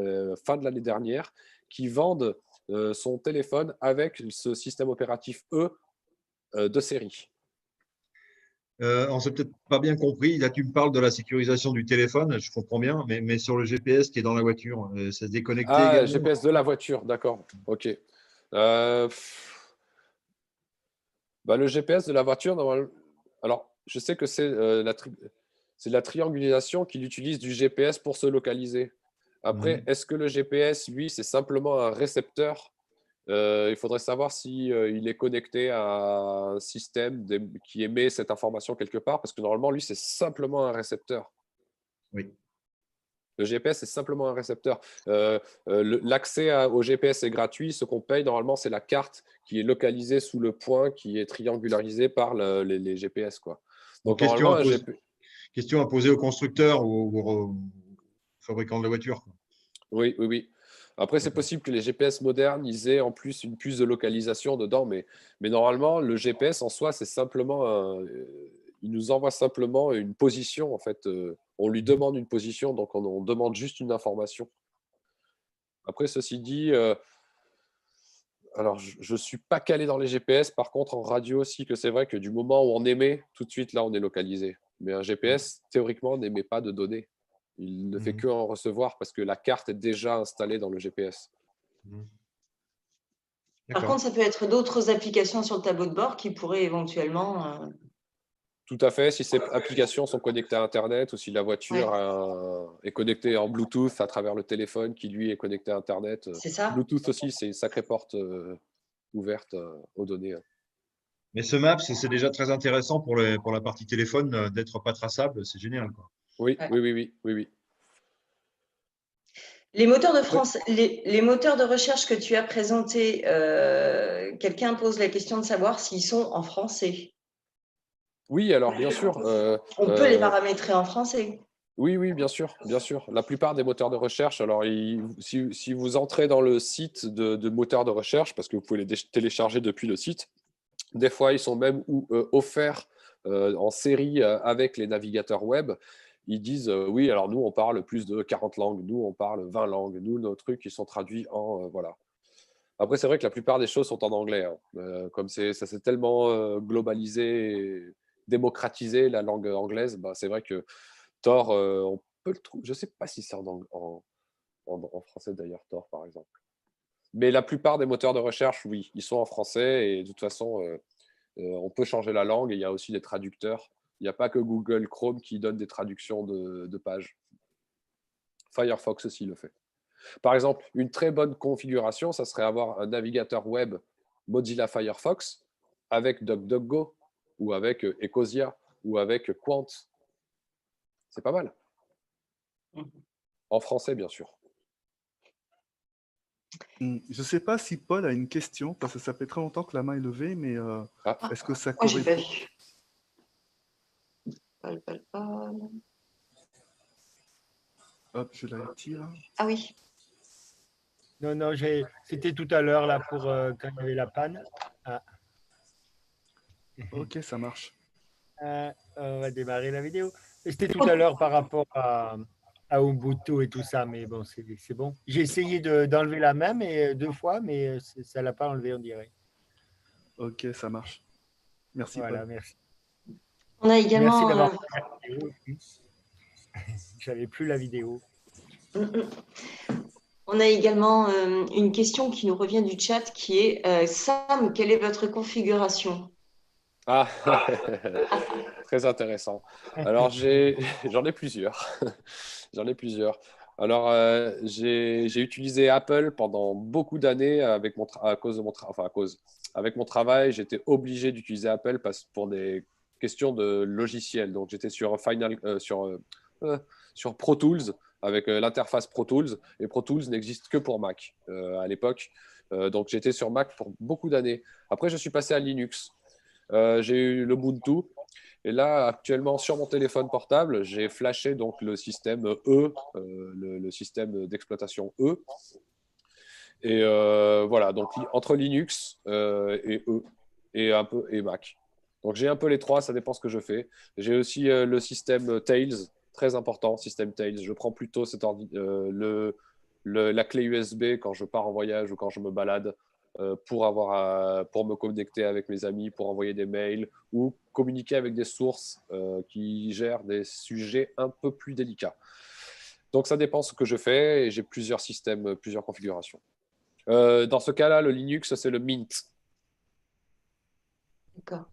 fin de l'année dernière, qui vendent son téléphone avec ce système opératif E de série. On ne s'est peut-être pas bien compris. Là, tu me parles de la sécurisation du téléphone, je comprends bien, mais sur le GPS qui est dans la voiture, ça se déconnecté également? GPS de la voiture, d'accord. Ok. Le GPS de la voiture, normalement. Alors, je sais que c'est la triangulation qu'il utilise du GPS pour se localiser. Après, est-ce que le GPS, lui, c'est simplement un récepteur? Il faudrait savoir si il est connecté à un système qui émet cette information quelque part, parce que normalement, lui, c'est simplement un récepteur. Oui. Le GPS, c'est simplement un récepteur. L'accès au GPS est gratuit. Ce qu'on paye, normalement, c'est la carte qui est localisée sous le point, qui est triangularisée par les GPS, quoi. Donc, question à poser au constructeur ou au fabricant de la voiture. Oui, oui, oui. Après, c'est possible que les GPS modernes, ils aient en plus une puce de localisation dedans, mais normalement, le GPS en soi, c'est simplement il nous envoie simplement une position, en fait. On lui demande une position, donc on demande juste une information. Après, ceci dit, alors je ne suis pas calé dans les GPS, par contre, en radio aussi, que c'est vrai que du moment où on émet, tout de suite, là, on est localisé. Mais un GPS, théoriquement, n'émet pas de données. Il ne fait que en recevoir parce que la carte est déjà installée dans le GPS. Par contre, ça peut être d'autres applications sur le tableau de bord qui pourraient éventuellement… Tout à fait, si ces applications sont connectées à Internet ou si la voiture est connectée en Bluetooth à travers le téléphone qui, lui, est connecté à Internet. C'est ça. Bluetooth aussi, c'est une sacrée porte ouverte aux données. Mais ce Maps, c'est déjà très intéressant pour la partie téléphone, d'être pas traçable. C'est génial, quoi. Oui, oui. Les moteurs les moteurs de recherche que tu as présentés, quelqu'un pose la question de savoir s'ils sont en français. Oui, alors bien sûr. On peut les paramétrer en français. Oui, bien sûr. La plupart des moteurs de recherche, alors si vous entrez dans le site de moteurs de recherche, parce que vous pouvez les télécharger depuis le site, des fois ils sont même offerts en série avec les navigateurs web. Ils disent oui, alors nous on parle plus de 40 langues, nous on parle 20 langues, nous nos trucs ils sont traduits en voilà. Après c'est vrai que la plupart des choses sont en anglais, hein. Comme ça s'est tellement globalisé, et démocratisé la langue anglaise, bah, c'est vrai que Tor, on peut le trouver. Je ne sais pas si c'est en français d'ailleurs, Tor par exemple. Mais la plupart des moteurs de recherche, oui, ils sont en français et de toute façon, on peut changer la langue et il y a aussi des traducteurs. Il n'y a pas que Google Chrome qui donne des traductions de pages. Firefox aussi le fait. Par exemple, une très bonne configuration, ça serait avoir un navigateur web Mozilla Firefox avec DuckDuckGo ou avec Ecosia ou avec Quant. C'est pas mal. En français, bien sûr. Je ne sais pas si Paul a une question, parce que ça fait très longtemps que la main est levée, mais est-ce que ça Moi, j'ai pas correspond? vu. Paul. Hop, je la tire. Ah oui. Non, c'était tout à l'heure, là, pour quand il y avait la panne. Ah. Ok, ça marche. On va démarrer la vidéo. C'était tout à l'heure par rapport à Ubuntu et tout ça, mais bon, c'est bon. J'ai essayé d'enlever la main 2 fois, mais ça ne l'a pas enlevé, on dirait. Ok, ça marche. Merci, voilà, Paul. merci. On a également… Merci d'avoir fait la vidéo. J'avais plus la vidéo. On a également une question qui nous revient du chat qui est Sam, quelle est votre configuration? Ah, très intéressant. Alors, j'en ai plusieurs. Alors, j'ai utilisé Apple pendant beaucoup d'années avec mon travail. J'étais obligé d'utiliser Apple pour des questions de logiciel. Donc, j'étais sur sur Pro Tools avec l'interface Pro Tools. Et Pro Tools n'existe que pour Mac à l'époque. Donc, j'étais sur Mac pour beaucoup d'années. Après, je suis passé à Linux. J'ai eu le Ubuntu. Et là, actuellement, sur mon téléphone portable, j'ai flashé donc le système E, le système d'exploitation E. Et voilà, donc entre Linux et E, et Mac. Donc j'ai un peu les trois, ça dépend ce que je fais. J'ai aussi le système Tails, très important, système Tails. Je prends plutôt la clé USB quand je pars en voyage ou quand je me balade. Pour me connecter avec mes amis, pour envoyer des mails ou communiquer avec des sources qui gèrent des sujets un peu plus délicats. Donc ça dépend ce que je fais et j'ai plusieurs systèmes, plusieurs configurations. Dans ce cas-là, le Linux, c'est le Mint. D'accord.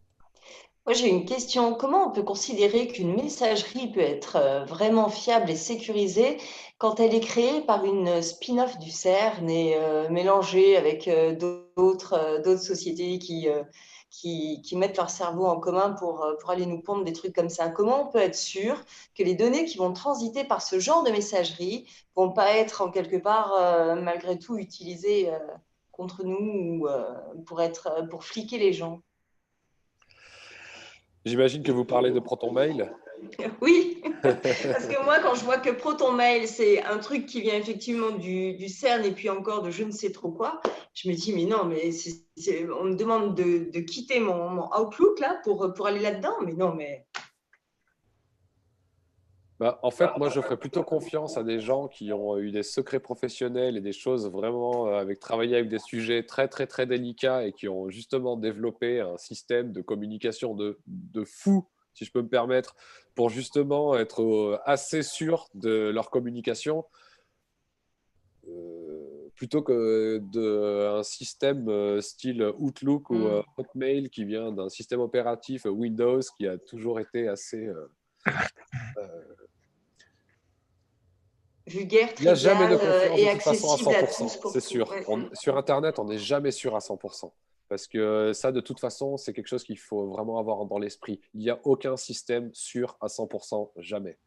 Moi, j'ai une question. Comment on peut considérer qu'une messagerie peut être vraiment fiable et sécurisée quand elle est créée par une spin-off du CERN et mélangée avec d'autres sociétés qui mettent leur cerveau en commun pour aller nous pondre des trucs comme ça? Comment on peut être sûr que les données qui vont transiter par ce genre de messagerie ne vont pas être en quelque part, malgré tout, utilisées contre nous ou pour fliquer les gens? J'imagine que vous parlez de ProtonMail. Oui, parce que moi, quand je vois que ProtonMail, c'est un truc qui vient effectivement du CERN et puis encore de je ne sais trop quoi, je me dis, mais non, mais on me demande de quitter mon Outlook là pour aller là-dedans, mais non, mais… Bah, en fait, moi, je ferais plutôt confiance à des gens qui ont eu des secrets professionnels et des choses vraiment travaillé avec des sujets très, très, très délicats et qui ont justement développé un système de communication de fou si je peux me permettre, pour justement être assez sûr de leur communication, plutôt que d'un système style Outlook ou Hotmail qui vient d'un système opératif Windows qui a toujours été assez vulgaire, il n'y a jamais de trivial confiance et de toute façon à accessible à 100%, tous pour c'est tout. sûr. Ouais. Sur Internet, on n'est jamais sûr à 100%. Parce que ça, de toute façon, c'est quelque chose qu'il faut vraiment avoir dans l'esprit. Il n'y a aucun système sûr à 100%, jamais.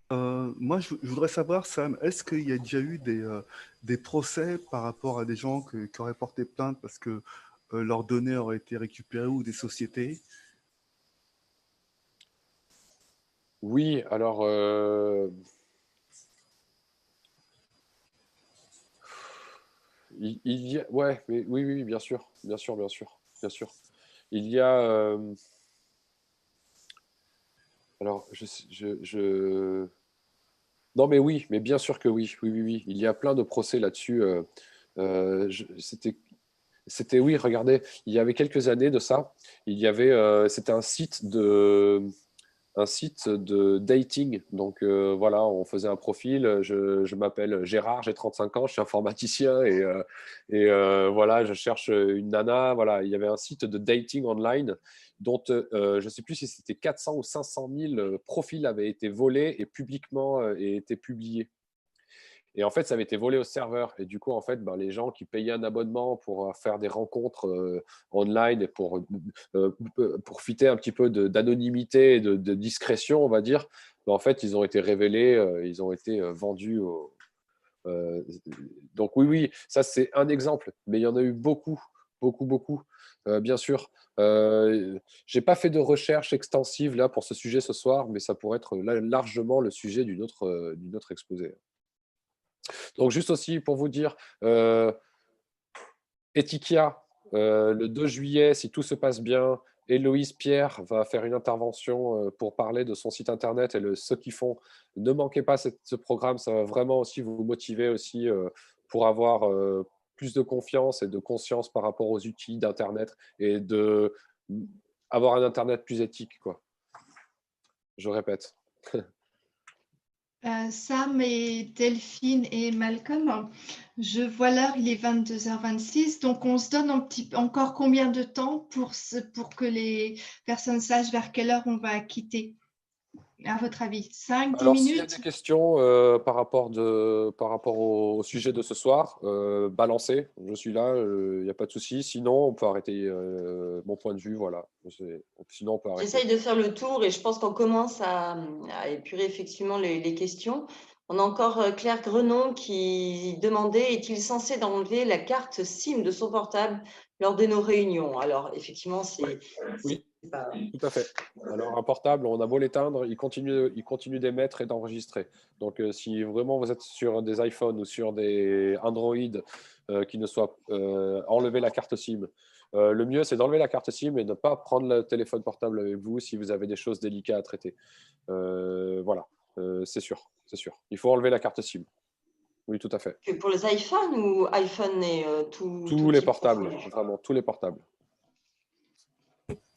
Moi, je voudrais savoir, Sam, est-ce qu'il y a déjà eu des procès par rapport à des gens qui auraient porté plainte parce que leurs données auraient été récupérées ou des sociétés? Oui, alors il y a, ouais, mais oui, bien sûr. Il y a, alors non, mais oui, mais bien sûr que oui. Il y a plein de procès là-dessus. C'était, oui, regardez, il y avait quelques années de ça, c'était un site de dating. Donc voilà, on faisait un profil. Je m'appelle Gérard, j'ai 35 ans, je suis informaticien voilà, je cherche une nana. Voilà, il y avait un site de dating online dont je ne sais plus si c'était 400 ou 500 000 profils avaient été volés et publiquement et été publiés. Et en fait, ça avait été volé au serveur. Et du coup, en fait, les gens qui payaient un abonnement pour faire des rencontres online et pour fitter un petit peu d'anonymité et de discrétion, on va dire, en fait, ils ont été révélés, ils ont été vendus. Donc oui, ça c'est un exemple, mais il y en a eu beaucoup. Bien sûr. J'ai pas fait de recherche extensive là pour ce sujet ce soir, mais ça pourrait être largement le sujet d'une autre exposé. Donc, juste aussi pour vous dire, Etikia, le 2 juillet, si tout se passe bien, Héloïse Pierre va faire une intervention pour parler de son site internet et ceux qui font. Ne manquez pas ce programme, ça va vraiment aussi vous motiver aussi pour avoir plus de confiance et de conscience par rapport aux outils d'internet et avoir un internet plus éthique, quoi. Je répète. Sam et Delphine et Malcolm, je vois l'heure, il est 22h26, donc on se donne encore combien de temps pour que les personnes sachent vers quelle heure on va quitter, à votre avis? 5-10 Alors, s'il y a minutes? des questions par rapport au sujet de ce soir, balancez, je suis là, il n'y a pas de souci. Sinon, on peut arrêter mon point de vue, voilà. Sinon, on peut arrêter. J'essaye de faire le tour et je pense qu'on commence à épurer effectivement les questions. On a encore Claire Grenon qui demandait: est-il censé d'enlever la carte SIM de son portable lors de nos réunions? Alors, effectivement, Oui, tout à fait. Alors, un portable, on a beau l'éteindre, il continue d'émettre et d'enregistrer. Donc, si vraiment vous êtes sur des iPhones ou sur des Android qui ne soient enlever la carte SIM, le mieux, c'est d'enlever la carte SIM et de ne pas prendre le téléphone portable avec vous si vous avez des choses délicates à traiter. Voilà, c'est sûr. Il faut enlever la carte SIM. Oui, tout à fait. Que pour les iPhones ou iPhone et tous les portables, vraiment, tous les portables.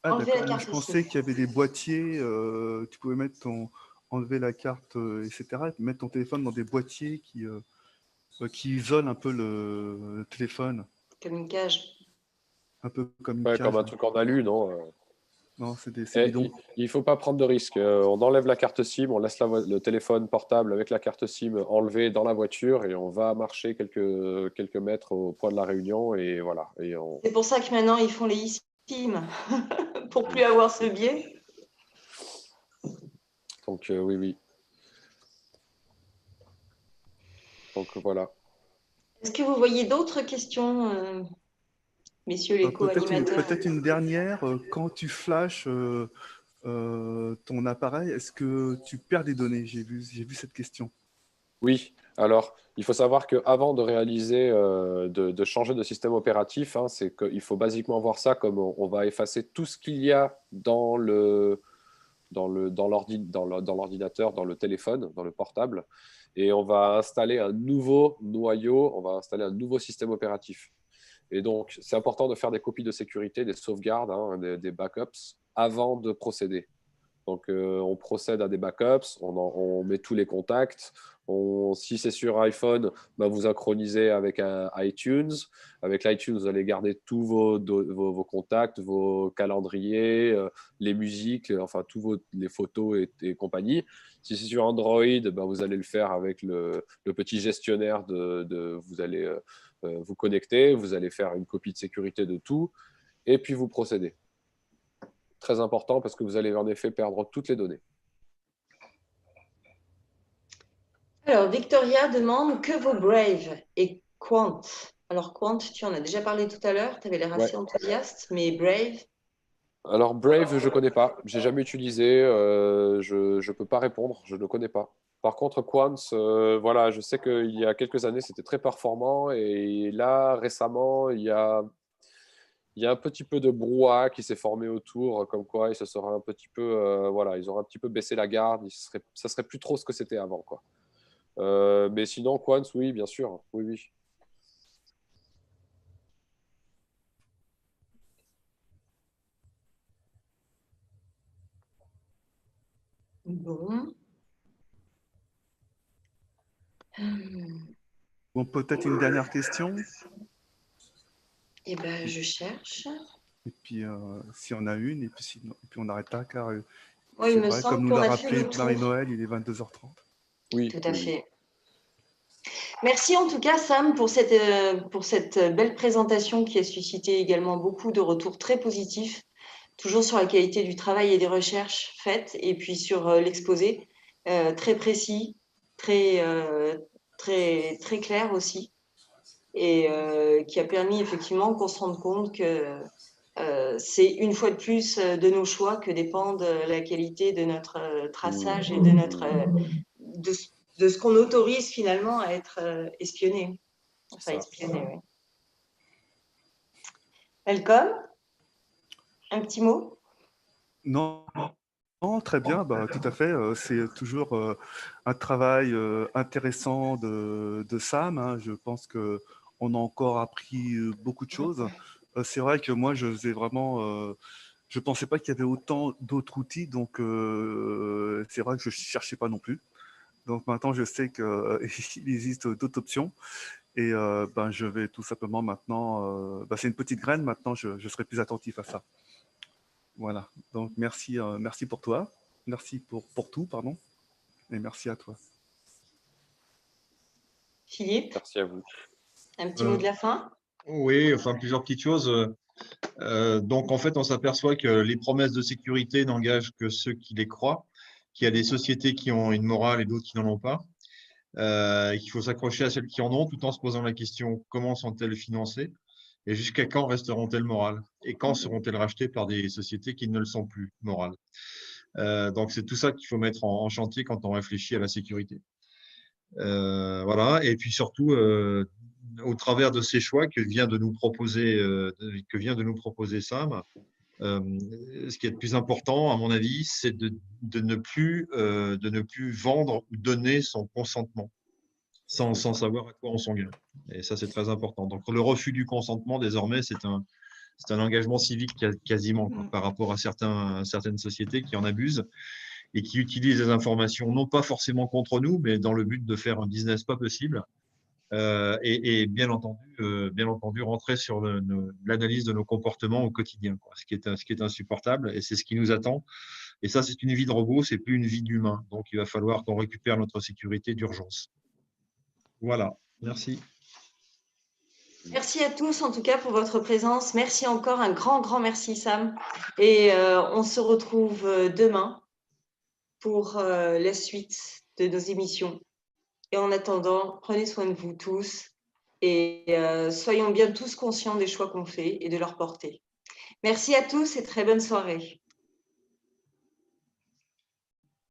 Ah d'accord, je pensais qu'il y avait des boîtiers, tu pouvais mettre enlever la carte, etc. et puis mettre ton téléphone dans des boîtiers qui isolent un peu le téléphone. Comme une cage. Un peu comme une cage. Comme un truc en alu, non? Non, c'est des bidons. Il ne faut pas prendre de risques. On enlève la carte SIM, on laisse le téléphone portable avec la carte SIM enlevée dans la voiture et on va marcher quelques mètres au point de la réunion et voilà. C'est pour ça que maintenant, ils font les eSIM pour plus avoir ce biais. Donc, oui. Donc, voilà. Est-ce que vous voyez d'autres questions, messieurs les co-animateurs? Peut-être une dernière. Quand tu flashes ton appareil, est-ce que tu perds des données? J'ai vu cette question. Oui. Alors, il faut savoir qu'avant de réaliser, de changer de système opératif, c'est qu'il faut basiquement voir ça comme on va effacer tout ce qu'il y a dans l'ordinateur, dans le téléphone, dans le portable, et on va installer un nouveau noyau, on va installer un nouveau système opératif. Et donc, c'est important de faire des copies de sécurité, des sauvegardes, hein, des backups, avant de procéder. Donc, on procède à des backups, on met tous les contacts. Si c'est sur iPhone, bah, vous synchronisez avec un iTunes. Avec l'iTunes, vous allez garder tous vos contacts, vos calendriers, les musiques, enfin, les photos et compagnie. Si c'est sur Android, bah, vous allez le faire avec le petit gestionnaire vous allez vous connecter, vous allez faire une copie de sécurité de tout, et puis vous procédez. Très important parce que vous allez en effet perdre toutes les données. Alors, Victoria demande que vaut Brave et Quant. Alors, Quant, tu en as déjà parlé tout à l'heure, tu avais l'air assez enthousiaste, mais Brave? Alors, Brave, je ne connais pas. Je n'ai jamais utilisé. Je ne peux pas répondre. Je ne le connais pas. Par contre, Quant, voilà, je sais qu'il y a quelques années, c'était très performant. Et là, récemment, il y a un petit peu de brouhaha qui s'est formé autour, comme quoi ils se seraient un petit peu, voilà, ils auraient un petit peu baissé la garde. Ça serait plus trop ce que c'était avant, quoi. Mais sinon, Quant, oui, bien sûr, oui, oui. Bon. Bon, peut-être une dernière question. Eh bien, je cherche. Et puis, si on a une, et puis on n'arrête là, car Oui, il me semble comme nous qu'on l'a a fait rappelé le tour. Marie-Noël, il est 22h30. Oui, tout à fait. Merci en tout cas, Sam, pour cette belle présentation qui a suscité également beaucoup de retours très positifs, toujours sur la qualité du travail et des recherches faites, et puis sur l'exposé, très précis, très clair aussi, et qui a permis effectivement qu'on se rende compte que c'est une fois de plus de nos choix que dépendent la qualité de notre traçage et de ce qu'on autorise finalement à être espionné. Enfin, espionné, oui. Malcolm, un petit mot? Non, très bien, bah, tout à fait. C'est toujours un travail intéressant de Sam, hein. Je pense qu'on a encore appris beaucoup de choses. C'est vrai que moi, je faisais vraiment... je ne pensais pas qu'il y avait autant d'autres outils, donc c'est vrai que je ne cherchais pas non plus. Donc maintenant, je sais qu'il existe d'autres options. Et ben, je vais tout simplement maintenant... c'est une petite graine, maintenant je serai plus attentif à ça. Voilà, donc merci pour toi, merci pour tout, pardon, et merci à toi. Philippe? Merci à vous. Un petit mot de la fin? Oui, enfin plusieurs petites choses. Donc en fait, on s'aperçoit que les promesses de sécurité n'engagent que ceux qui les croient, qu'il y a des sociétés qui ont une morale et d'autres qui n'en ont pas, qu'il faut s'accrocher à celles qui en ont tout en se posant la question comment sont-elles financées et jusqu'à quand resteront-elles morales et quand seront-elles rachetées par des sociétés qui ne le sont plus morales. Donc c'est tout ça qu'il faut mettre en chantier quand on réfléchit à la sécurité. Voilà, et puis surtout au travers de ces choix que vient de nous proposer Sam, ce qui est le plus important à mon avis, c'est de ne plus vendre ou donner son consentement sans savoir à quoi on s'engage. Et ça c'est très important. Donc le refus du consentement désormais c'est un engagement civique quasiment quoi, par rapport à certaines sociétés qui en abusent et qui utilisent les informations non pas forcément contre nous, mais dans le but de faire un business pas possible. Et bien entendu, rentrer sur l'analyse de nos comportements au quotidien, quoi, ce qui est insupportable, et c'est ce qui nous attend. Et ça, c'est une vie de robot, c'est plus une vie d'humain. Donc, il va falloir qu'on récupère notre sécurité d'urgence. Voilà, merci. Merci à tous en tout cas pour votre présence. Merci encore, un grand merci Sam. Et on se retrouve demain pour la suite de nos émissions. Et en attendant, prenez soin de vous tous et soyons bien tous conscients des choix qu'on fait et de leur portée. Merci à tous et très bonne soirée.